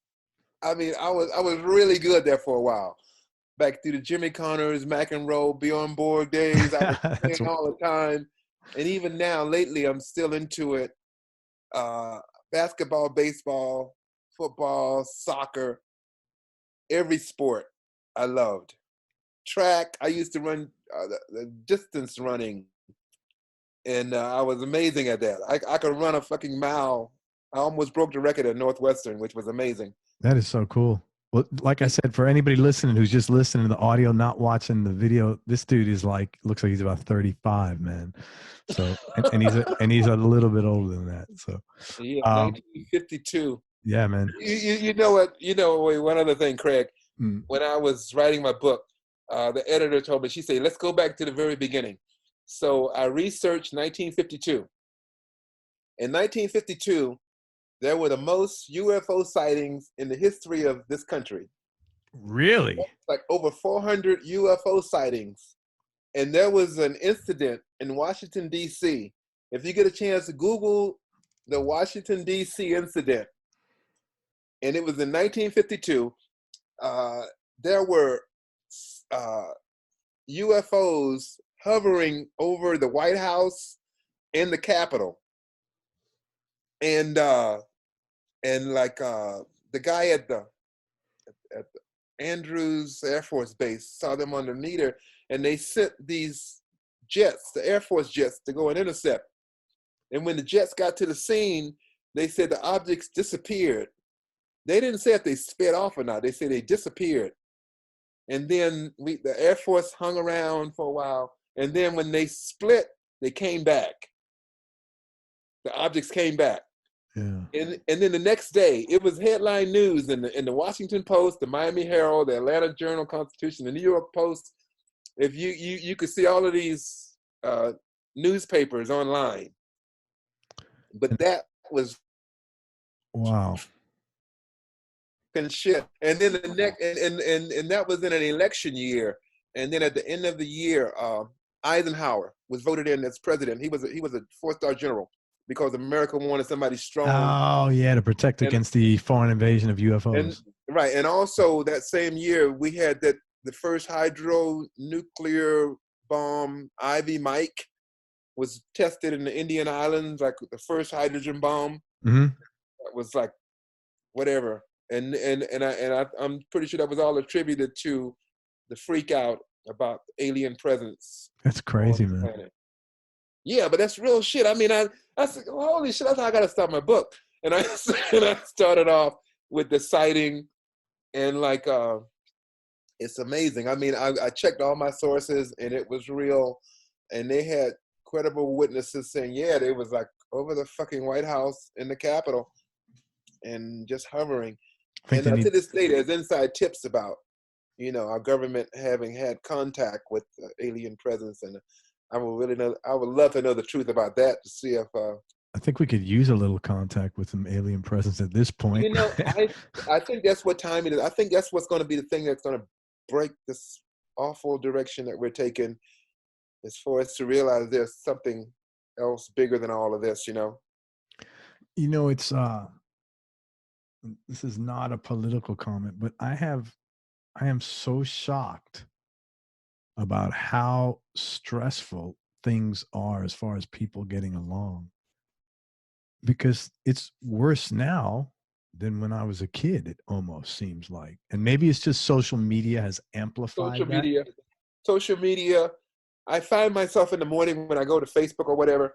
I mean, I was really good there for a while. Back through the Jimmy Connors, McEnroe, Bjorn Borg days. I was playing all the time. And even now, lately, I'm still into it. Basketball, baseball, football, soccer, every sport I loved. Track, I used to run the distance running, and I was amazing at that. I could run a fucking mile. I almost broke the record at Northwestern, which was amazing. That is so cool. Well, like I said, for anybody listening who's just listening to the audio, not watching the video, this dude is looks like he's about 35, man. So, and he's a little bit older than that. So, yeah, 1952. Yeah, man. You know what? You know, one other thing, Craig. When I was writing my book, the editor told me, she said, let's go back to the very beginning. So I researched 1952. In 1952, there were the most UFO sightings in the history of this country. Really? Like over 400 UFO sightings. And there was an incident in Washington, D.C. If you get a chance to Google the Washington, D.C. incident, and it was in 1952, there were UFOs hovering over the White House and the Capitol. And and like the guy at the Andrews Air Force Base saw them on the meter, and they sent these jets, the Air Force jets, to go and intercept. And when the jets got to the scene, they said the objects disappeared. They didn't say if they sped off or not. They said they disappeared. And then the Air Force hung around for a while. And then when they split, they came back. The objects came back. Yeah. And then the next day, it was headline news in the Washington Post, the Miami Herald, the Atlanta Journal-Constitution, the New York Post. If you could see all of these newspapers online. But that was Wow. and shit. And then the next, and that was in an election year. And then at the end of the year, Eisenhower was voted in as president. He was a 4-star general because America wanted somebody strong. Oh yeah, to protect against the foreign invasion of UFOs. And, right, and also that same year we had the first hydronuclear bomb, Ivy Mike, was tested in the Indian Islands, like the first hydrogen bomb. Mm-hmm. That was like whatever, and I'm pretty sure that was all attributed to the freak out about alien presence. That's crazy, man. Planet. Yeah, but that's real shit. I mean, I said, holy shit, that's how I got to start my book. And I started off with the sighting, and like it's amazing. I mean, I checked all my sources, and it was real, and they had credible witnesses saying, yeah, they was like over the fucking White House in the Capitol and just hovering. And to this day, there's inside tips about, our government having had contact with alien presence. And I would love to know the truth about that, to see if I think we could use a little contact with some alien presence at this point. I think that's what time it is. I think that's what's going to be the thing that's going to break this awful direction that we're taking, is for us to realize there's something else bigger than all of this, It's this is not a political comment, but I am so shocked about how stressful things are as far as people getting along, because it's worse now than when I was a kid, it almost seems like. And maybe it's just social media has amplified Social media. I find myself in the morning when I go to Facebook or whatever,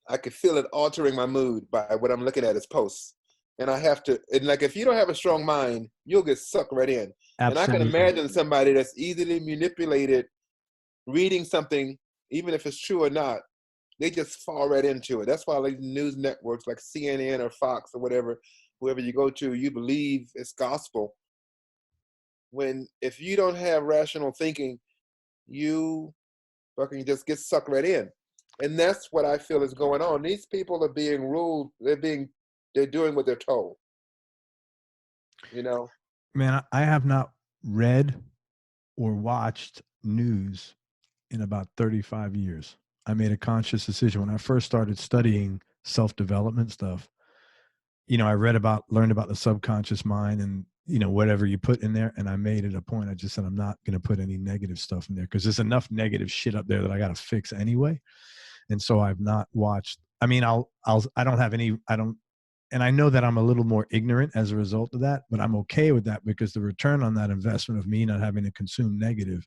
I could feel it altering my mood by what I'm looking at as posts. And I have to, and like, if you don't have a strong mind, you'll get sucked right in. Absolutely. And I can imagine somebody that's easily manipulated, reading something, even if it's true or not, they just fall right into it. That's why like news networks like CNN or Fox or whatever, whoever you go to, you believe it's gospel. If you don't have rational thinking, you fucking just get sucked right in. And that's what I feel is going on. These people are being ruled, they're doing what they're told. Man, I have not read or watched news in about 35 years. I made a conscious decision when I first started studying self-development stuff. I learned about the subconscious mind and, whatever you put in there. And I made it a point. I just said, I'm not going to put any negative stuff in there because there's enough negative shit up there that I got to fix anyway. And so I've not watched, and I know that I'm a little more ignorant as a result of that, but I'm okay with that because the return on that investment of me not having to consume negative,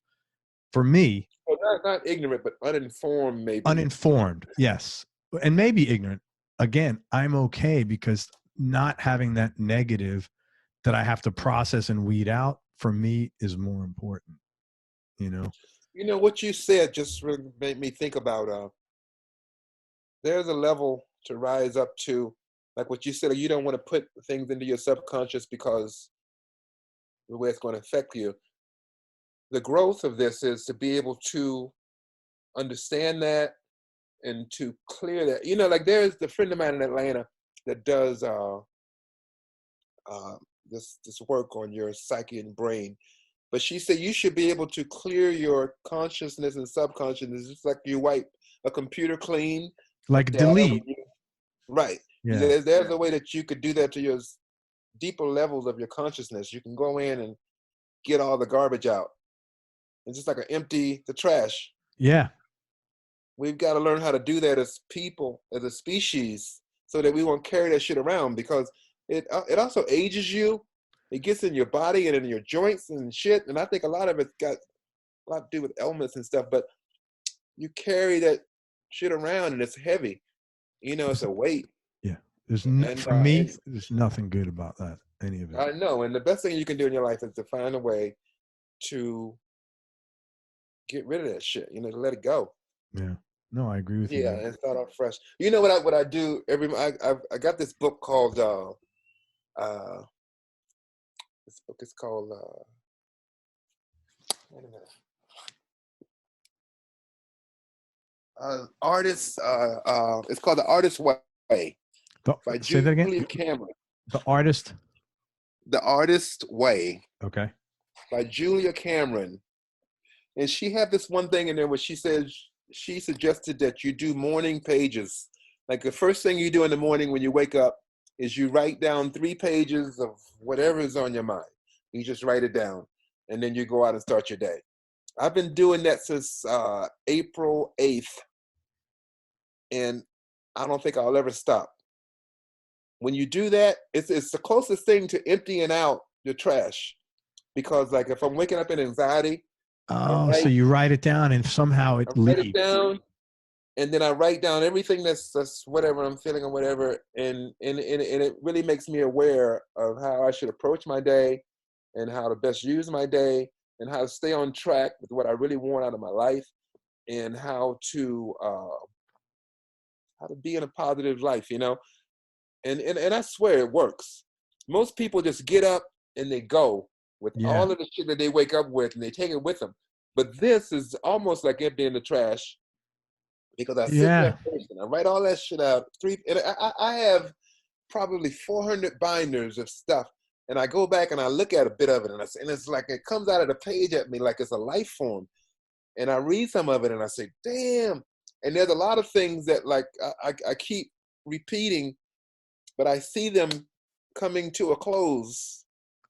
for me. Well, not ignorant, but uninformed maybe. Uninformed, yes. And maybe ignorant. Again, I'm okay because not having that negative that I have to process and weed out, for me, is more important, What you said just really made me think about, there's a level to rise up to, like what you said, you don't want to put things into your subconscious because the way it's going to affect you. The growth of this is to be able to understand that and to clear that. Like there's the friend of mine in Atlanta that does this work on your psyche and brain. But she said you should be able to clear your consciousness and subconsciousness just like you wipe a computer clean. Like delete. Right. Yeah. There's a way that you could do that to your deeper levels of your consciousness. You can go in and get all the garbage out. It's just like empty the trash. Yeah. We've got to learn how to do that as people, as a species, so that we won't carry that shit around, because it also ages you. It gets in your body and in your joints and shit. And I think a lot of it's got a lot to do with ailments and stuff, but you carry that shit around and it's heavy. You know, it's a weight. Yeah. For And me, there's nothing good about that, any of it. I know. And the best thing you can do in your life is to find a way to get rid of that shit, you know, to let it go. Yeah. No, I agree with you. Yeah, Man. and start off fresh. You know what I do I got this book called this book is called wait a minute. It's called The Artist's Way by Say that again? Julia Cameron. The Artist? The Artist's Way. Okay. By Julia Cameron. And she had this one thing in there where she says, she suggested that you do morning pages. Like the first thing you do in the morning when you wake up is you write down 3 pages of whatever is on your mind. You just write it down, and then you go out and start your day. I've been doing that since April 8th, and I don't think I'll ever stop. When you do that, it's the closest thing to emptying out your trash. Because like if I'm waking up in anxiety, Oh, so you write it down and somehow it leaves. Write it down, and then I write down everything that's whatever I'm feeling or whatever, and it really makes me aware of how I should approach my day, and how to best use my day, and how to stay on track with what I really want out of my life, and how to be in a positive life, you know. And I swear it works. Most people just get up and they go with all of the shit that they wake up with, and they take it with them. But this is almost like emptying the trash, because I sit there first and I write all that shit out. I have probably 400 binders of stuff, and I go back and I look at a bit of it, and it's like it comes out of the page at me like it's a life form. And I read some of it and I say, damn. And there's a lot of things that like I keep repeating, but I see them coming to a close.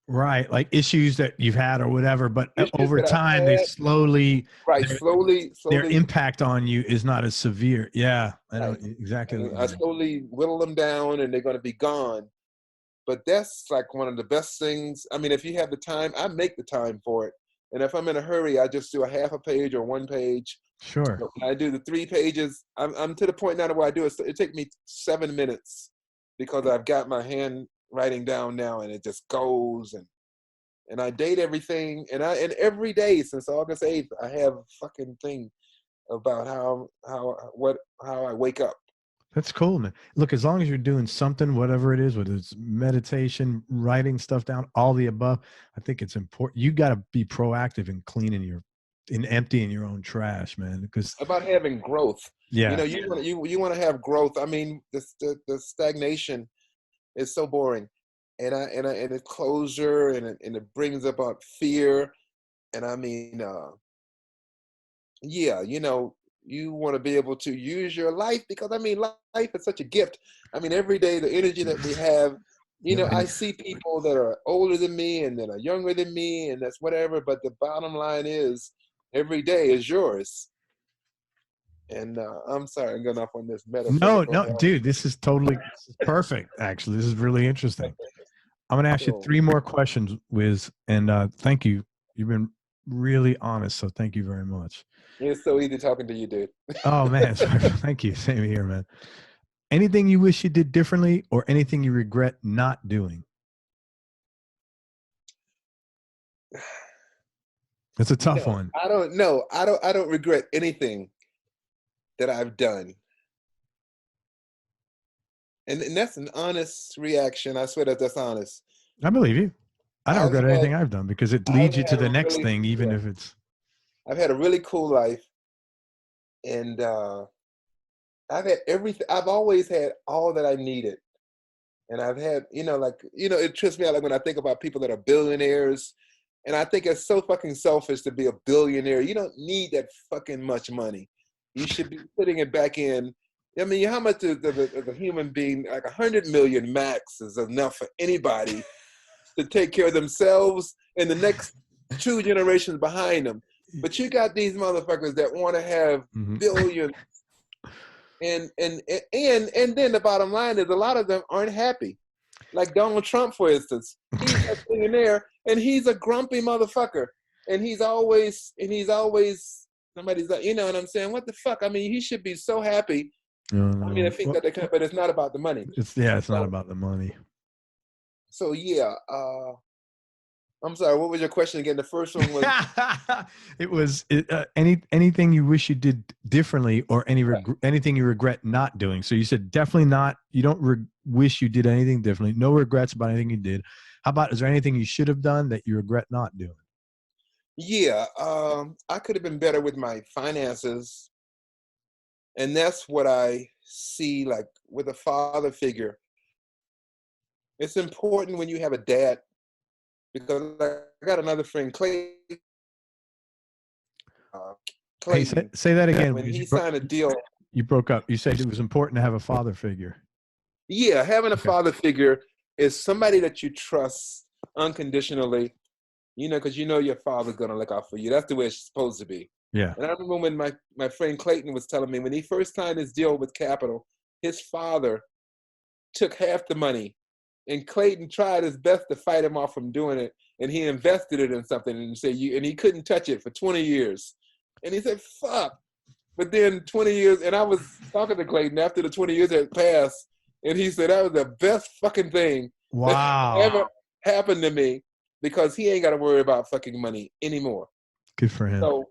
Right, like issues that you've had or whatever, but over time they slowly, their impact on you is not as severe. Yeah, I know exactly. I slowly whittle them down, and they're going to be gone. But that's like one of the best things. I mean, if you have the time, I make the time for it. And if I'm in a hurry, I just do a half a page or 1 page. Sure. So when I do the 3 pages, I'm to the point now where I do it. It takes me 7 minutes, because I've got my hand writing down now, and it just goes, and I date everything, and every day since August 8th I have a fucking thing about how I wake up. That's cool, man. Look, as long as you're doing something, whatever it is, whether it's meditation, writing stuff down, all the above, I think it's important. You got to be proactive in cleaning in emptying your own trash, man. Because about having growth. Yeah, you know, you want to have growth. I mean, the stagnation is so boring, and it's closure, and it brings about fear, and I mean, yeah, you know, you want to be able to use your life, because I mean, life is such a gift. I mean, every day the energy that we have, you know, I see people that are older than me and that are younger than me, and that's whatever. But the bottom line is, every day is yours. And I'm sorry, I'm going off on this metaphor. No, dude, this is perfect. Actually, this is really interesting. I'm going to ask you 3 more questions, Wiz, and thank you. You've been really honest, so thank you very much. It's so easy talking to you, dude. Oh, man. Thank you. Same here, man. Anything you wish you did differently, or anything you regret not doing? That's a tough one. I don't know. I don't regret anything that I've done. And that's an honest reaction. I swear that's honest. I believe you. I don't regret anything I've done, because it leads you to the next thing, even if it's... I've had a really cool life, and I've had everything. I've always had all that I needed. And I've had, you know, like, you know, it trips me out, like when I think about people that are billionaires, and I think it's so fucking selfish to be a billionaire. You don't need that fucking much money. You should be putting it back in. I mean, how much of a human being, like 100 million max is enough for anybody to take care of themselves and the next 2 generations behind them. But you got these motherfuckers that want to have billions. And then the bottom line is a lot of them aren't happy. Like Donald Trump, for instance, he's a billionaire and he's a grumpy motherfucker. And he's always somebody's like, you know what I'm saying? What the fuck? I mean, he should be so happy. No. I mean, I think that they can, but it's not about the money. It's not about the money. So yeah, I'm sorry. What was your question again? The first one was It was anything you wish you did differently, or anything you regret not doing. So you said definitely not. You don't wish you did anything differently. No regrets about anything you did. How about, is there anything you should have done that you regret not doing? yeah. I could have been better with my finances, and that's what I see. Like with a father figure, it's important when you have a dad, because I got another friend, Clay. Hey, Clayton, say that again. when he signed a deal. You broke up. You said it was important to have a father figure. Yeah, having a father figure is somebody that you trust unconditionally, you know, because you know your father's going to look out for you. That's the way it's supposed to be. Yeah. And I remember when my friend Clayton was telling me, when he first signed his deal with Capital, his father took half the money, and Clayton tried his best to fight him off from doing it, and he invested it in something, and he couldn't touch it for 20 years. And he said, fuck. But then 20 years, and I was talking to Clayton after the 20 years had passed, and he said that was the best fucking thing that ever happened to me, because he ain't got to worry about fucking money anymore. Good for him. So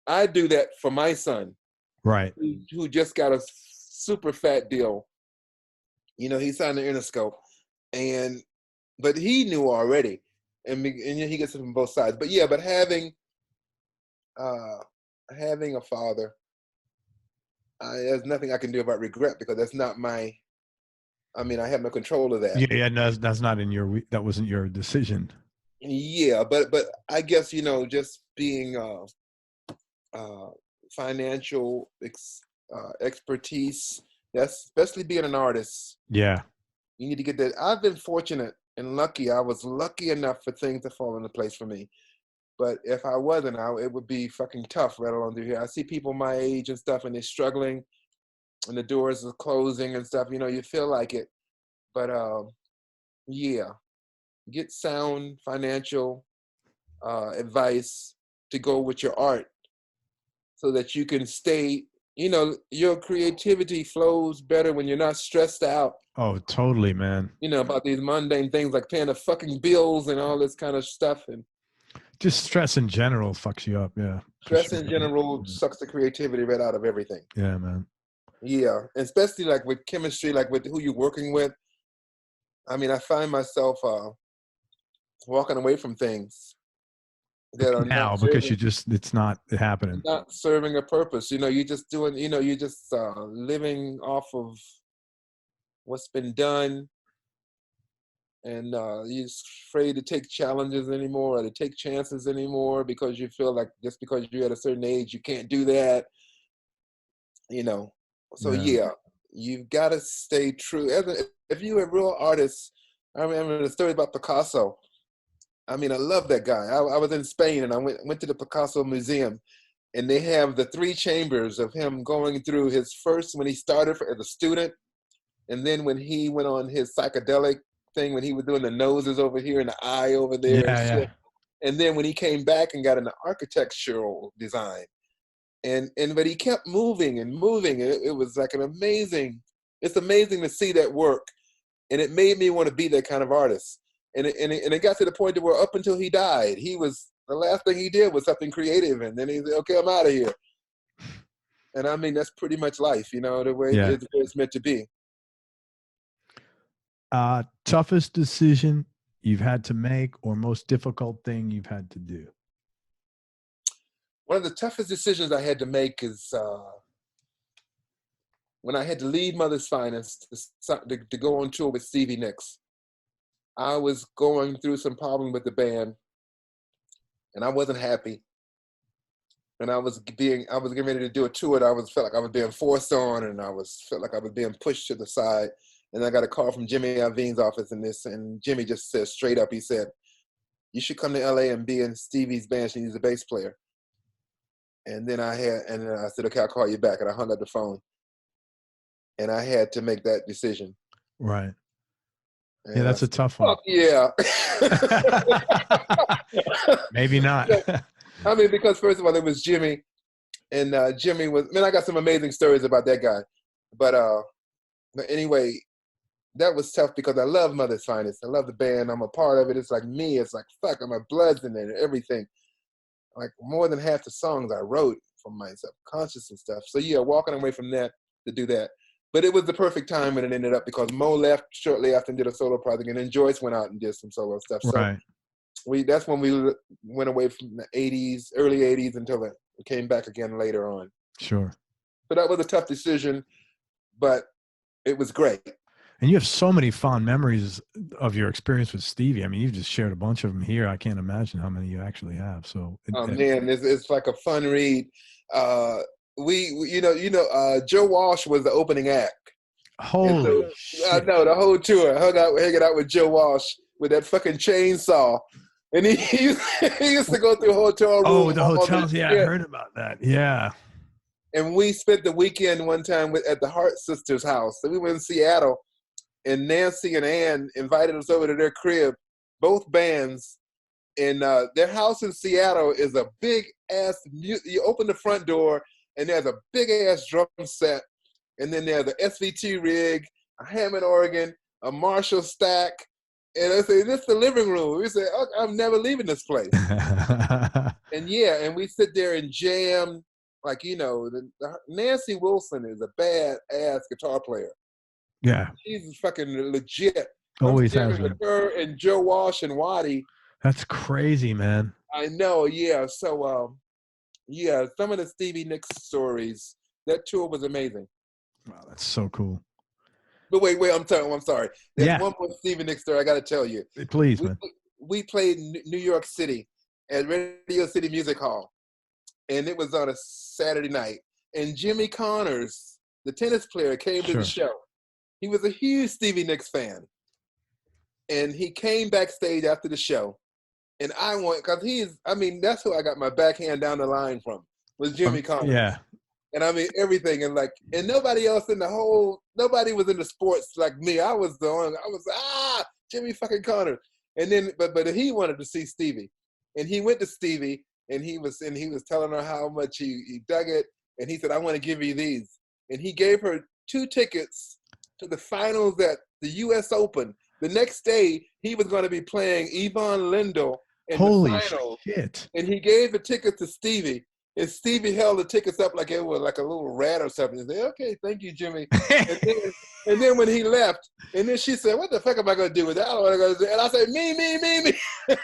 I do that for my son, right? Who just got a super fat deal. You know, he signed the Interscope, but he knew already, and he gets it from both sides. But yeah, but having a father, there's nothing I can do about regret, because that's not my. I mean, I have no control of that. Yeah, that's not in your. That wasn't your decision. Yeah, but I guess, you know, just being financial expertise. That's especially being an artist. Yeah, you need to get that. I've been fortunate and lucky. I was lucky enough for things to fall into place for me. But if I wasn't, it would be fucking tough right along through here. I see people my age and stuff, and they're struggling, and the doors are closing and stuff. You know, you feel like it. But yeah, get sound financial advice to go with your art, so that you can stay. You know, your creativity flows better when you're not stressed out. Oh, totally, man. You know, about these mundane things like paying the fucking bills and all this kind of stuff. And just stress in general fucks you up. Yeah. Stress in general sucks the creativity right out of everything. Yeah, man. Yeah. Especially like with chemistry, like with who you're working with. I mean, I find myself walking away from things that are now not because serving, it's not happening. Not serving a purpose. You know, you're just doing, you know, you're just living off of what's been done. And you're afraid to take challenges anymore, or to take chances anymore, because you feel like just because you're at a certain age, you can't do that. You know, so yeah, you've got to stay true. If you're a real artist, I remember the story about Picasso. I mean, I love that guy. I was in Spain, and I went to the Picasso Museum, and they have the 3 chambers of him going through his first, when he started as a student, and then when he went on his psychedelic thing, when he was doing the noses over here and the eye over there and shit. And then when he came back and got into architectural design, but he kept moving and moving. It was like it's amazing to see that work, and it made me want to be that kind of artist. And it got to the point where up until he died, the last thing he did was something creative, and then he said, "Okay, I'm out of here." And I mean, that's pretty much life, you know, the way it's meant to be. Toughest decision you've had to make, or most difficult thing you've had to do? One of the toughest decisions I had to make is when I had to leave Mother's Finest to go on tour with Stevie Nicks. I was going through some problem with the band, and I wasn't happy. And I was getting ready to do a tour that felt like I was being forced on, and felt like I was being pushed to the side. And I got a call from Jimmy Iovine's office and Jimmy just said straight up, he said, "You should come to LA and be in Stevie's band. She needs a bass player." And then I said, "Okay, I'll call you back." And I hung up the phone. and I had to make that decision. Right. Yeah, And I that's a said, tough one. fuck yeah. Maybe not. I mean, because first of all, it was Jimmy, and Jimmy was, man, I got some amazing stories about that guy. But anyway, that was tough because I love Mother's Finest. I love the band. I'm a part of it. It's like me. It's like, fuck, my blood's in it and everything. Like more than half the songs I wrote from my subconscious and stuff. So yeah, walking away from that to do that. But it was the perfect time when it ended up because Mo left shortly after and did a solo project, and then Joyce went out and did some solo stuff. So Right. that's when we went away from the 80s, early 80s, until it came back again later on. Sure. So that was a tough decision, but it was great. And you have so many fond memories of your experience with Stevie. I mean, you've just shared a bunch of them here. I can't imagine how many you actually have. So, Man, it's like a fun read. Joe Walsh was the opening act. Holy shit. I know, the whole tour, hanging out with Joe Walsh with that fucking chainsaw. And he used to go through hotel rooms. Oh, the hotels. Yeah, I heard about that. Yeah. And we spent the weekend one time at the Hart sisters' house. So we were in Seattle, and Nancy and Ann invited us over to their crib, both bands. And their house in Seattle is a big ass. You open the front door, and there's a big ass drum set, and then there's a SVT rig, a Hammond organ, a Marshall stack, and I say, "This is the living room." We say, "Oh, I'm never leaving this place." And yeah, and we sit there and jam. Like, Nancy Wilson is a bad ass guitar player. Yeah, she's fucking legit. Always has with been. her and Joe Walsh and Waddy. That's crazy, man. I know, yeah. So, some of the Stevie Nicks stories. That tour was amazing. Wow, that's so cool. But wait, I'm sorry. There's one more Stevie Nicks story I got to tell you. Please, man. We played New York City at Radio City Music Hall, and it was on a Saturday night. And Jimmy Connors, the tennis player, came to the show. He was a huge Stevie Nicks fan. And he came backstage after the show. And because that's who I got my backhand down the line from, was Jimmy Connors. Yeah. And I mean, everything. And nobody else nobody was into sports like me. I was Jimmy fucking Connors. And then, but he wanted to see Stevie. And he went to Stevie, and he was telling her how much he dug it. And he said, "I want to give you these." And he gave her 2 tickets to the finals at the U.S. Open. The next day, he was going to be playing Yvonne Lindell in the finals. Shit. And he gave the ticket to Stevie. And Stevie held the tickets up like it was like a little rat or something. He said, "Okay, thank you, Jimmy." and then when he left, and then she said, "What the fuck am I going to do with that?" I don't want to go do. And I said, me.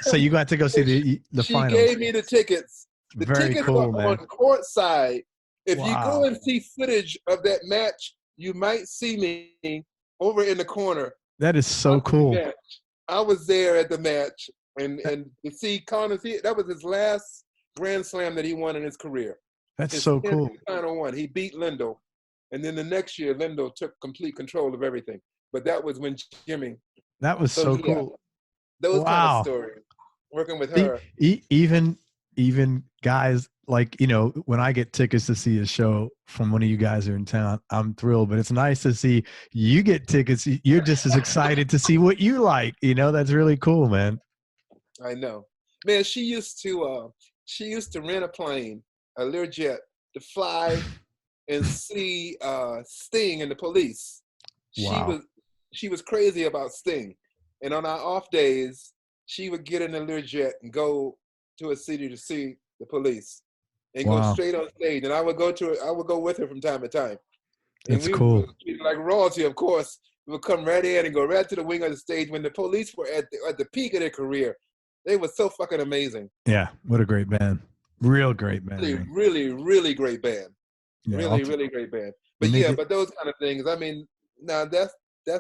So you got to go see the finals. She gave me the tickets. The Very tickets cool, are man. on court side. If you Wow. go and see footage of that match, you might see me over in the corner. That is so cool. I was there at the match, and to see Connors, that was his last Grand Slam that he won in his career. That's so cool. Final one. He beat Lindell, and then the next year, Lindell took complete control of everything. But that was when Jimmy. That was so cool. Those kind of stories. Working with her. Even guys like, when I get tickets to see a show from one of you guys are in town, I'm thrilled. But it's nice to see you get tickets. You're just as excited to see what you like. That's really cool, man. I know, man. She used to rent a plane, a Learjet, to fly and see Sting and the Police. Wow. She was crazy about Sting, and on our off days, she would get in a Learjet and go to a city to see the Police, and go straight on stage. And I would go with her from time to time. That's cool. Like royalty, of course. We would come right in and go right to the wing of the stage when the Police were at the peak of their career. They were so fucking amazing. Yeah, what a great band. Real great band. Really, really great band. Yeah, really great band. But but those kind of things, I mean, now that's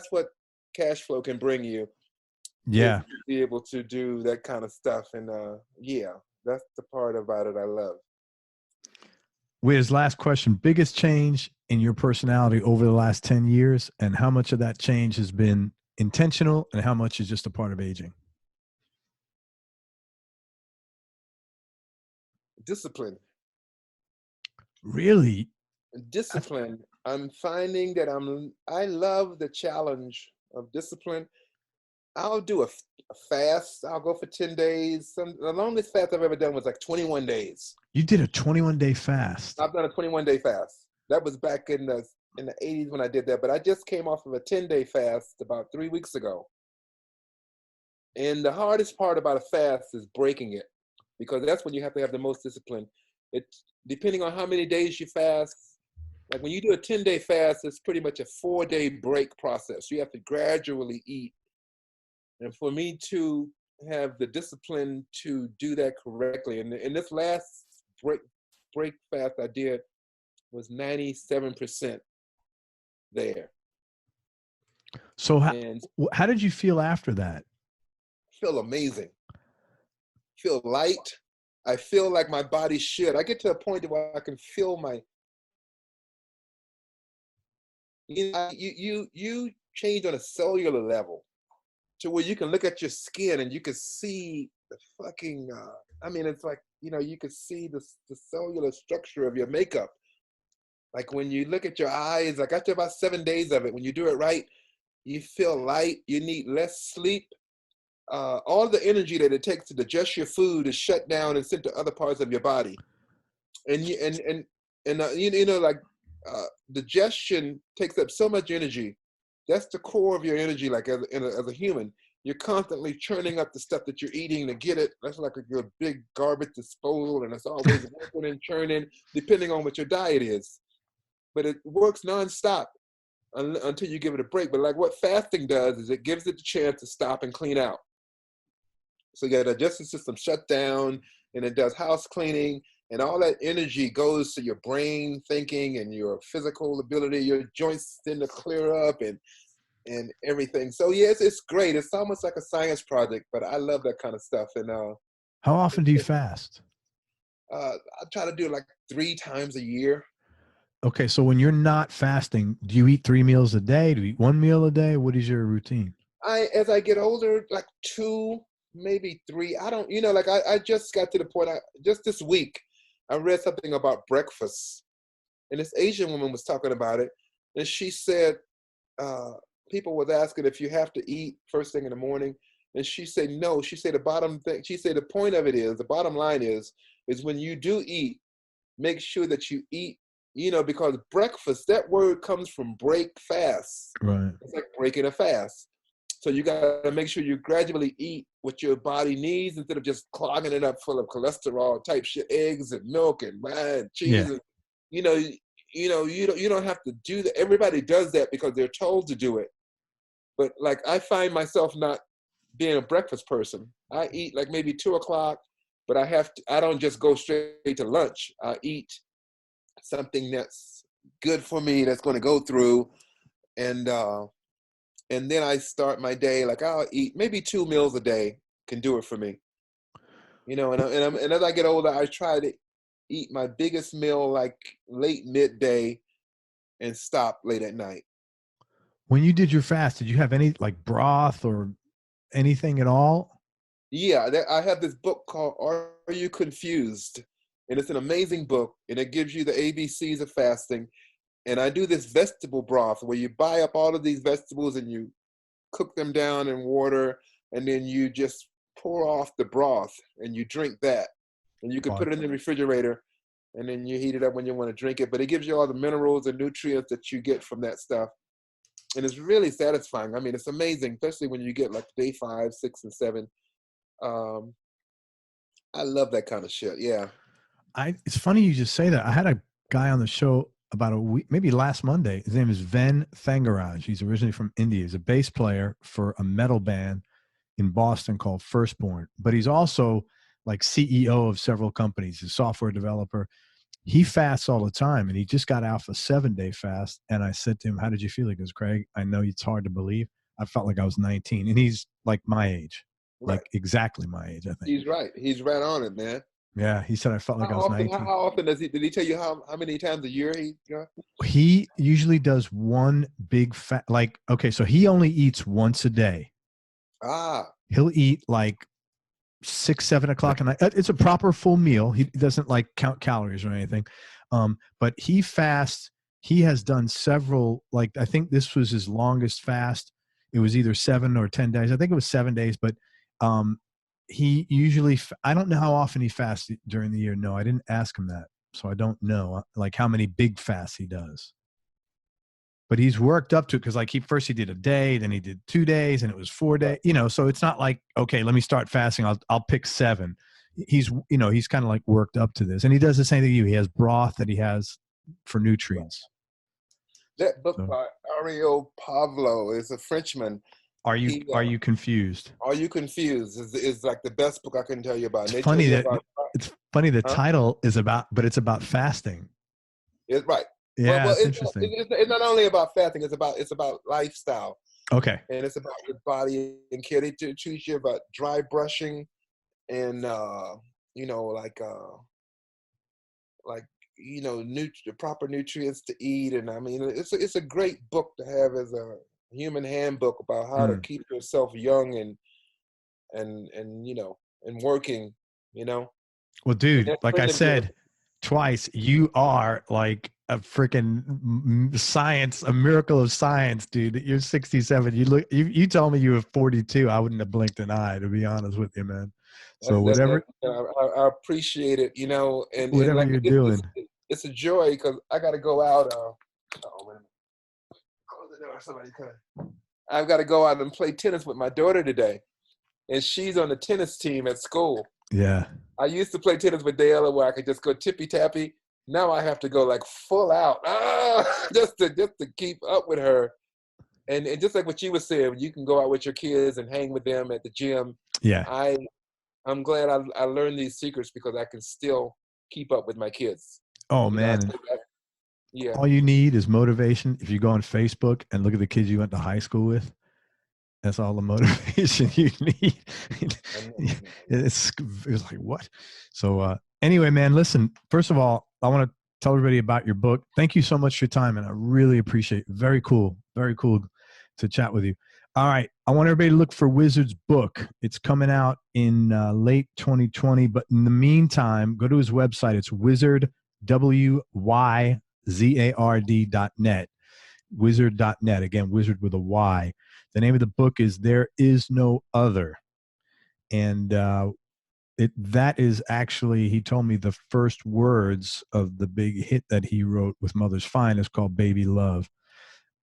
what cash flow can bring you. Yeah. To be able to do that kind of stuff. And that's the part about it I love. Wiz, last question. Biggest change in your personality over the last 10 years, and how much of that change has been intentional and how much is just a part of aging? Discipline. Really? Discipline I'm finding that I love the challenge of discipline. I'll do a fast. I'll go for 10 days. The longest fast I've ever done was like 21 days. You did a 21-day fast. I've done a 21-day fast. That was back in the 80s when I did that, but I just came off of a 10-day fast about 3 weeks ago. And the hardest part about a fast is breaking it, because that's when you have to have the most discipline. It's depending on how many days you fast. Like when you do a 10-day fast, it's pretty much a 4-day break process. You have to gradually eat. And for me to have the discipline to do that correctly, and this last break fast I did was 97% there. So how did you feel after that? Feel amazing. Feel light. I feel like my body should. I get to a point where I can feel my. You change on a cellular level to where you can look at your skin and you can see the fucking. I mean, it's like, you can see the cellular structure of your makeup. Like when you look at your eyes, like after about 7 days of it, when you do it right, you feel light. You need less sleep. All the energy that it takes to digest your food is shut down and sent to other parts of your body. And digestion takes up so much energy. That's the core of your energy. Like as a human, you're constantly churning up the stuff that you're eating to get it. That's like your big garbage disposal, and it's always working and churning, depending on what your diet is. But it works nonstop until you give it a break. But like what fasting does is it gives it the chance to stop and clean out. So your digestive system shut down, and it does house cleaning, and all that energy goes to your brain thinking and your physical ability. Your joints tend to clear up and everything. So yes, it's great. It's almost like a science project, but I love that kind of stuff. And how often do you fast? I try to do it like 3 times a year. Okay, so when you're not fasting, do you eat 3 meals a day? Do you eat 1 meal a day? What is your routine? As I get older, like 2, maybe 3. I don't, like I just got to the point. Just this week, I read something about breakfast, and this Asian woman was talking about it, and she said people was asking if you have to eat first thing in the morning, and she said no. She said the point of it is, the bottom line is when you do eat, make sure that you eat. Because breakfast, that word comes from break fast. Right. It's like breaking a fast. So you got to make sure you gradually eat what your body needs instead of just clogging it up full of cholesterol type shit, eggs and milk and cheese. Yeah. And, you don't have to do that. Everybody does that because they're told to do it. But like I find myself not being a breakfast person. I eat like maybe 2 o'clock, but I don't just go straight to lunch. I eat something that's good for me, that's going to go through, and then I start my day. Like I'll eat maybe 2 meals a day can do it for me, and as I get older, I try to eat my biggest meal like late midday and stop late at night. When you did your fast, did you have any like broth or anything at all? Yeah, I have this book called Are You Confused? And it's an amazing book, and it gives you the ABCs of fasting. And I do this vegetable broth where you buy up all of these vegetables and you cook them down in water, and then you just pour off the broth and you drink that. And you can put it in the refrigerator, and then you heat it up when you want to drink it. But it gives you all the minerals and nutrients that you get from that stuff. And it's really satisfying. I mean, it's amazing, especially when you get like day 5, 6, and 7. I love that kind of shit. Yeah. It's funny you just say that. I had a guy on the show about a week, maybe last Monday. His name is Ven Thangaraj. He's originally from India. He's a bass player for a metal band in Boston called Firstborn, but he's also like CEO of several companies. He's a software developer. He fasts all the time, and he just got out for a 7-day fast. And I said to him, "How did you feel?" He goes, "Craig, I know it's hard to believe. I felt like I was 19." And he's like my age, Right. like exactly my age, I think. He's right. He's right on it, man. Yeah, he said I felt like I was 19. How often did he tell you how many times a year he? He usually does one big fat. Like, okay, so he only eats once a day. He'll eat like 6, 7 o'clock at night. It's a proper full meal. He doesn't like count calories or anything. But he fasts he has done several, like, I think this was his longest fast. It was either 7 or 10 days. I think it was 7 days, but he usually, I don't know how often he fasts during the year. No, I didn't ask him that. So I don't know like how many big fasts he does. But he's worked up to it because like first he did a day, then he did 2 days, and it was 4 days. You know, so it's not like, okay, let me start fasting. I'll pick 7. He's kind of like worked up to this, and he does the same thing you. He has broth that he has for nutrients. That book by Ariel Pavlo is a Frenchman. Are you confused? Are You Confused is like the best book I can tell you about. It's funny the title is about, but it's about fasting. It's right. Yeah, it's interesting. It's not only about fasting. It's about lifestyle. Okay. And it's about your body and care. They teach you about dry brushing, and the proper nutrients to eat. And I mean, it's a great book to have as a human handbook about how to keep yourself young and working. Well, dude, like I said twice, you are like a freaking science, a miracle of science, dude. You're 67. You told me you were 42. I wouldn't have blinked an eye, to be honest with you, man. So whatever. I appreciate it, and whatever like, you're doing. It's a joy because I got to go out. I've got to go out and play tennis with my daughter today, and she's on the tennis team at school. Yeah. I used to play tennis with Dale where I could just go tippy tappy. Now I have to go like full out, just to keep up with her. And just like what you were saying, you can go out with your kids and hang with them at the gym. Yeah. I'm glad I learned these secrets because I can still keep up with my kids. Oh, man. Yeah. All you need is motivation. If you go on Facebook and look at the kids you went to high school with, that's all the motivation you need. It's like, what? So anyway, man, listen, first of all, I want to tell everybody about your book. Thank you so much for your time, and I really appreciate it. Very cool to chat with you. All right. I want everybody to look for Wyzard's book. It's coming out in late 2020. But in the meantime, go to his website. It's Wyzard, WYZARD.net. Wyzard.net. Again, Wyzard with a Y. The name of the book is There Is No Other. And that is actually, he told me, the first words of the big hit that he wrote with Mother's Fine is called Baby Love.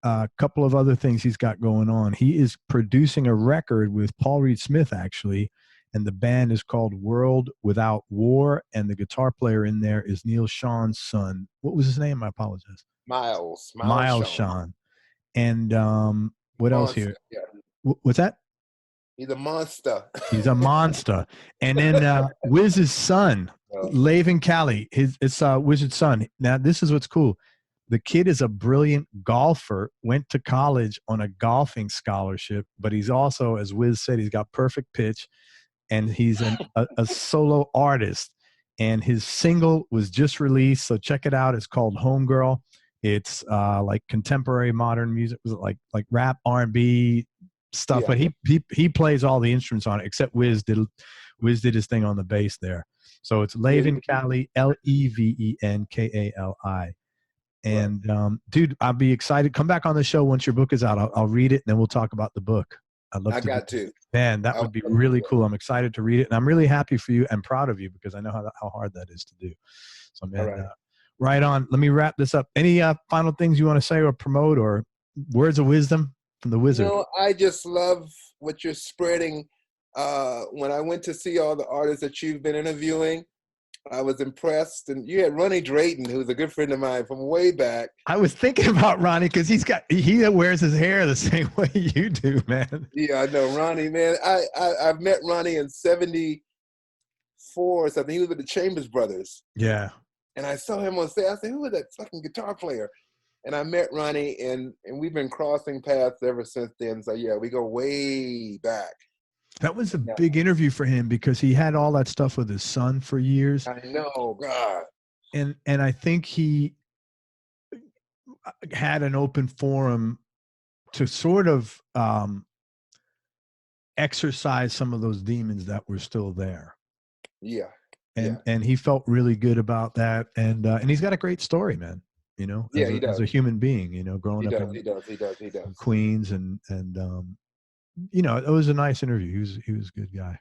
A couple of other things he's got going on. He is producing a record with Paul Reed Smith, actually, and the band is called World Without War, and the guitar player in there is Neil Sean's son. What was his name? I apologize. Miles Sean. And what else here? Yeah. What's that? He's a monster. He's a monster. And then Wiz's son, Laven Callie, it's Wizard's son. Now, this is what's cool. The kid is a brilliant golfer, went to college on a golfing scholarship, but he's also, as Wiz said, he's got perfect pitch, and he's a solo artist. And his single was just released, so check it out. It's called Homegirl. It's like contemporary modern music, like rap, R&B stuff. Yeah. But he plays all the instruments on it, except Wiz did his thing on the bass there. So it's Laven Callie, Levenkali. And dude, I'll be excited. Come back on the show once your book is out. I'll read it, and then we'll talk about the book. I got to. Man, that would be really cool. I'm excited to read it, and I'm really happy for you and proud of you because I know how hard that is to do. So, man, right on. Let me wrap this up. Any final things you want to say or promote, or words of wisdom from the Wyzard? I just love what you're spreading. When I went to see all the artists that you've been interviewing, I was impressed. And you had Ronnie Drayton, who's a good friend of mine from way back. I was thinking about Ronnie because he wears his hair the same way you do, man. Yeah, I know Ronnie, man. I've met Ronnie in 74 or something. He was with the Chambers Brothers. Yeah. And I saw him on stage. I said, who is that fucking guitar player? And I met Ronnie, and we've been crossing paths ever since then. So, yeah, we go way back. That was a big interview for him because he had all that stuff with his son for years. I know, God. And I think he had an open forum to sort of exercise some of those demons that were still there. Yeah. And he felt really good about that. And he's got a great story, man. you know, Yeah, he as does. a human being, you know, growing He up does. in He does. He does. He does. Queens and you know, it was a nice interview. He was a good guy.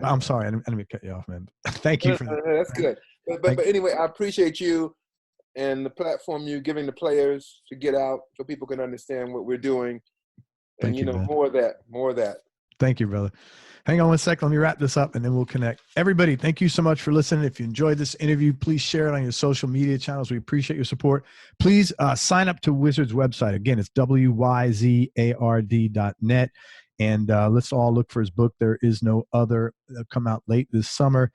I'm sorry, I didn't mean to cut you off, man. Thank you for that. That's good. But anyway, I appreciate you and the platform you giving the players to get out so people can understand what we're doing. And, Thank you, man. more of that. Thank you, brother. Hang on one second. Let me wrap this up and then we'll connect. Everybody, thank you so much for listening. If you enjoyed this interview, please share it on your social media channels. We appreciate your support. Please sign up to Wyzard's website. Again, it's wyzard.net. And let's all look for his book, There Is No Other. It'll come out late this summer.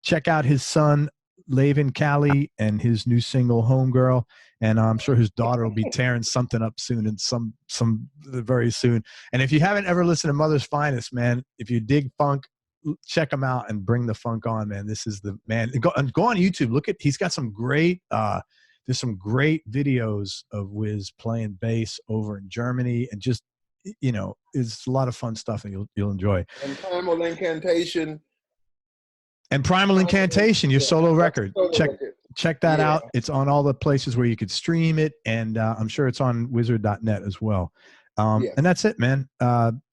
Check out his son, Laven Callie, and his new single, Homegirl. And I'm sure his daughter will be tearing something up soon and some very soon. And if you haven't ever listened to Mother's Finest, man, if you dig funk, check him out and bring the funk on, man. This is the man. Go on YouTube. Look at, he's got some great, there's some great videos of Wiz playing bass over in Germany, and just, you know, it's a lot of fun stuff, and you'll enjoy. And Primal Incantation. And Primal Incantation, your solo record. Check that out. It's on all the places where you could stream it, and I'm sure it's on wyzard.net as well. And that's it, man.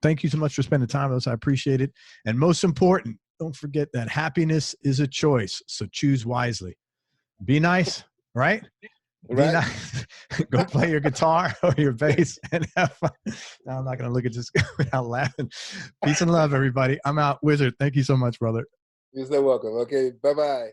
Thank you so much for spending time with us. I appreciate it. And most important, don't forget that happiness is a choice, so choose wisely. Be nice, right? Be nice. Go play your guitar or your bass and have fun. Now, I'm not going to look at this without laughing. Peace and love, everybody. I'm out. Wyzard, thank you so much, brother. You're so welcome. Okay, bye-bye.